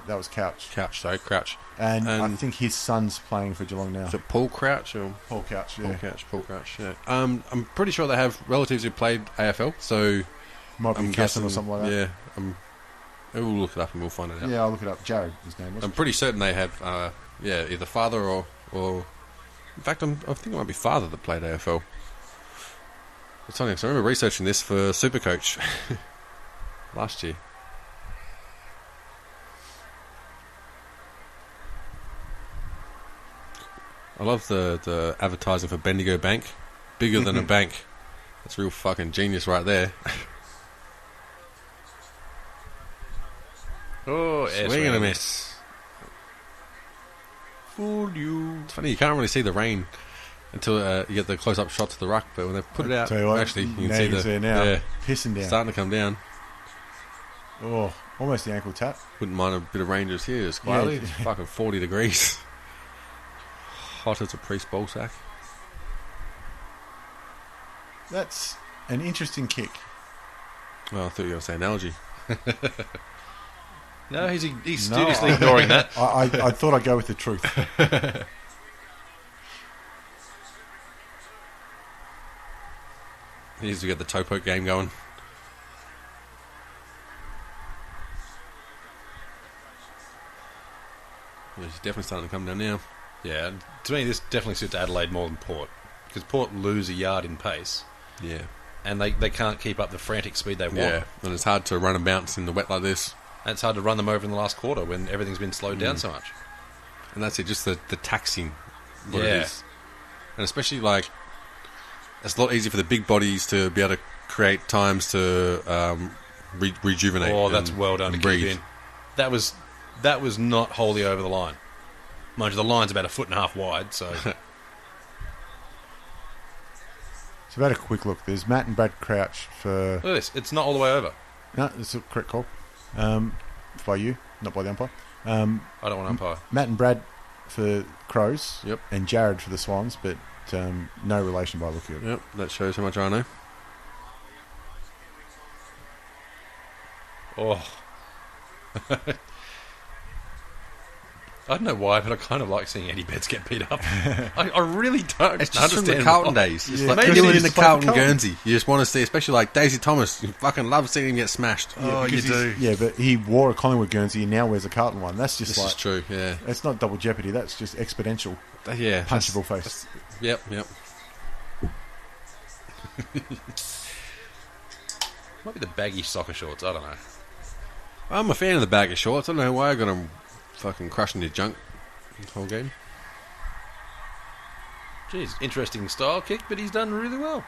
That was Couch. Crouch. And I And- think his son's playing for Geelong now. Is it Paul Crouch or Paul Couch, yeah. Paul Crouch? Yeah. I'm pretty sure they have relatives who played AFL, so Might be I'm Casson guessing or something like that. Yeah. We'll look it up and we'll find it out. Yeah, I'll look it up. Jared, his name was. I'm pretty certain they have, either father or in fact, I think it might be father that played AFL. It's funny, 'cause I remember researching this for Supercoach last year. I love the advertising for Bendigo Bank. Bigger than a bank. That's real fucking genius right there. Oh, Swing and a miss. Fooled you. It's funny, you can't really see the rain until you get the close-up shots of the ruck, but when they put it out, Tell you what, actually, you now can see you can see it now. yeah, Pissing down. starting to come down. Oh, almost the ankle tap. Wouldn't mind a bit of rain just here, just quietly. Yeah. It's fucking 40 degrees. Hot as a priest ball sack. That's an interesting kick. Well, I thought you were going to say analogy. No, he's studiously ignoring that. I thought I'd go with the truth. He needs to get the toe poke game going. He's definitely starting to come down now. Yeah, to me, this definitely suits Adelaide more than Port. Because Port lose a yard in pace. Yeah. And they can't keep up the frantic speed they want. Yeah, and it's hard to run and bounce in the wet like this. And it's hard to run them over in the last quarter when everything's been slowed down so much. And that's it, just the taxing what it Yeah. is. And especially, like, it's a lot easier for the big bodies to be able to create times to rejuvenate. Oh, that's and, well done to and keep breathe. in. That was not wholly over the line. Mind you, the line's about 1.5 feet wide, so... So I've had a quick look. There's Matt and Brad Crouch for... Look at this. It's not all the way over. No, it's a correct call. By you, not by the umpire. I don't want to umpire. Matt and Brad for Crows. Yep. And Jared for the Swans, but no relation by looking at it. Yep, that shows how much I know. Oh. I don't know why, but I kind of like seeing Eddie Betts get beat up. I really don't It's just from the understand Carlton why. days. It's Yeah. like Maybe anyone he in the used to play for Carlton Carlton. Guernsey. You just want to see, especially like Daisy Thomas. You fucking love seeing him get smashed. Oh, you because do. Yeah, but he wore a Collingwood Guernsey and now wears a Carlton one. That's just This like... is true, yeah. It's not double jeopardy. That's just exponential. Yeah. Punchable face. Yep. Might be the baggy soccer shorts, I don't know. I'm a fan of the bag of shorts. I don't know why I got him fucking crushing your junk the whole game. Jeez, interesting style kick, but he's done really well.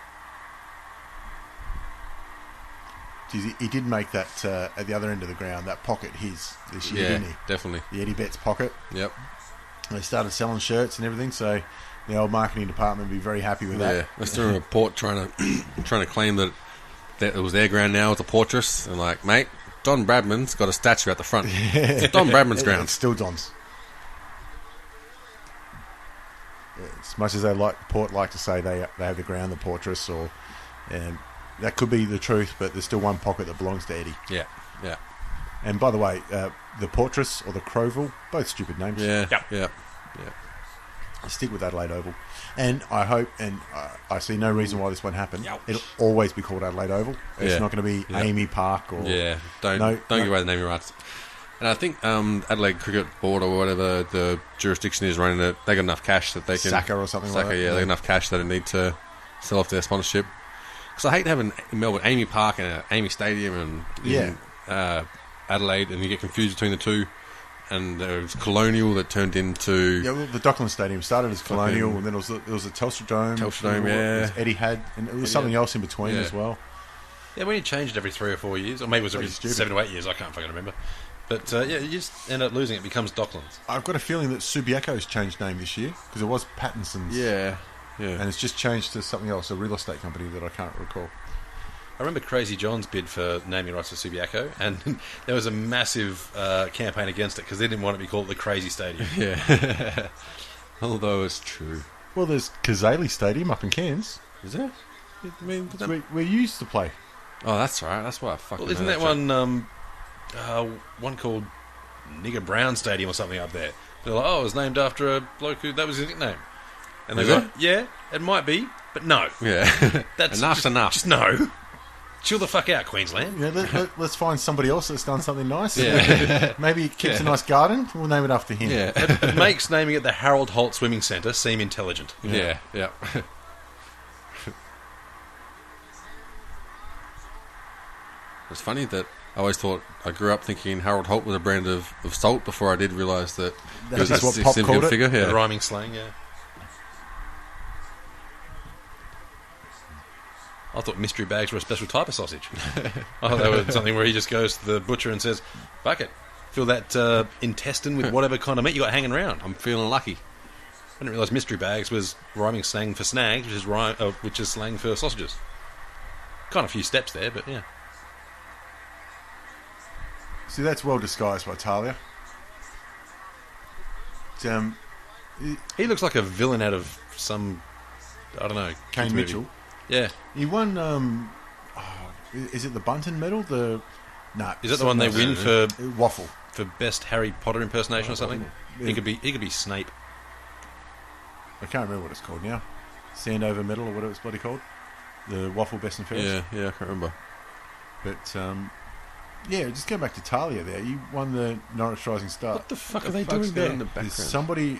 Geez, he did make that at the other end of the ground, that pocket his this year, Yeah, didn't he? definitely. The Eddie Betts pocket. Yep. They started selling shirts and everything, so the old marketing department would be very happy with Yeah. that. I still remember Port trying to claim that it was their ground now with the Portress, and like, mate, Don Bradman's got a statue at the front. It's Don Bradman's ground. It's still Don's. As much as Port like to say they have the ground, the Portress, or that could be the truth, but there's still one pocket that belongs to Eddie. Yeah. And by the way, the Portress or the Crowville, both stupid names. Yeah. Yep. Yeah. Stick with Adelaide Oval. And I hope, and I see no reason why this won't happen. Yep. It'll always be called Adelaide Oval. It's Yeah. not going to be Yep. Amy Park or... Yeah, don't No, give no. away the naming rights. And I think Adelaide Cricket Board or whatever the jurisdiction is running it, they got enough cash that they can... Saka or something like that. Yeah, they got enough cash that they need to sell off their sponsorship. Because I hate having in Melbourne Amy Park and Amy Stadium and in, Adelaide, and you get confused between the two. And there was Colonial that turned into... Yeah, well, the Docklands Stadium started as Colonial, and then it was a Telstra Dome. yeah. Eddie had, and it was something else in between Yeah. as well. Yeah, when you changed it every 3 or 4 years, or maybe it was every Bloody stupid. 7 or 8 years, I can't fucking remember. But yeah, you just end up losing it. It becomes Docklands. I've got a feeling that Subiaco's changed name this year, because it was Pattinson's. Yeah. And it's just changed to something else, a real estate company that I can't recall. I remember Crazy John's bid for naming rights for Subiaco, and there was a massive campaign against it because they didn't want it to be called the Crazy Stadium. Yeah. Although it's true. Well, there's Kazali Stadium up in Cairns. Is there? I mean, It's where you used to play. oh, that's right. That's why I fucking Well, isn't know that one called Nigger Brown Stadium or something up there? They're like, oh, it was named after a bloke who, that was his nickname. And they Is go, it? yeah, it might be, but no. Yeah. That's Enough's enough. Just no. Chill the fuck out, Queensland. Yeah, let's find somebody else that's done something nice. Yeah. Maybe he keeps a nice garden. We'll name it after him. Yeah. It makes naming it the Harold Holt Swimming Centre seem intelligent. Yeah. It's funny that I always thought, I grew up thinking Harold Holt was a brand of salt before I did realise that he was That's a what Pop significant called it? figure. The Yeah. rhyming slang, yeah. I thought mystery bags were a special type of sausage. I thought they were something where he just goes to the butcher and says, "Fuck it, fill that intestine with whatever kind of meat you got hanging around." I'm feeling lucky. I didn't realise mystery bags was rhyming slang for snags, which is slang for sausages. Kind of a few steps there, but yeah. See, that's well disguised by Talia. He looks like a villain out of some, I don't know, Kane kids movie. Mitchell. Yeah. He won. Is it the Bunton Medal? Is Is that the one they win for Waffle? for best Harry Potter impersonation or something. Yeah. He could be Snape. I can't remember what it's called now. Sandover Medal or whatever it's bloody called. The Waffle Best and Fairest. Yeah, I can't remember. But, yeah, just going back to Talia there. You won the Norwich Rising Star. What the fuck are The they fuck's doing going there? in the background? Is somebody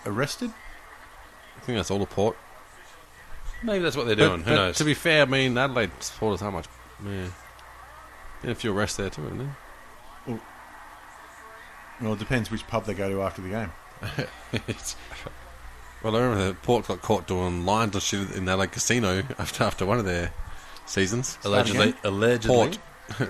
arrested? I think that's all the port. Maybe that's what they're doing. Who knows? To be fair, I mean, Adelaide supporters, how much? Yeah. Been a few arrests there too, isn't there? Well, it depends which pub they go to after the game. Well, I remember the port got caught doing lines and shit in Adelaide Casino after one of their seasons. Allegedly. Port.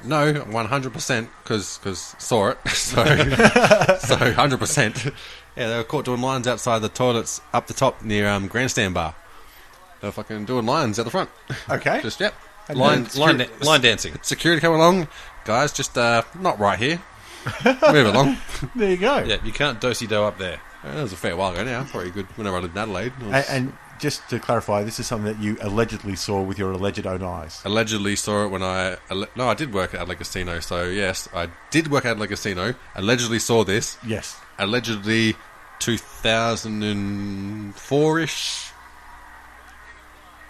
No, 100% because saw it. So 100%. Yeah, they were caught doing lines outside the toilets up the top near Grandstand Bar. They were fucking doing lines out the front. Okay. Just, yep. Line dancing. Security coming along. Guys, just not right here. Move along. There you go. Yeah, you can't do up there. That was a fair while ago now. Probably good whenever I lived in Adelaide. And just to clarify, this is something that you allegedly saw with your alleged own eyes. Allegedly saw it when I did work at Adelaide Casino. So yes, I did work at Adelaide Casino. Allegedly saw this. Yes. Allegedly 2004-ish.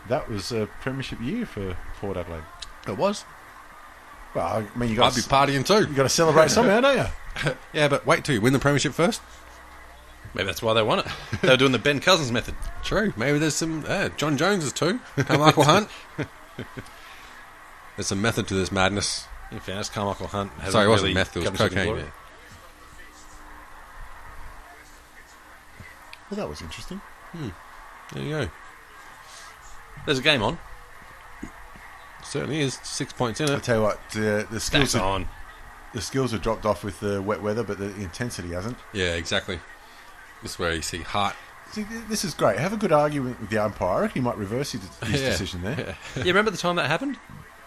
That was a premiership year for Port Adelaide. It was. Well, I mean, I'd be partying too. you got to celebrate somehow, don't you? Yeah, but wait till you win the premiership first. Maybe that's why they won it. They were doing the Ben Cousins method. True. Maybe there's some John Jones too. Carmichael Hunt. There's some method to this madness. In fairness, Carmichael Hunt hasn't Sorry, it wasn't really meth. It was come to his cocaine. glory. Yeah. Well, that was interesting. There you go. There's a game on. Certainly is 6 points in I it. tell you what, the skills That's on. the skills have dropped off with the wet weather, but the intensity hasn't. Yeah, exactly. This is where you see heart. See, this is great. Have a good argument with the umpire. I reckon he might reverse his Yeah. decision there. You remember the time that happened?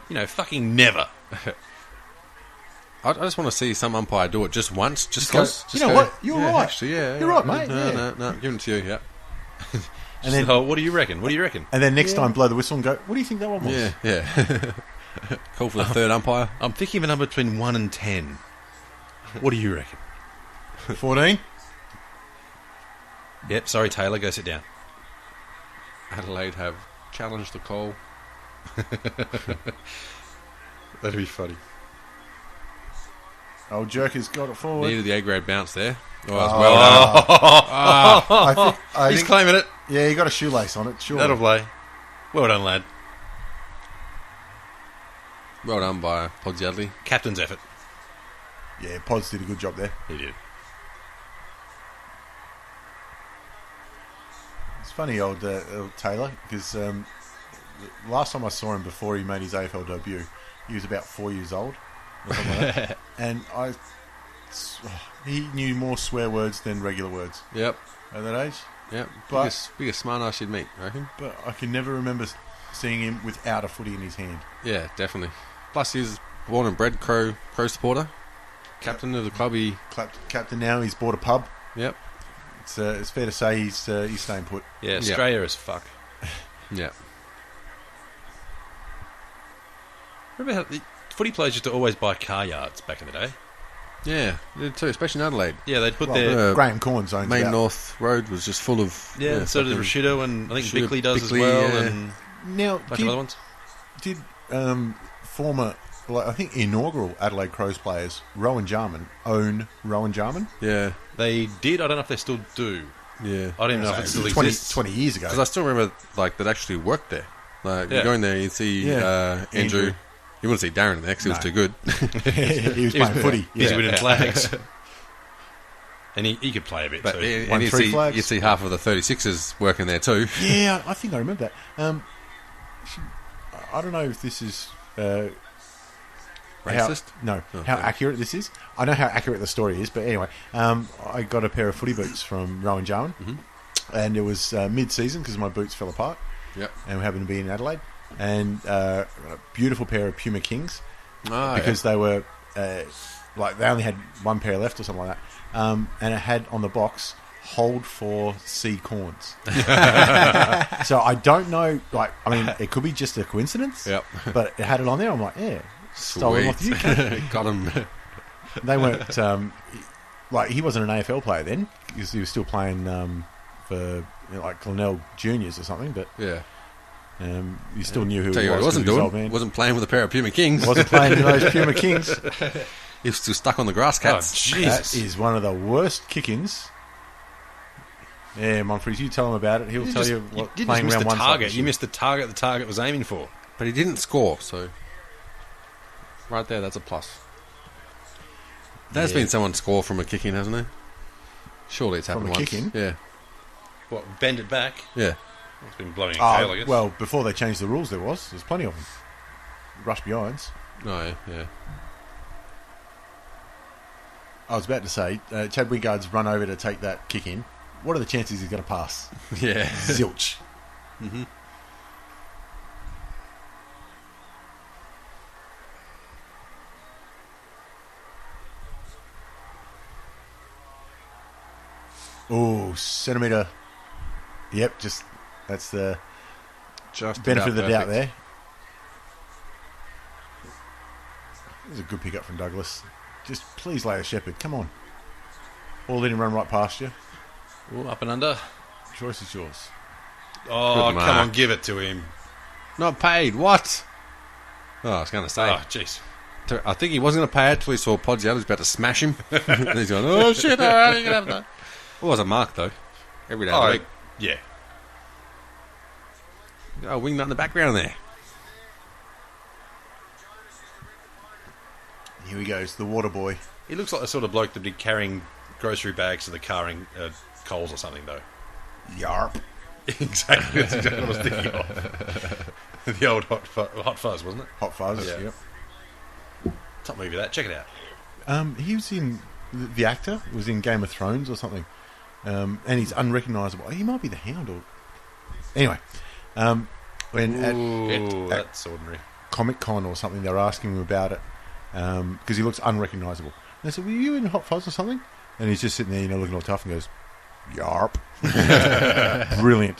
You know, fucking never. I just want to see some umpire do it just once. Just go, because. "You know what? You're right. Actually, yeah. You're right, mate, No, yeah." no, give it to you, yeah. And then, So, what do you reckon? What do you reckon? and then next time, blow the whistle and go, what do you think that one was? Yeah, yeah. Call for the third umpire. I'm thinking of a number between 1 and 10. What do you reckon? 14? Yep, sorry, Taylor, go sit down. Adelaide have challenged the call. That'd be funny. Old Jerker's got it forward. Needed the A-grade bounce there. Oh, that was well done. I He's think, claiming it. yeah, he got a shoelace on it, sure. That'll play. Well done, lad. Well done by Pods Yardley. Captain's effort. Yeah, Pods did a good job there. He did. It's funny, old Taylor, because last time I saw him before he made his AFL debut, he was about 4 years old, or something like that. And he knew more swear words than regular words Yep, at that age. yep. But- Biggest smart ass you'd meet, I reckon. But I can never remember seeing him without a footy in his hand. Yeah, definitely. Plus, he's born and bred Crow supporter. Captain of the club. Captain now, he's bought a pub. Yep. It's fair to say he's staying put. Yeah, Australia is fuck. Yeah. Remember how the footy players used to always buy car yards back in the day? Yeah, they did too, especially in Adelaide. Yeah, they'd put Well, their... Graham Corns owns Main about. North Road was just full of... Yeah, so did fucking- Rashido, and I think Rashido, Bickley does Bickley, as well, yeah. and Now, a bunch of other ones. did former, I think inaugural Adelaide Crows players, Rowan Jarman, own Rowan Jarman? Yeah, They did. I don't know if they still do. yeah. I don't even know if it still 20, exists. 20 years ago. Because I still remember, like, that actually worked there. Like, Yeah. you go in there, you'd see Yeah. Andrew. Andrew. You wouldn't see Darren there because he was No. too good. he was playing footy. He's Yeah. winning flags. And he could play a bit But too. and Won you'd 3 see, flags. you'd see half of the 36ers working there too. Yeah, I think I remember that. I don't know if this is Racist? how accurate this is. I know how accurate the story is, but anyway, I got a pair of footy boots from Rowan Jarman, and it was mid-season because my boots fell apart, Yep. and we happened to be in Adelaide, and a beautiful pair of Puma Kings because they were like they only had one pair left or something like that, and it had on the box hold for seed corns. So I don't know, like, I mean, it could be just a coincidence, Yep. but it had it on there. I'm like, yeah, stole them off you. Got him. They weren't like he wasn't an AFL player then because he was still playing for like Glenelg Juniors or something. But Yeah. you still knew who Tell he you what, was. he wasn't 'cause he was doing. old man. Wasn't playing with a pair of Puma Kings. Wasn't playing in those Puma Kings. He was still stuck on the grass cats. Oh, Jesus. That is one of the worst kick-ins. Yeah, Monfries, you tell him about it. He'll tell you what didn't playing miss round the one. target. You missed the target the target was aiming for. But he didn't score, so right there, that's a plus. There's been someone score from a kick in, hasn't there? Surely it's happened From a once. kick-in? Yeah, What, bend it back? yeah. It's been blowing a tail, I guess. well, before they changed the rules, there's plenty of them. Rush behinds. No, yeah. I was about to say, Chad Wingard's run over to take that kick in. What are the chances he's going to pass? Yeah. Zilch. Mm-hmm. Oh, centimetre. Yep, just that's the Just benefit of the about doubt perfect. there. It was a good pick up from Douglas. Just please lay a shepherd. Come on. Ball didn't run right past you. Ooh, up and under. Choice is yours. Oh, Good come mark. on, give it to him. Not paid. What? Oh, I was going to say. Oh, jeez. I think he wasn't going to pay it till he saw Podsy out. He was about to smash him. And he's going, oh shit! All right, you can have that. It was a mark though. Every day. of the week. Yeah. Oh, wing nut in the background there. Here he goes, the water boy. He looks like the sort of bloke that'd be carrying grocery bags to the car in Coles or something, though. Yarp. Exactly. That's exactly what I was thinking of. The old Hot Fuzz, wasn't it? Hot fuzz. Yeah. Yep. Top movie, that. Check it out. He was in the actor was in Game of Thrones or something, and he's unrecognisable. He might be the Hound or anyway. When Ooh, at that's ordinary. Comic Con or something, they were asking him about it because he looks unrecognisable. And they said, "Were you in Hot Fuzz or something?" And he's just sitting there, looking all tough, and goes, "Yarp." Brilliant,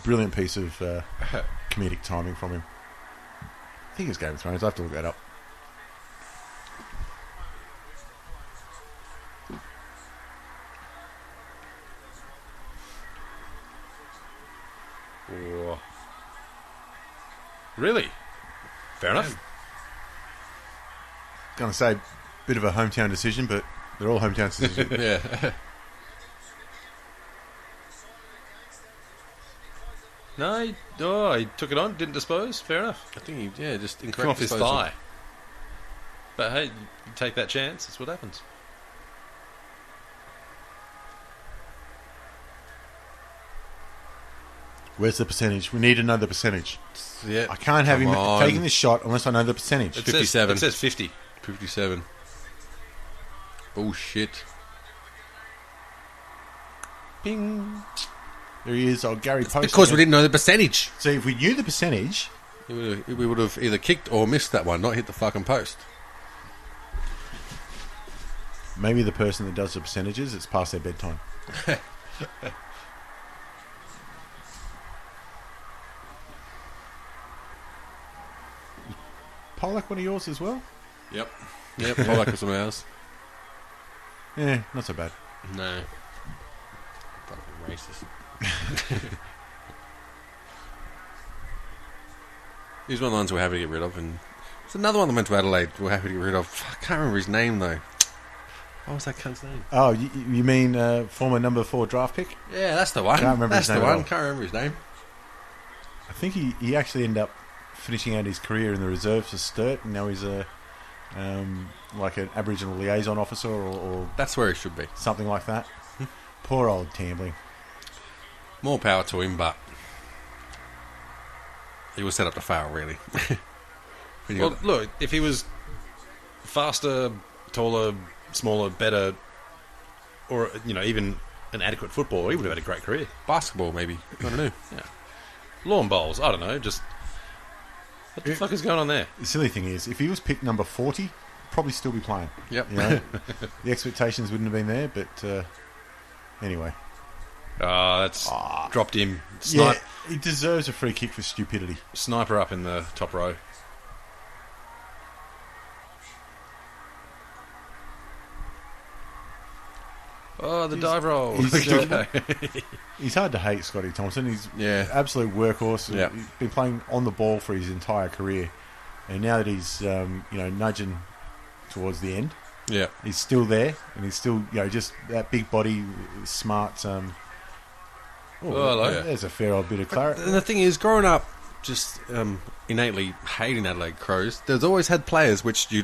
brilliant piece of comedic timing from him. I think it's Game of Thrones. I have to look that up. Ooh. Really? Fair enough. Going to say, bit of a hometown decision, but they're all hometown decisions. Yeah. No, he took it on, didn't dispose. Fair enough. I think he, just Come incorrect off his disposal. thigh. But hey, you take that chance. That's what happens. Where's the percentage? We need to know the percentage. Yeah. I can't have Come him on. taking this shot unless I know the percentage. It 57. It says 50. 57. Bullshit. Ping. There he is, old Gary Post. Because we didn't know the percentage. See, if we knew the percentage, We would have either kicked or missed that one, not hit the fucking post. maybe the person that does the percentages, it's past their bedtime. Pollack one of yours as well? Yep. Yep, I like some ours. Yeah, not so bad. No. Fucking racist. He's one of the ones we're happy to get rid of, and there's another one that went to Adelaide we're happy to get rid of. I can't remember his name, though. What was that cunt's name? Oh, you mean former number 4 draft pick? Yeah, that's the one. Can't remember that's his name the at one. all. Can't remember his name. I think he actually ended up finishing out his career in the reserves for Sturt, and now he's a like an Aboriginal liaison officer or That's where he should be. something like that. Poor old Tambling. More power to him, but he was set up to fail, really. When you Well, got- look, if he was faster, taller, smaller, better, or even an adequate footballer, he would have had a great career. basketball, maybe. I don't know. Lawn bowls, I don't know. Just what the fuck is going on there? The silly thing is, if he was picked number 40, probably still be playing. Yep. You know? The expectations wouldn't have been there, but anyway. That's dropped him. Yeah, he deserves a free kick for stupidity. Sniper up in the top row. Oh, the dive roll. He's hard to hate, Scotty Thompson. He's Yeah. absolute workhorse. Yeah. He's been playing on the ball for his entire career, and now that he's nudging towards the end, Yeah. he's still there, and he's still just that big body, smart. hello. There's a fair old bit of claret. And the thing is, growing up, just innately hating Adelaide Crows, there's always had players which you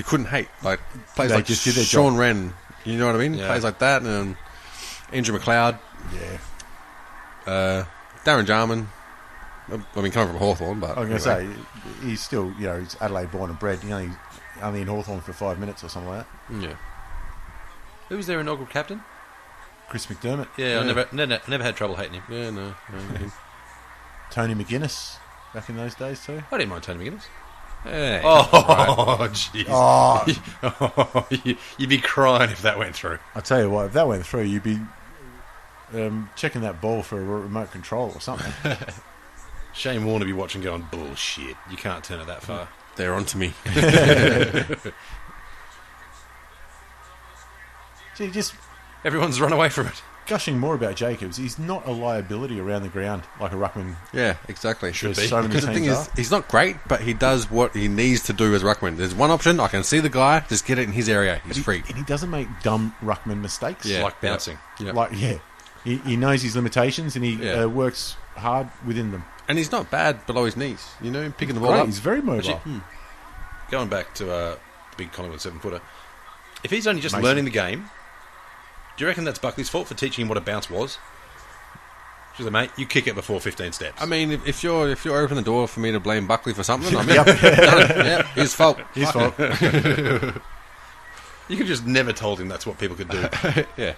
couldn't hate, like players They like just did their Sean job. Wren. You know what I mean? Yeah. Players like that, and Andrew McLeod, Yeah, Darren Jarman. I mean, coming from Hawthorn, but I was going to say he's still he's Adelaide born and bred. He's only in Hawthorn for 5 minutes or something like that. yeah. Who was their inaugural captain? Chris McDermott, Yeah, I never had trouble hating him. Yeah, no. Tony McGuinness back in those days too. I didn't mind Tony McGuinness. Hey. Oh, jeez. Oh, You'd be crying if that went through. I tell you what, if that went through, you'd be checking that ball for a remote control or something. Shane Warne would be watching going, bullshit. You can't turn it that far. They're on to me. Gee, just Everyone's run away from it. gushing more about Jacobs. He's not a liability around the ground like a ruckman. Yeah, exactly. Should be. So many Because the thing teams is, are. he's not great, but he does what he needs to do as ruckman. There's one option. I can see the guy. Just get it in his area. He's free. And he doesn't make dumb ruckman mistakes. Yeah. Like bouncing. Yeah. He knows his limitations and he Yeah. works hard within them. And he's not bad below his knees. Picking the ball Great, up. he's very mobile. Going back to the big Collingwood 7-footer, if he's only just Mason. learning the game, do you reckon that's Buckley's fault for teaching him what a bounce was? She's like, mate, you kick it before 15 steps. I mean, if you're opening the door for me to blame Buckley for something, I mean, Yep. yeah, his fault. His fault. You could just never told him that's what people could do. Yeah.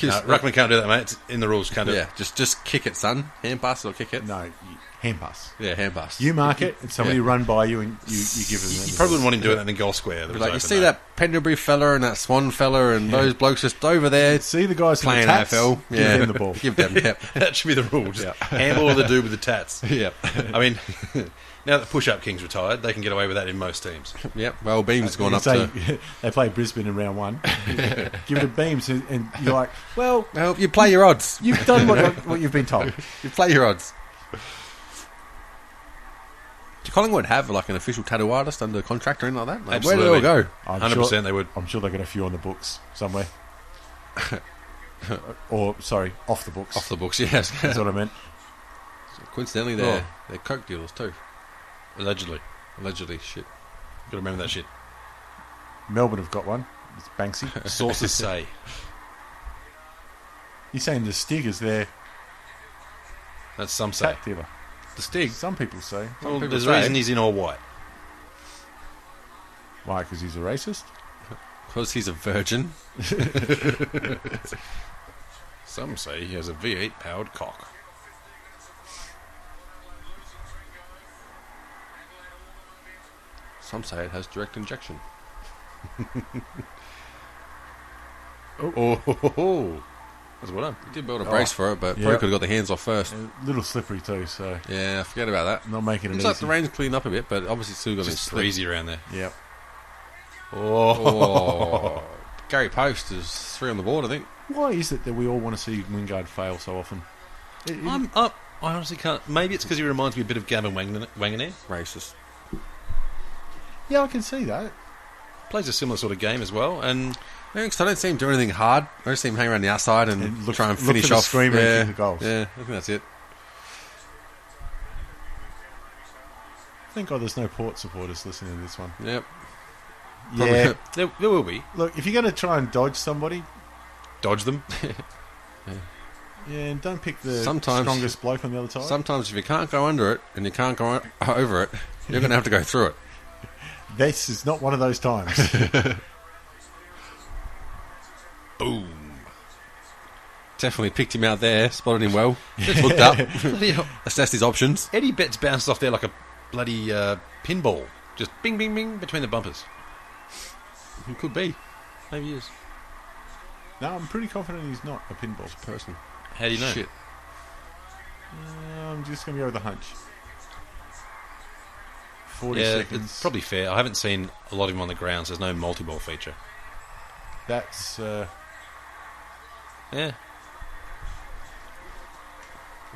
No, Ruckman can't do that, mate. It's in the rules. Can't do Yeah, it. just kick it, son. Hand pass or kick it. No, hand pass. Yeah, hand pass. You mark it, and somebody Yeah. run by you, and you give them. You probably wouldn't want him doing that in the goal square. That was Like you open, see though. that Pendlebury fella and that Swan fella and those blokes just over there See the guys playing in the tats, AFL. give Yeah, them the ball. Give them. Yep. That should be the rule. Just handball the dude with the tats. Yep. I mean, now that Push-Up King's retired, they can get away with that in most teams. Yep. Well, Beam's gone up Say, to. they play Brisbane in round one. Give it to Beams, and you're like, well, Well, you play your odds. you've done what you've been told. You play your odds. Do Collingwood have like an official tattoo artist under contract or anything like that? Like, where do they all Absolutely. go? I'm 100% sure, they would. I'm sure they got a few on the books somewhere. Or, sorry, off the books. Off the books, yes. That's what I meant. Coincidentally, they're coke dealers too. Allegedly. Allegedly, shit. Gotta remember that shit. Melbourne have got one. It's Banksy. Sources say. You're saying the Stig is their That's some say. tat dealer. The Stig. Some people say. Well, people there's a say. reason he's in all white. Why? Because he's a racist? Because he's a virgin. Some say he has a V8 powered cock. Some say it has direct injection. Oh. That's well done. He did build a brace for it, but Yeah. probably could have got the hands off first. A little slippery too, so Yeah, forget about that. not making it Looks like easy. the rain's cleaned up a bit, but obviously still got It's his just breezy around there. Yep. Oh, Gary Post is 3 on the board, I think. Why is it that we all want to see Wingard fail so often? I'm up. I honestly can't. Maybe it's because he reminds me a bit of Gavin Wanganere. Racist. Yeah, I can see that. Plays a similar sort of game as well. And Yeah, 'cause I don't see him do anything hard. I just see him hang around the outside and, And look- try and look finish for the off. screamer and yeah, kick the goals. Yeah, I think that's it. Thank God there's no Port supporters listening to this one. Yep. Yeah. there will be. Look, if you're going to try and dodge somebody, Dodge them. yeah, and don't pick the Sometimes- strongest bloke on the other side. Sometimes if you can't go under it and you can't go over it, you're going to have to go through it. This is not one of those times. Boom. Definitely picked him out there, spotted him well, looked up, assessed his options. Eddie Betts bounced off there like a bloody pinball. Just bing, bing, bing between the bumpers. He could be. Maybe he is. No, I'm pretty confident he's not a pinball. Person. How do you know? Shit. I'm just going to go with a hunch. 40 Yeah, seconds. it's probably fair. I haven't seen a lot of him on the ground, so there's no multi-ball feature. That's Yeah.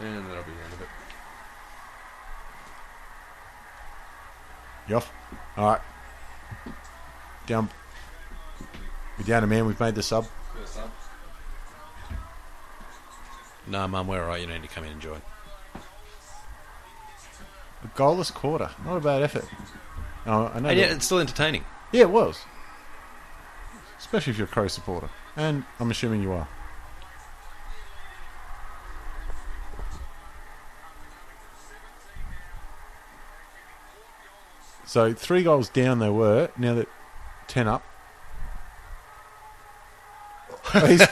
And that'll be the end of it. You off? All right. Down. We're down a man. We've made the sub. Nah, Mum, we're alright. You don't need to come in and join. A goalless quarter. Not a bad effort. Oh, I know. And yeah, it's still entertaining. Yeah, it was. Especially if you're a Crow supporter. And I'm assuming you are. So 3 goals down they were. Now that 10 up. Oh, he's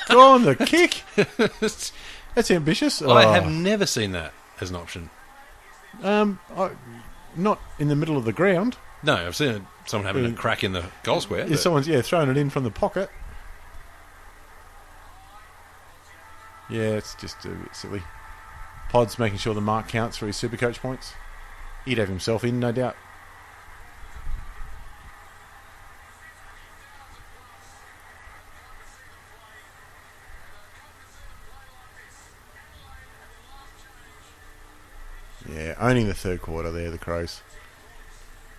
gone the kick. That's ambitious. I have never seen that as an option. Not in the middle of the ground. No, I've seen someone having a crack in the goal square. If someone's throwing it in from the pocket. Yeah, it's just a bit silly. Pod's making sure the mark counts for his Supercoach points. He'd have himself in, no doubt. Yeah, owning the third quarter there, the Crows.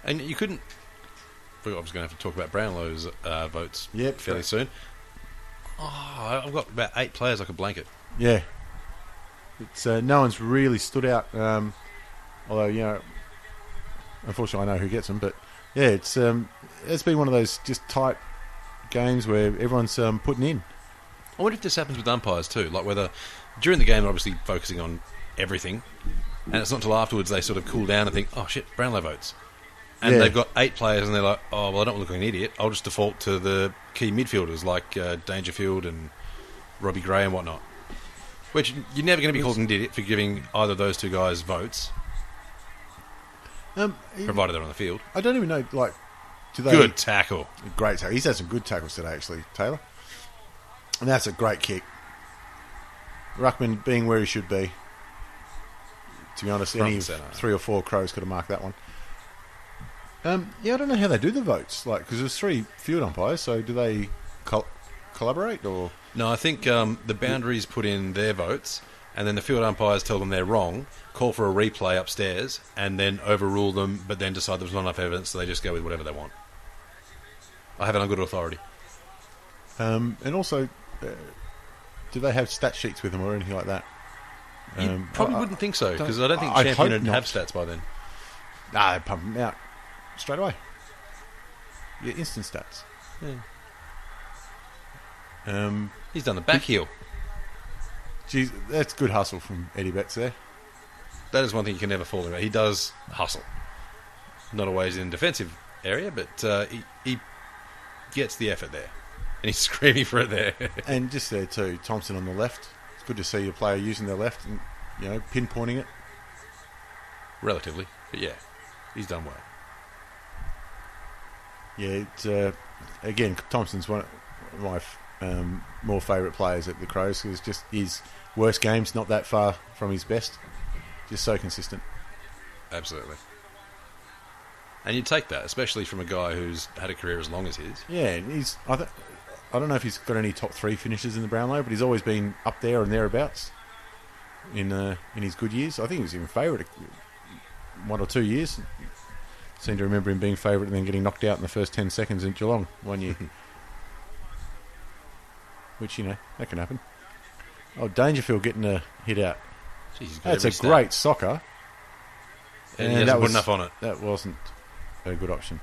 And you couldn't... I forgot I was going to have to talk about Brownlow's votes fairly soon. Oh, I've got about 8 players like a blanket. Yeah. It's no one's really stood out. Although, unfortunately I know who gets them. But, yeah, it's been one of those just tight games where everyone's putting in. I wonder if this happens with umpires too. Like whether... During the game, they're obviously focusing on everything. And it's not until afterwards they sort of cool down and think, oh, shit, Brownlow votes. And they've got 8 players and they're like, oh, well, I don't look like an idiot. I'll just default to the key midfielders like Dangerfield and Robbie Gray and whatnot. Which you're never going to be called an idiot for giving either of those 2 guys votes. Provided they're on the field. I don't even know, do they... Good tackle. Great tackle. He's had some good tackles today, actually, Taylor. And that's a great kick. Ruckman being where he should be. To be honest, any 3 or 4 Crows could have marked that one. I don't know how they do the votes. Because there's 3 field umpires, so do they collaborate or? No, I think the boundaries put in their votes, and then the field umpires tell them they're wrong, call for a replay upstairs, and then overrule them, but then decide there's not enough evidence, so they just go with whatever they want. I have it on good authority. And also, do they have stat sheets with them or anything like that? You probably wouldn't think so, because I don't think Champion would have stats by then. Nah, they pump them out straight away. Yeah, instant stats. Yeah. He's done the back heel. Geez, that's good hustle from Eddie Betts there. That is one thing you can never fault him about. He does hustle. Not always in defensive area, but he gets the effort there. And he's screaming for it there. And just there too, Thompson on the left. It's good to see your player using their left and, pinpointing it. Relatively, but yeah, he's done well. Yeah, it's, again, Thompson's one of my more favourite players at the Crows because just his worst game's not that far from his best. Just so consistent. Absolutely. And you'd take that, especially from a guy who's had a career as long as his. Yeah, and I don't know if he's got any top 3 finishes in the Brownlow, but he's always been up there and thereabouts in his good years. I think he was even favourite 1 or 2 years. Seem to remember him being favourite and then getting knocked out in the first 10 seconds in Geelong one year. Which, that can happen. Oh, Dangerfield getting a hit out. Jeez, that's a great soccer. And he hasn't put enough on it. That wasn't a good option.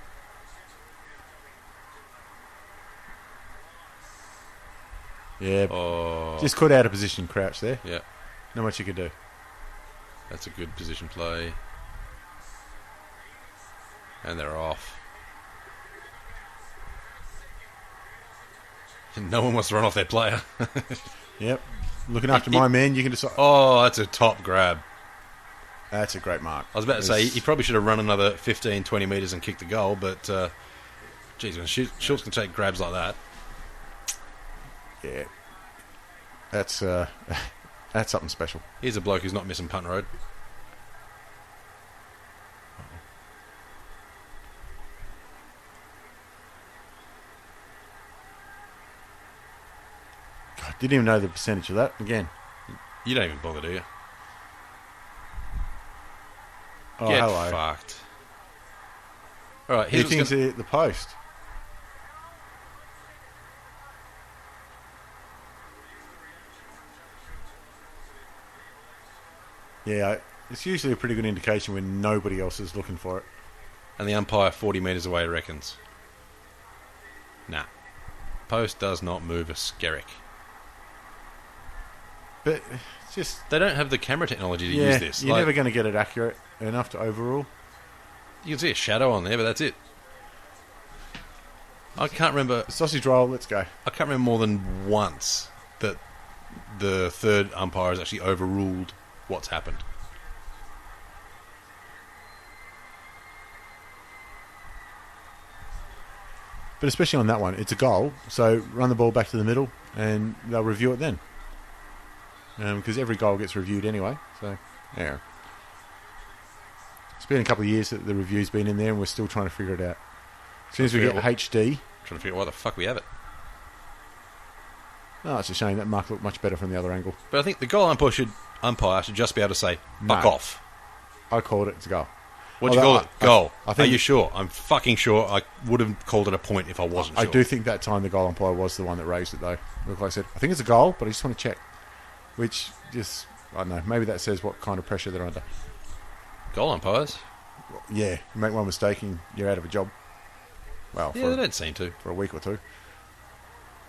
Yeah, just caught out of position, Crouch there. Yeah. Not much you could do. That's a good position play. And they're off. And no one wants to run off their player. Yep. Looking after my man, you can decide. Oh, that's a top grab. That's a great mark. I was about to say, he probably should have run another 15, 20 metres and kicked the goal, but, geez, when Schultz can take grabs like that. Yeah. That's something special. Here's a bloke who's not missing punt road. God, Didn't even know the percentage of that. Again. You don't even bother, do you? Oh, Get hello. fucked. All right, He here's thinks what's gonna, he hit the post. Yeah, it's usually a pretty good indication when nobody else is looking for it. and the umpire 40 metres away reckons. Nah. Post does not move a skerrick. But it's just... They don't have the camera technology to use this. You're never going to get it accurate enough to overrule. You can see a shadow on there, but that's it. I can't remember. Sausage roll, let's go. I can't remember more than once that the third umpire has actually overruled what's happened. But especially on that one, it's a goal, so run the ball back to the middle and they'll review it then. Because every goal gets reviewed anyway, so yeah. It's been a couple of years that the review's been in there and we're still trying to figure it out. As soon as we get HD... Trying to figure out why the fuck we have it. Oh, it's a shame. That mark looked much better from the other angle. But I think the goal umpire should just be able to say, fuck off. I called it. It's a goal. What'd you call it? Goal. I think, are you sure? I'm fucking sure. I would have called it a point if I wasn't sure. I do think that time the goal umpire was the one that raised it, though. Like I said, I think it's a goal, but I just want to check. Which just, I don't know, maybe that says what kind of pressure they're under. Goal umpires? Yeah, you make one mistake and you're out of a job. Well, yeah, they don't seem to. For a week or two.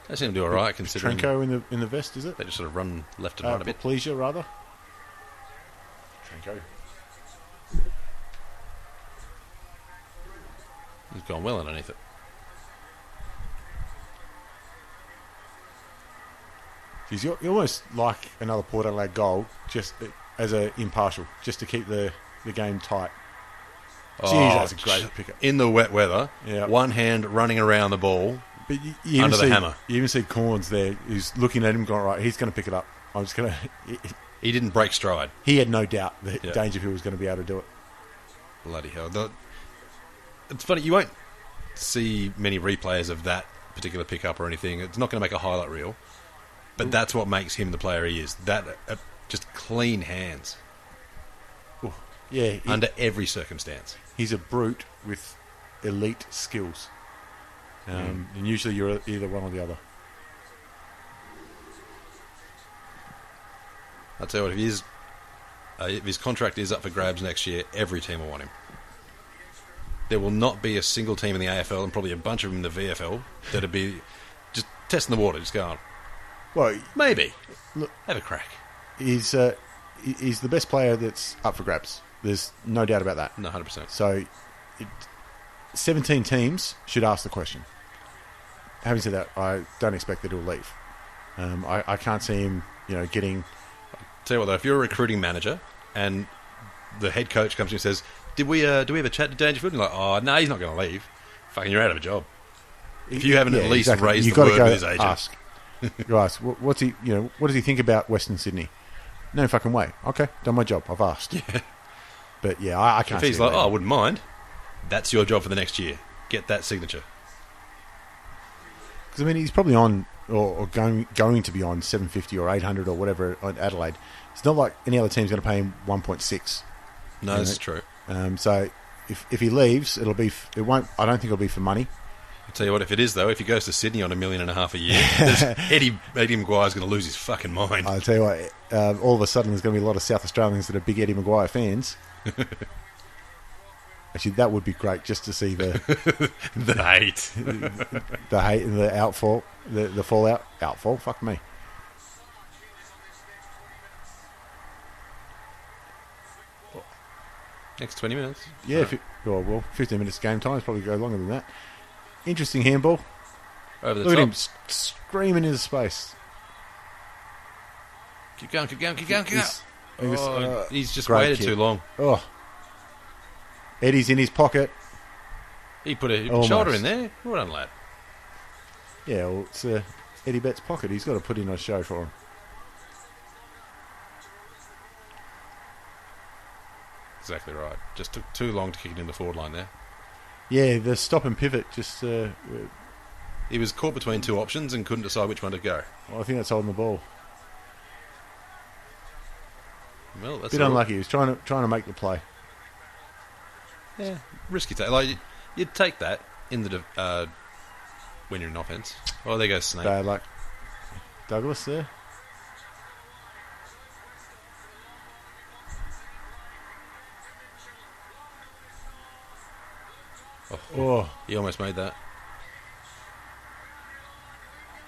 They seem to do alright considering... Trenko in the vest, is it? They just sort of run left and right a bit. Pleasure, rather. Trenko. He's gone well underneath it. Jeez, you're almost like another Port Adelaide goal, just as a impartial, just to keep the game tight. Jeez, that's a great pickup. In the wet weather, Yep. one hand running around the ball But you under even the hammer. You even see Corns there, who's looking at him going, right, he's going to pick it up. I'm just going to... He didn't break stride. He had no doubt that Yeah. Dangerfield was going to be able to do it. Bloody hell. It's funny, you won't see many replays of that particular pickup or anything. It's not going to make a highlight reel. But that's what makes him the player he is. That just clean hands. Ooh, yeah. Under every circumstance. He's a brute with elite skills. And usually you're either one or the other. I'll tell you what, if his contract is up for grabs next year, every team will want him. There will not be a single team in the AFL, and probably a bunch of them in the VFL, that'd be just testing the water, just going, Well, maybe. look, Have a crack. he's the best player that's up for grabs. There's no doubt about that. No, 100%. So, 17 teams should ask the question. Having said that, I don't expect that he'll leave. I can't see him, getting... Tell you what, though, if you're a recruiting manager and the head coach comes to you and says, do we have a chat to Dangerfield? And you're like, oh, no, he's not going to leave. Fucking, you're out of a job. If you haven't at least raised You've the got word to go with his agent. ask. You ask, what's he? What does he think about Western Sydney? No fucking way. Okay, done my job. I've asked. Yeah. But yeah, I can't. If he's like, I wouldn't mind. That's your job for the next year. Get that signature. Because I mean, he's probably on or going to be on 750 or 800 or whatever at Adelaide. It's not like any other team's going to pay him 1.6. No, that's true. So if he leaves, it won't. I don't think it'll be for money. I'll tell you what, if it is, though, if he goes to Sydney on $1.5 million a year, Eddie Maguire's going to lose his fucking mind. I'll tell you what, all of a sudden there's going to be a lot of South Australians that are big Eddie Maguire fans. Actually, that would be great just to see the hate. the hate and the outfall, the fallout. Outfall, fuck me. Next 20 minutes. Yeah, 15 minutes game time. It's probably go longer than that. Interesting handball. Over the Look top. at him screaming into space. Keep going, keep going, keep going, keep going. He's just great waited kick. too long. Oh, Eddie's in his pocket. He put a Almost. shoulder in there. Well done, lad. Yeah, well, it's Eddie Betts' pocket. He's got to put in a show for him. Exactly right. Just took too long to kick it in the forward line there. Yeah, the stop and pivot just He was caught between two options and couldn't decide which one to go. Well, I think that's holding the ball. Well, that's Bit unlucky. He was trying to make the play. Yeah, risky take. Like you'd take that in the when you're in offense. Oh, there goes Snake. Bad luck. Douglas there. Oh, he almost made that.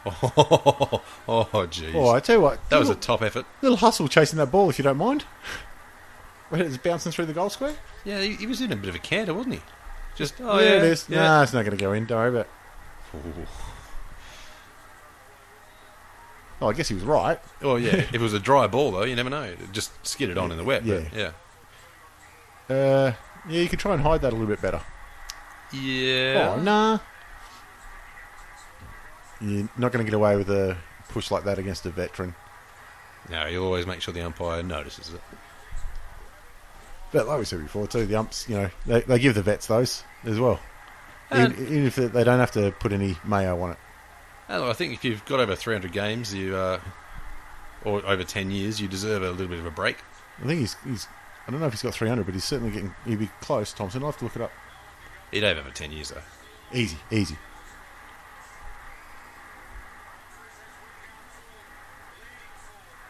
Oh, jeez. Oh, I tell you what. That was a top effort. Little hustle chasing that ball, if you don't mind. When it's bouncing through the goal square. Yeah, he was in a bit of a canter, wasn't he? Just There it is. Yeah. Nah, it's not going to go in. Don't worry about it. Ooh. Oh, I guess he was right. Oh, yeah. If it was a dry ball, though, you never know. It just skidded on in the wet. Yeah. But, yeah, you could try and hide that a little bit better. Yeah. Oh, nah. You're not going to get away with a push like that against a veteran. No, you'll always make sure the umpire notices it. But like we said before, too, the umps, they give the vets those as well. Even if they don't have to put any mayo on it. I think if you've got over 300 games, or over 10 years, you deserve a little bit of a break. I think he's I don't know if he's got 300, but he's certainly he'd be close, Thompson. I'll have to look it up. He'd have over 10 years, though. Easy.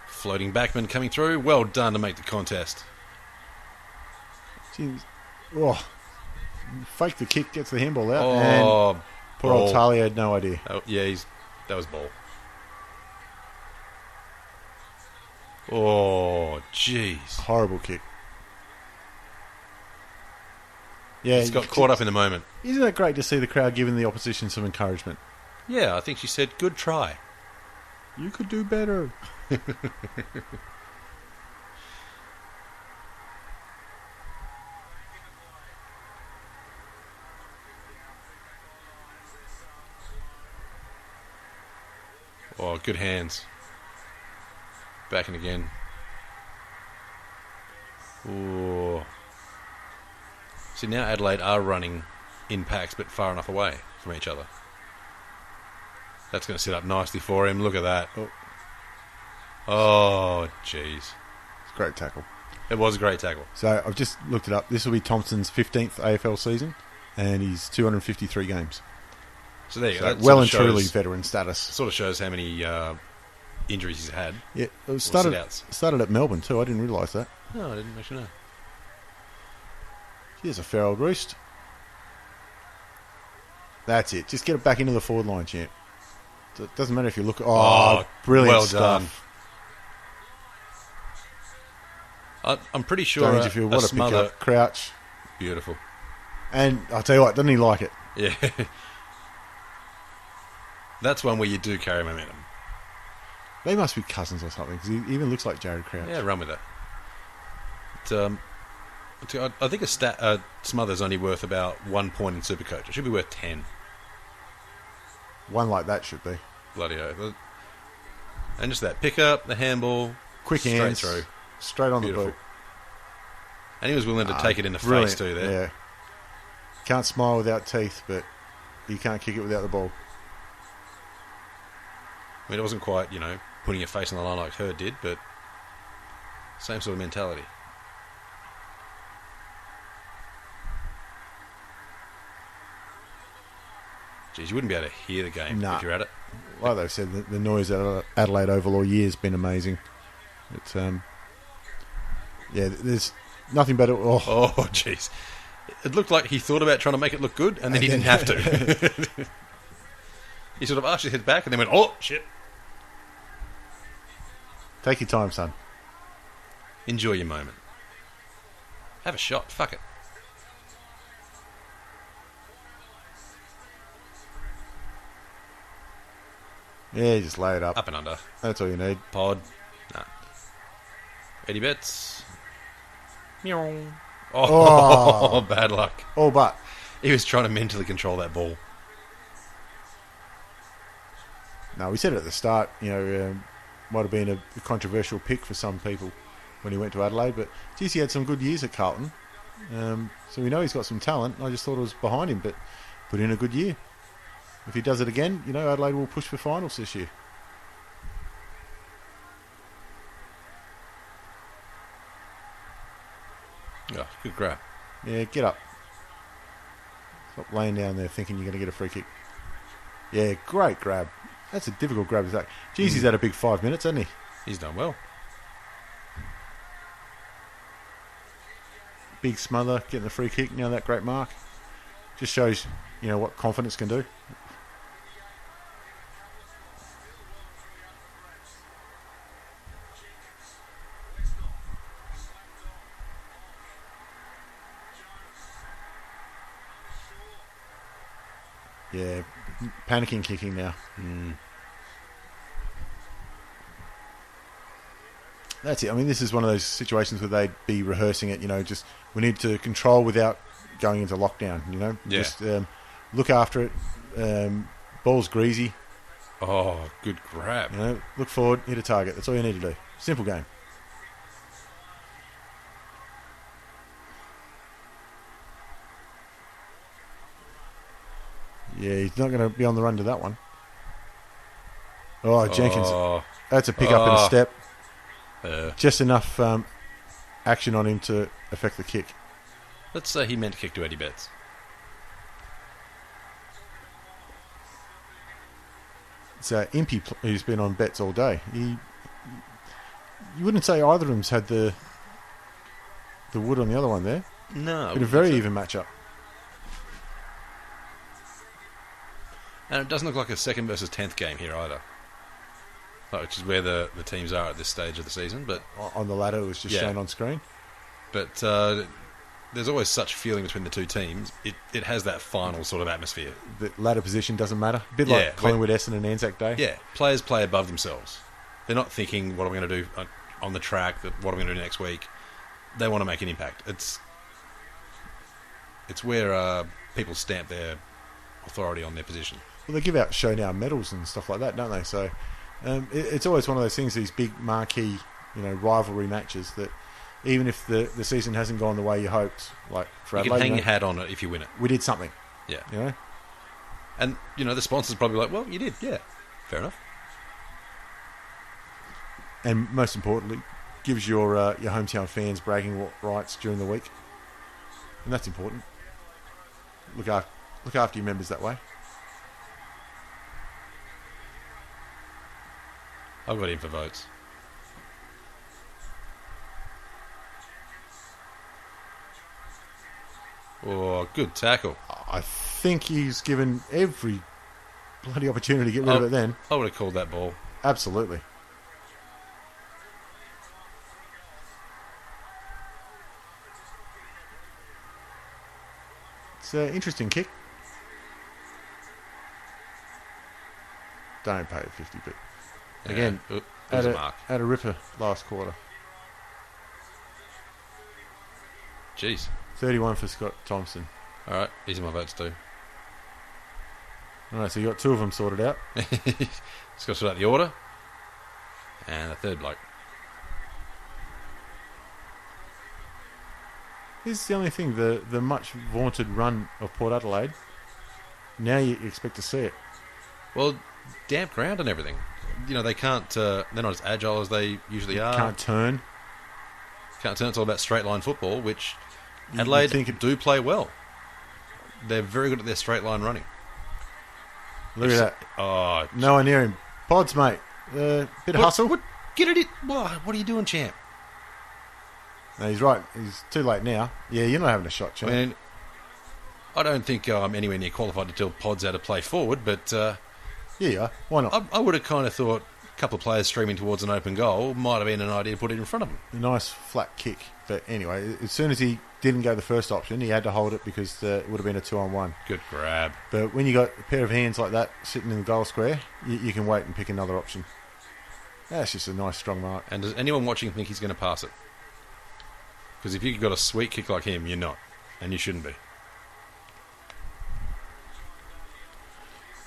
Floating backman coming through. Well done to make the contest. Jeez. Oh. Fake the kick, gets the handball out. Oh, and poor old Talia had no idea. Oh, yeah, that was ball. Oh, jeez. Horrible kick. Yeah, he's got caught up in the moment. Isn't it great to see the crowd giving the opposition some encouragement? Yeah, I think she said, good try. You could do better. Oh, good hands. Backing again. Oh. See, now Adelaide are running in packs, but far enough away from each other. That's going to set up nicely for him. Look at that. Oh, jeez. It's a great tackle. It was a great tackle. So I've just looked it up. This will be Thompson's 15th AFL season, and he's 253 games. So there you go. Well and truly veteran status. Sort of shows how many injuries he's had. Yeah, it started at Melbourne too. I didn't realise that. No, I didn't actually know. Here's a fair old roost. That's it. Just get it back into the forward line, champ. It doesn't matter if you look at... Oh, brilliant well stuff. Done. I'm pretty sure what a smother... pick-up. Crouch. Beautiful. And I'll tell you what, doesn't he like it? Yeah. That's one where you do carry momentum. They must be cousins or something, because he even looks like Jared Crouch. Yeah, run with it. I think a smother's only worth about 1 point in Supercoach. It should be worth 10. One like that should be. Bloody oath. And just that pick up, the handball, quick straight hands, through. Straight on Beautiful. the boot. And he was willing to take it in the brilliant. face too there. Yeah. Can't smile without teeth, but you can't kick it without the ball. I mean, it wasn't quite, putting your face on the line like Hurd did, but same sort of mentality. Geez, you wouldn't be able to hear the game if you're at it. Like they've said, the noise at Adelaide Oval all year has been amazing. It's there's nothing better. Oh, jeez. It looked like he thought about trying to make it look good, and then he didn't have to. He sort of arched his head back, and then went, oh, shit. Take your time, son. Enjoy your moment. Have a shot. Fuck it. Yeah, just lay it up. Up and under. That's all you need. Pod. Nah. Eddie Betts. Meow. Oh, bad luck. All but. He was trying to mentally control that ball. No, we said it at the start, might have been a controversial pick for some people when he went to Adelaide, but geez, he had some good years at Carlton. So we know he's got some talent. I just thought it was behind him, but put in a good year. If he does it again, Adelaide will push for finals this year. Oh, good grab. Yeah, get up. Stop laying down there thinking you're going to get a free kick. Yeah, great grab. That's a difficult grab to take. Jeez, he's had a big 5 minutes, hasn't he? He's done well. Big smother, getting the free kick. Now that great mark. Just shows, what confidence can do. Yeah, panicking kicking now. That's it. I mean, this is one of those situations where they'd be rehearsing it, just we need to control without going into lockdown, Yeah. Just look after it. Ball's greasy. Oh, good grab. Look forward, hit a target. That's all you need to do. Simple game. Yeah, he's not going to be on the run to that one. Oh, Jenkins. Oh, That's a pick up and a step. Just enough action on him to affect the kick. let's say he meant to kick to Eddie Betts. It's Impey who's been on bets all day. You wouldn't say either of them's had the wood on the other one there. No. But a very even matchup. And it doesn't look like a second versus 10th game here either. Which is where the teams are at this stage of the season. But On the ladder, it was just shown on screen. But there's always such feeling between the two teams. It has that final sort of atmosphere. The ladder position doesn't matter. A bit like Collingwood, Essendon and Anzac Day. Yeah, players play above themselves. They're not thinking, what am I going to do on the track, what am I going to do next week. They want to make an impact. It's where people stamp their authority on their position. Well, they give out Showdown medals and stuff like that, don't they? So it's always one of those things, these big marquee, rivalry matches that even if the season hasn't gone the way you hoped, like for You Adelaide, can hang your hat on it if you win it. we did something. Yeah. And, the sponsor's probably like, well, you did, yeah. Fair enough. And most importantly, gives your hometown fans bragging rights during the week. And that's important. Look after your members that way. I've got him for votes. Oh, good tackle. I think he's given every bloody opportunity to get rid of it then. I would have called that ball. Absolutely. It's an interesting kick. Don't pay it 50, but again, there's a mark. had a ripper last quarter. Jeez. 31 for Scott Thompson. All right, these are my votes too. All right, so you got two of them sorted out. Just got to sort out the order. And the third bloke. Here's the only thing, the much vaunted run of Port Adelaide. Now you expect to see it. Well, damp ground and everything. They can't. They're not as agile as they usually are. Can't turn. Can't turn. It's all about straight line football, which Adelaide do play well. They're very good at their straight line running. Look at that. Oh, No one near him. Pods, mate. Bit of hustle. Get it. What are you doing, champ? No, he's right. He's too late now. Yeah, you're not having a shot, champ. I mean, I don't think I'm anywhere near qualified to tell Pods how to play forward, but Yeah, you are. Why not? I would have kind of thought a couple of players streaming towards an open goal might have been an idea to put it in front of him. A nice flat kick. But anyway, as soon as he didn't go the first option, he had to hold it because it would have been a 2-on-1. Good grab. But when you got a pair of hands like that sitting in the goal square, you can wait and pick another option. That's just a nice strong mark. And does anyone watching think he's going to pass it? Because if you've got a sweet kick like him, you're not. And you shouldn't be.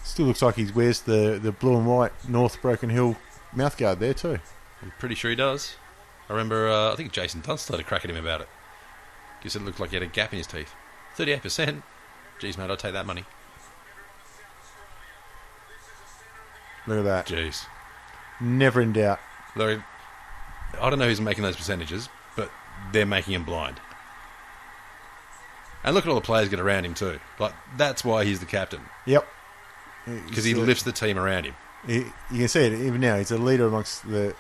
Still looks like he wears the blue and white North Broken Hill mouthguard there too. I'm pretty sure he does. I remember, I think Jason Dunstall had a crack at him about it. He said it looked like he had a gap in his teeth. 38%. Jeez, mate, I'd take that money. Look at that. Jeez. Never in doubt. Though, I don't know who's making those percentages, but they're making him blind. And look at all the players get around him too. Like, that's why he's the captain. Yep. Because he lifts the team around him. You can see it even now. He's a leader amongst the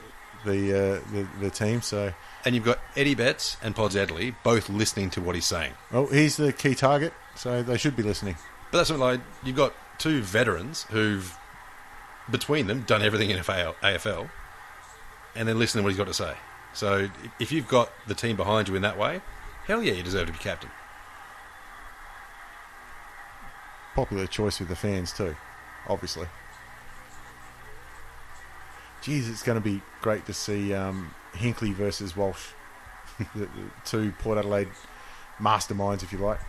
team. So, and you've got Eddie Betts and Pods Adley both listening to what he's saying. Well, he's the key target, so they should be listening. But that's what, like, you've got two veterans who've, between them, done everything in AFL, and they're listening to what he's got to say. So if you've got the team behind you in that way, hell yeah, you deserve to be captain. Popular choice with the fans too, obviously. Geez, it's going to be great to see Hinkley versus Walsh, the two Port Adelaide masterminds, if you like.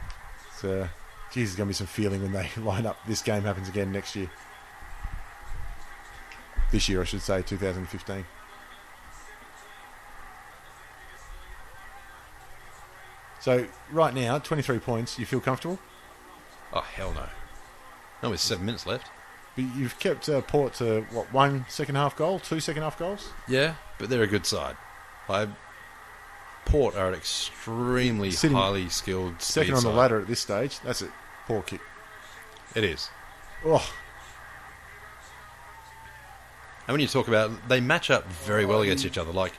So, geez, there's going to be some feeling when they line up. This game happens again next year. This year, I should say, 2015. So, right now, 23 points. You feel comfortable? Oh, hell no. No, there's 7 minutes left. But you've kept Port to, what, 1 second-half goal? 2 second-half goals? Yeah, but they're a good side. Port are an extremely highly skilled second on the ladder at this stage. That's a poor kick. It is. Oh. And when you talk about, they match up very well against each other. Like,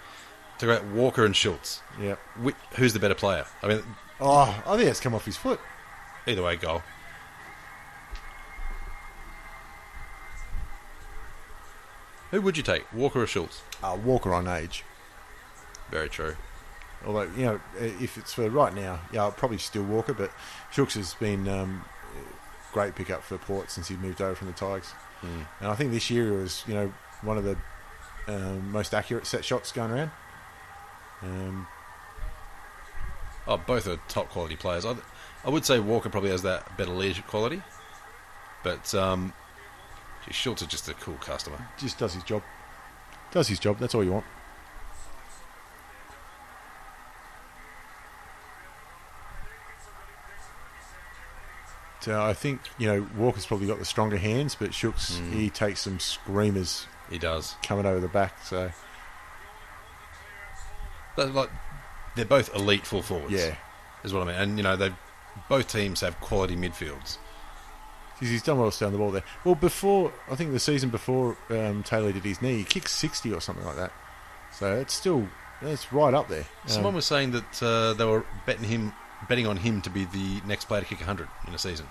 talk about Walker and Schultz. Yeah. Who's the better player? I mean, I think it's come off his foot. Either way, goal. Who would you take, Walker or Schultz? Walker on age. Very true. Although, you know, if it's for right now, yeah, I'll probably still Walker, but Schultz has been great pickup for Port since he moved over from the Tigers. And I think this year it was, you know, one of the most accurate set shots going around. Both are top quality players. I would say Walker probably has that better leadership quality, but Schultz is just a cool customer. Just does his job. Does his job. That's all you want. So I think, you know, Walker's probably got the stronger hands, but Schultz, he takes some screamers. He does. Coming over the back, so. But, like, they're both elite full forwards. Yeah. Is what I mean. And, you know, both teams have quality midfields. He's done well to stay on the ball there. Well, I think the season before Taylor did his knee, he kicked 60 or something like that. So it's right up there. Someone was saying that they were betting on him to be the next player to kick 100 in a season.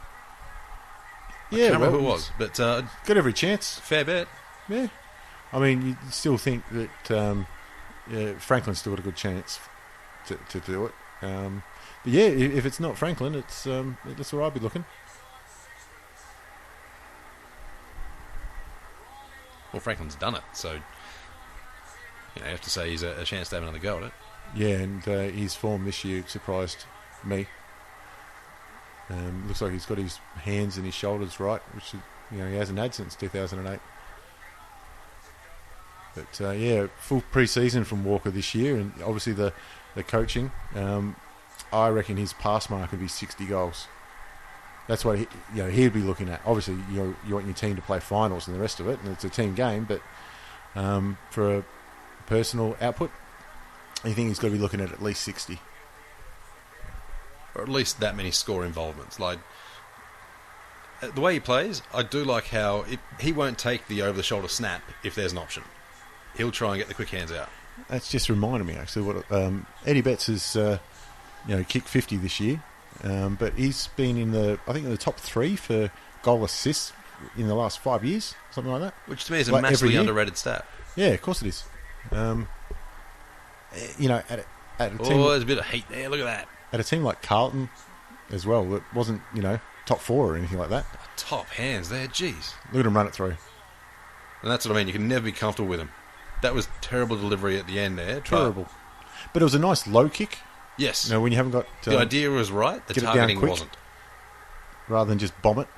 I can't remember who it was, but got every chance. Fair bet. Yeah. I mean, you still think that Franklin's still got a good chance to do it. But yeah, if it's not Franklin, that's where I'd be looking. Well, Franklin's done it, so you have to say he's a chance to have another go at it. Yeah, and his form this year surprised me. Looks like he's got his hands and his shoulders right, which he hasn't had since 2008. But yeah, full pre-season from Walker this year, and obviously the coaching. I reckon his pass mark would be 60 goals. That's what he'd be looking at. Obviously, you want your team to play finals and the rest of it, and it's a team game. But for a personal output, I think he's got to be looking at least 60, or at least that many score involvements. Like the way he plays, I do like how he won't take the over-the-shoulder snap if there's an option. He'll try and get the quick hands out. That's just reminded me actually what Eddie Betts has kicked 50 this year. But he's been in the top 3 for goal assists in the last 5 years, something like that. Which to me is a massively underrated stat. Yeah, of course it is. At a team. Oh, there's a bit of heat there. Look at that. At a team like Carlton, as well, that wasn't top 4 or anything like that. Top hands there, jeez. Look at him run it through. And that's what I mean. You can never be comfortable with him. That was terrible delivery at the end there. Terrible. But it was a nice low kick. Yes. When you haven't got... the idea was right, the targeting wasn't. Rather than just bomb it.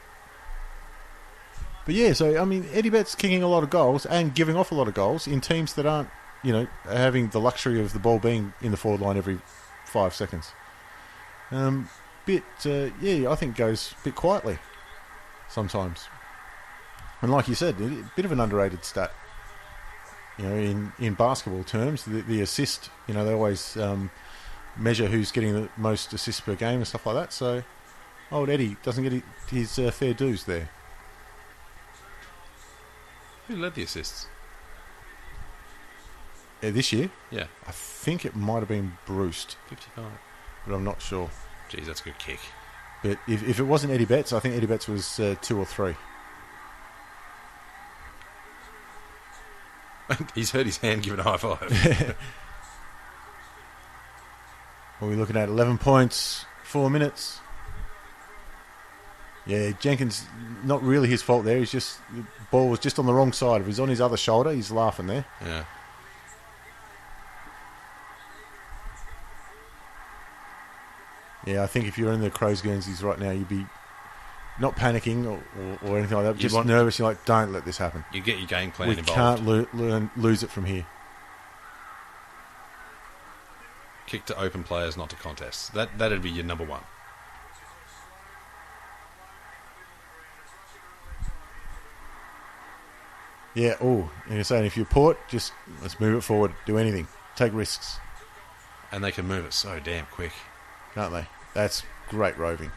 But yeah, so, I mean, Eddie Betts kicking a lot of goals and giving off a lot of goals in teams that aren't, having the luxury of the ball being in the forward line every 5 seconds. I think goes a bit quietly sometimes. And like you said, a bit of an underrated stat. You know, in basketball terms, the assist, you know, they always measure who's getting the most assists per game and stuff like that. So, old Eddie doesn't get his fair dues there. Who led the assists? This year? Yeah. I think it might have been Bruce, 55. but I'm not sure. Jeez, that's a good kick. But if it wasn't Eddie Betts, I think Eddie Betts was 2 or 3. He's hurt his hand giving a high five. What are we looking at? 11 points, 4 minutes. Yeah, Jenkins, not really his fault there. He's just, the ball was just on the wrong side. If he's on his other shoulder, he's laughing there. Yeah. Yeah, I think if you're in the Crows Guernseys right now, you'd be not panicking or anything like that. Just nervous. You're like, don't let this happen. You get your game plan we involved. can't lose it from here. Kick to open players, not to contests. That'd be your number one. Yeah, and you're saying if you're Port, just let's move it forward. Do anything. Take risks. And they can move it so damn quick. Can't they? That's great roving.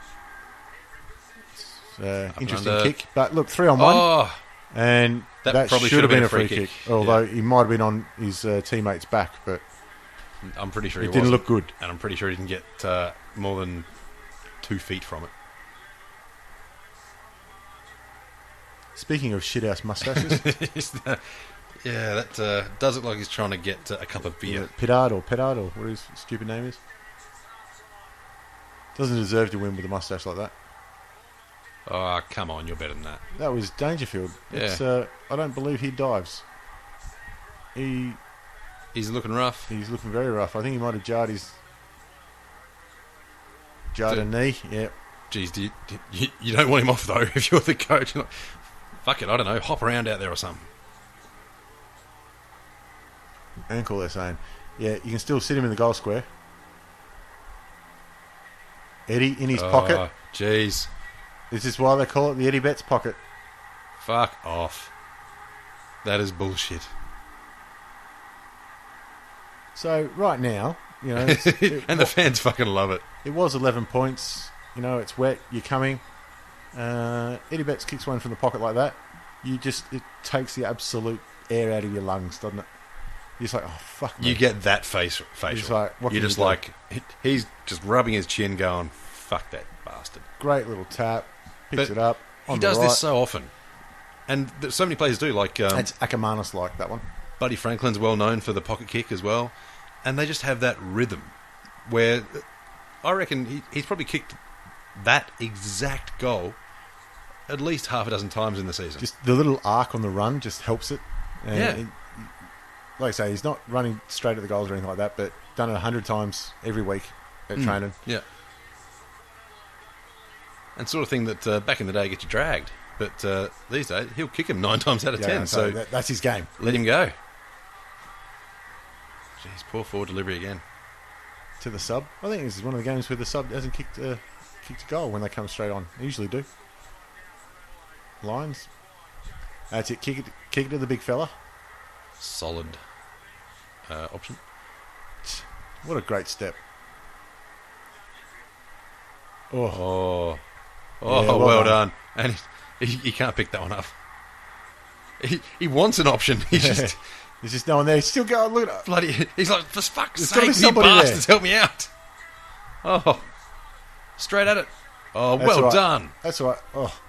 Interesting under. kick. But look, 3 on 1. Oh! And that probably should have been a free kick. Although Yeah. he might have been on his teammate's back, but I'm pretty sure it he didn't wasn't. look good. And I'm pretty sure he didn't get more than 2 feet from it. Speaking of shithouse moustaches, Yeah, that does look like he's trying to get a cup of beer. Pedard or what his stupid name is. Doesn't deserve to win with a moustache like that. Oh, come on, you're better than that. That was Dangerfield. Yeah. I don't believe he dives. He's looking rough. He's looking very rough. I think he might have jarred a knee. Yeah. Jeez, you don't want him off, though, if you're the coach. You're like, fuck it, I don't know, hop around out there or something. Ankle, they're saying. Yeah, you can still sit him in the goal square. Eddie in his pocket. Jeez. This is why they call it the Eddie Betts pocket. Fuck off. That is bullshit. So, right now, you know... And the fans fucking love it. It was 11 points. You know, it's wet. You're coming. Eddie Betts kicks one from the pocket like that. It takes the absolute air out of your lungs, doesn't it? You're just like, oh, fuck me. You get that facial. Just like, what You're can just you do? like, he's just rubbing his chin going, fuck that bastard. Great little tap. Picks But it up. He on does the right. this so often. And so many players do, like... It's Ackermanis-like, that one. Buddy Franklin's well known for the pocket kick as well. And they just have that rhythm where I reckon he's probably kicked that exact goal at least half a dozen times in the season. Just the little arc on the run just helps it. And Yeah. like I say, he's not running straight at the goals or anything like that, but done it 100 times every week at training. Yeah. And sort of thing that back in the day gets you dragged. But these days, he'll kick him 9 times out of 10. So that's his game. let him go. Jeez, poor forward delivery again. To the sub. I think this is one of the games where the sub hasn't kicked a goal when they come straight on. They usually do. Lions. That's it. Kick it to the big fella. Solid option. What a great step. Oh, Yeah, well done. And he can't pick that one up. He wants an option. He just There's just no one there. He's still going. Look at bloody. He's like, for fuck's There's gotta be sake, you somebody there. bastards, help me out. Oh, straight at it. Oh, That's well all right. done. That's all right. Oh.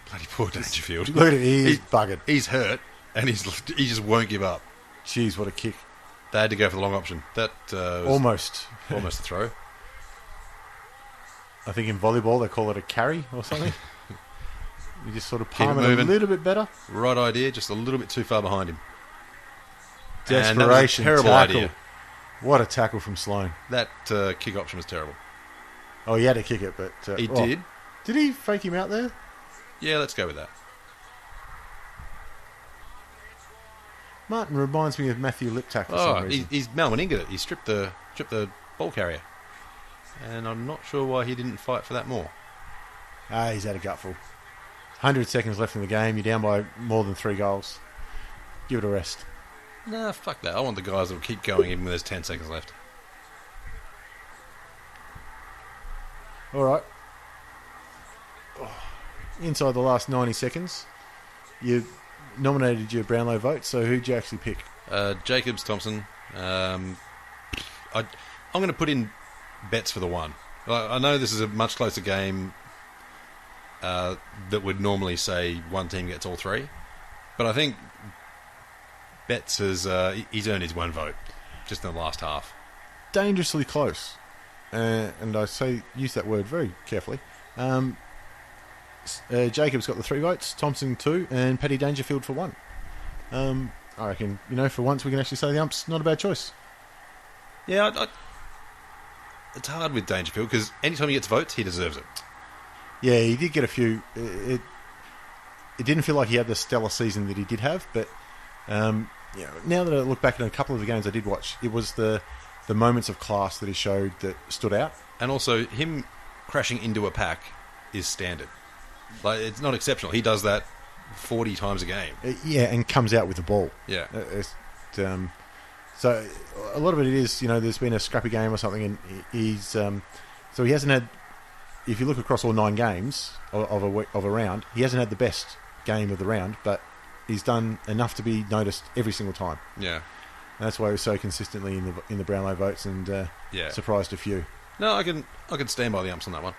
Bloody poor Dangerfield. Look at it. He's buggered. He's hurt, and he just won't give up. Jeez, what a kick. They had to go for the long option. That was Almost. almost a throw. I think in volleyball they call it a carry or something. You just sort of Keep it palm it a moving. little bit better. Right idea, just a little bit too far behind him. And that was a Desperation terrible tackle. idea. What a tackle from Sloane. That kick option was terrible. Oh, he had to kick it, but... He did. Did he fake him out there? Yeah, let's go with that. Martin reminds me of Matthew Liptak for Oh, some reason. he's Mal Meninga. He stripped the ball carrier. and I'm not sure why he didn't fight for that more. He's had a gutful. 100 seconds left in the game. You're down by more than 3 goals. Give it a rest. Nah, fuck that. I want the guys that will keep going even when there's 10 seconds left. All right. Inside the last 90 seconds, you nominated your Brownlow vote, so who'd you actually pick? Jacobs, Thompson. I'm going to put in Betts for the 1. I know this is a much closer game that would normally say one team gets all 3, but I think Betts has he's earned his 1 vote just in the last half. Dangerously close, and I use that word very carefully. Jacobs got the 3 votes, Thompson 2, and Paddy Dangerfield for 1. I reckon, for once we can actually say the ump's not a bad choice. Yeah, it's hard with Dangerfield because anytime he gets votes, he deserves it. Yeah, he did get a few. It didn't feel like he had the stellar season that he did have, but now that I look back at a couple of the games I did watch, it was the moments of class that he showed that stood out. And also, him crashing into a pack is standard. Like, it's not exceptional. He does that 40 times a game. And comes out with the ball. Yeah. So a lot of it is, there's been a scrappy game or something, and he's so he hasn't had. If you look across all 9 games of a round, he hasn't had the best game of the round, but he's done enough to be noticed every single time. Yeah. And that's why he was so consistently in the Brownlow votes and surprised a few. No, I can stand by the umps on that one.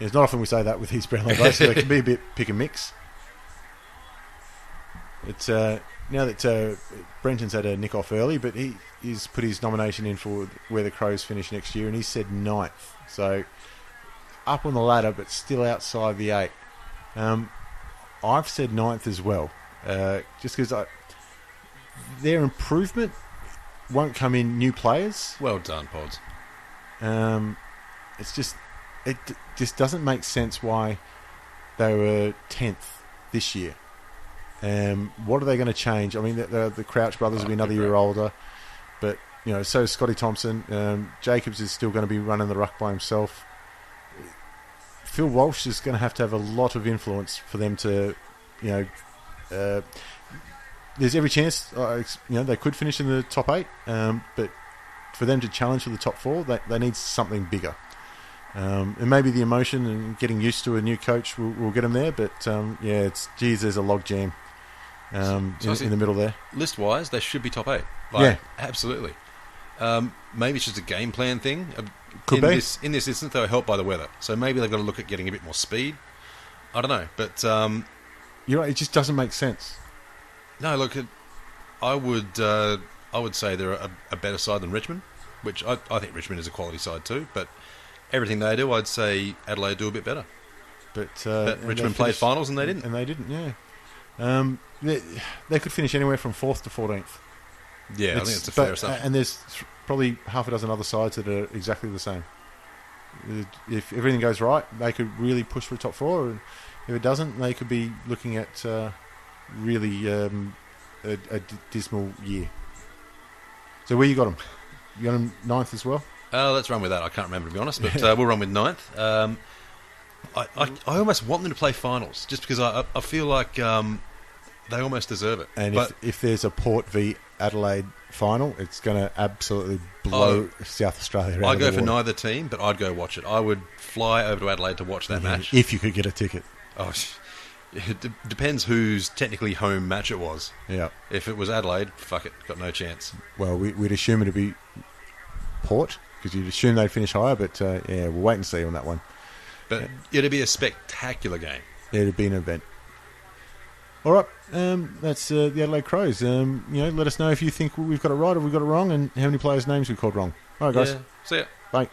It's not often we say that with his Brownlow votes, so it can be a bit pick and mix. It's now that Brenton's had a nick off early, but he's put his nomination in for where the Crows finish next year, and he said 9th. So up on the ladder, but still outside the 8. I've said 9th as well, just because their improvement won't come in new players. Well done, Pods. It just doesn't make sense why they were 10th this year. What are they going to change? I mean, the Crouch brothers will be another year older, but so is Scotty Thompson. Jacobs is still going to be running the ruck by himself. Phil Walsh is going to have a lot of influence for them to, there's every chance, they could finish in the top 8, but for them to challenge for the top 4, they need something bigger. And maybe the emotion and getting used to a new coach will get them there, but there's a log jam in the middle there. List-wise, they should be top 8. Absolutely. Maybe it's just a game plan thing. Could be. In this instance, they were helped by the weather, so maybe they've got to look at getting a bit more speed. I don't know, but you're right. It just doesn't make sense. No, look, I would say they're a better side than Richmond, which I think Richmond is a quality side too. But everything they do, I'd say Adelaide do a bit better. But Richmond played finals and they didn't. And they didn't. Yeah. They could finish anywhere from 4th to 14th. Yeah, I think it's a fair assumption. And there's probably half a dozen other sides that are exactly the same. If everything goes right, they could really push for a top 4. And if it doesn't, they could be looking at really a dismal year. So where you got them? You got them 9th as well? Let's run with that. I can't remember, to be honest, but we'll run with 9th. I almost want them to play finals, just because I feel like they almost deserve it. And if there's a Port v Adelaide final, it's going to absolutely blow South Australia out. I'd go for neither team, but I'd go watch it. I would fly over to Adelaide to watch that match. If you could get a ticket. Oh, it depends whose technically home match it was. Yeah. If it was Adelaide, fuck it, got no chance. Well, we'd assume it'd be Port, because you'd assume they'd finish higher, but we'll wait and see on that one. But it'd be a spectacular game. It'd be an event. All right, that's the Adelaide Crows. Let us know if you think we've got it right or we've got it wrong, and how many players' names we called wrong. All right, guys. Yeah. See ya. Bye.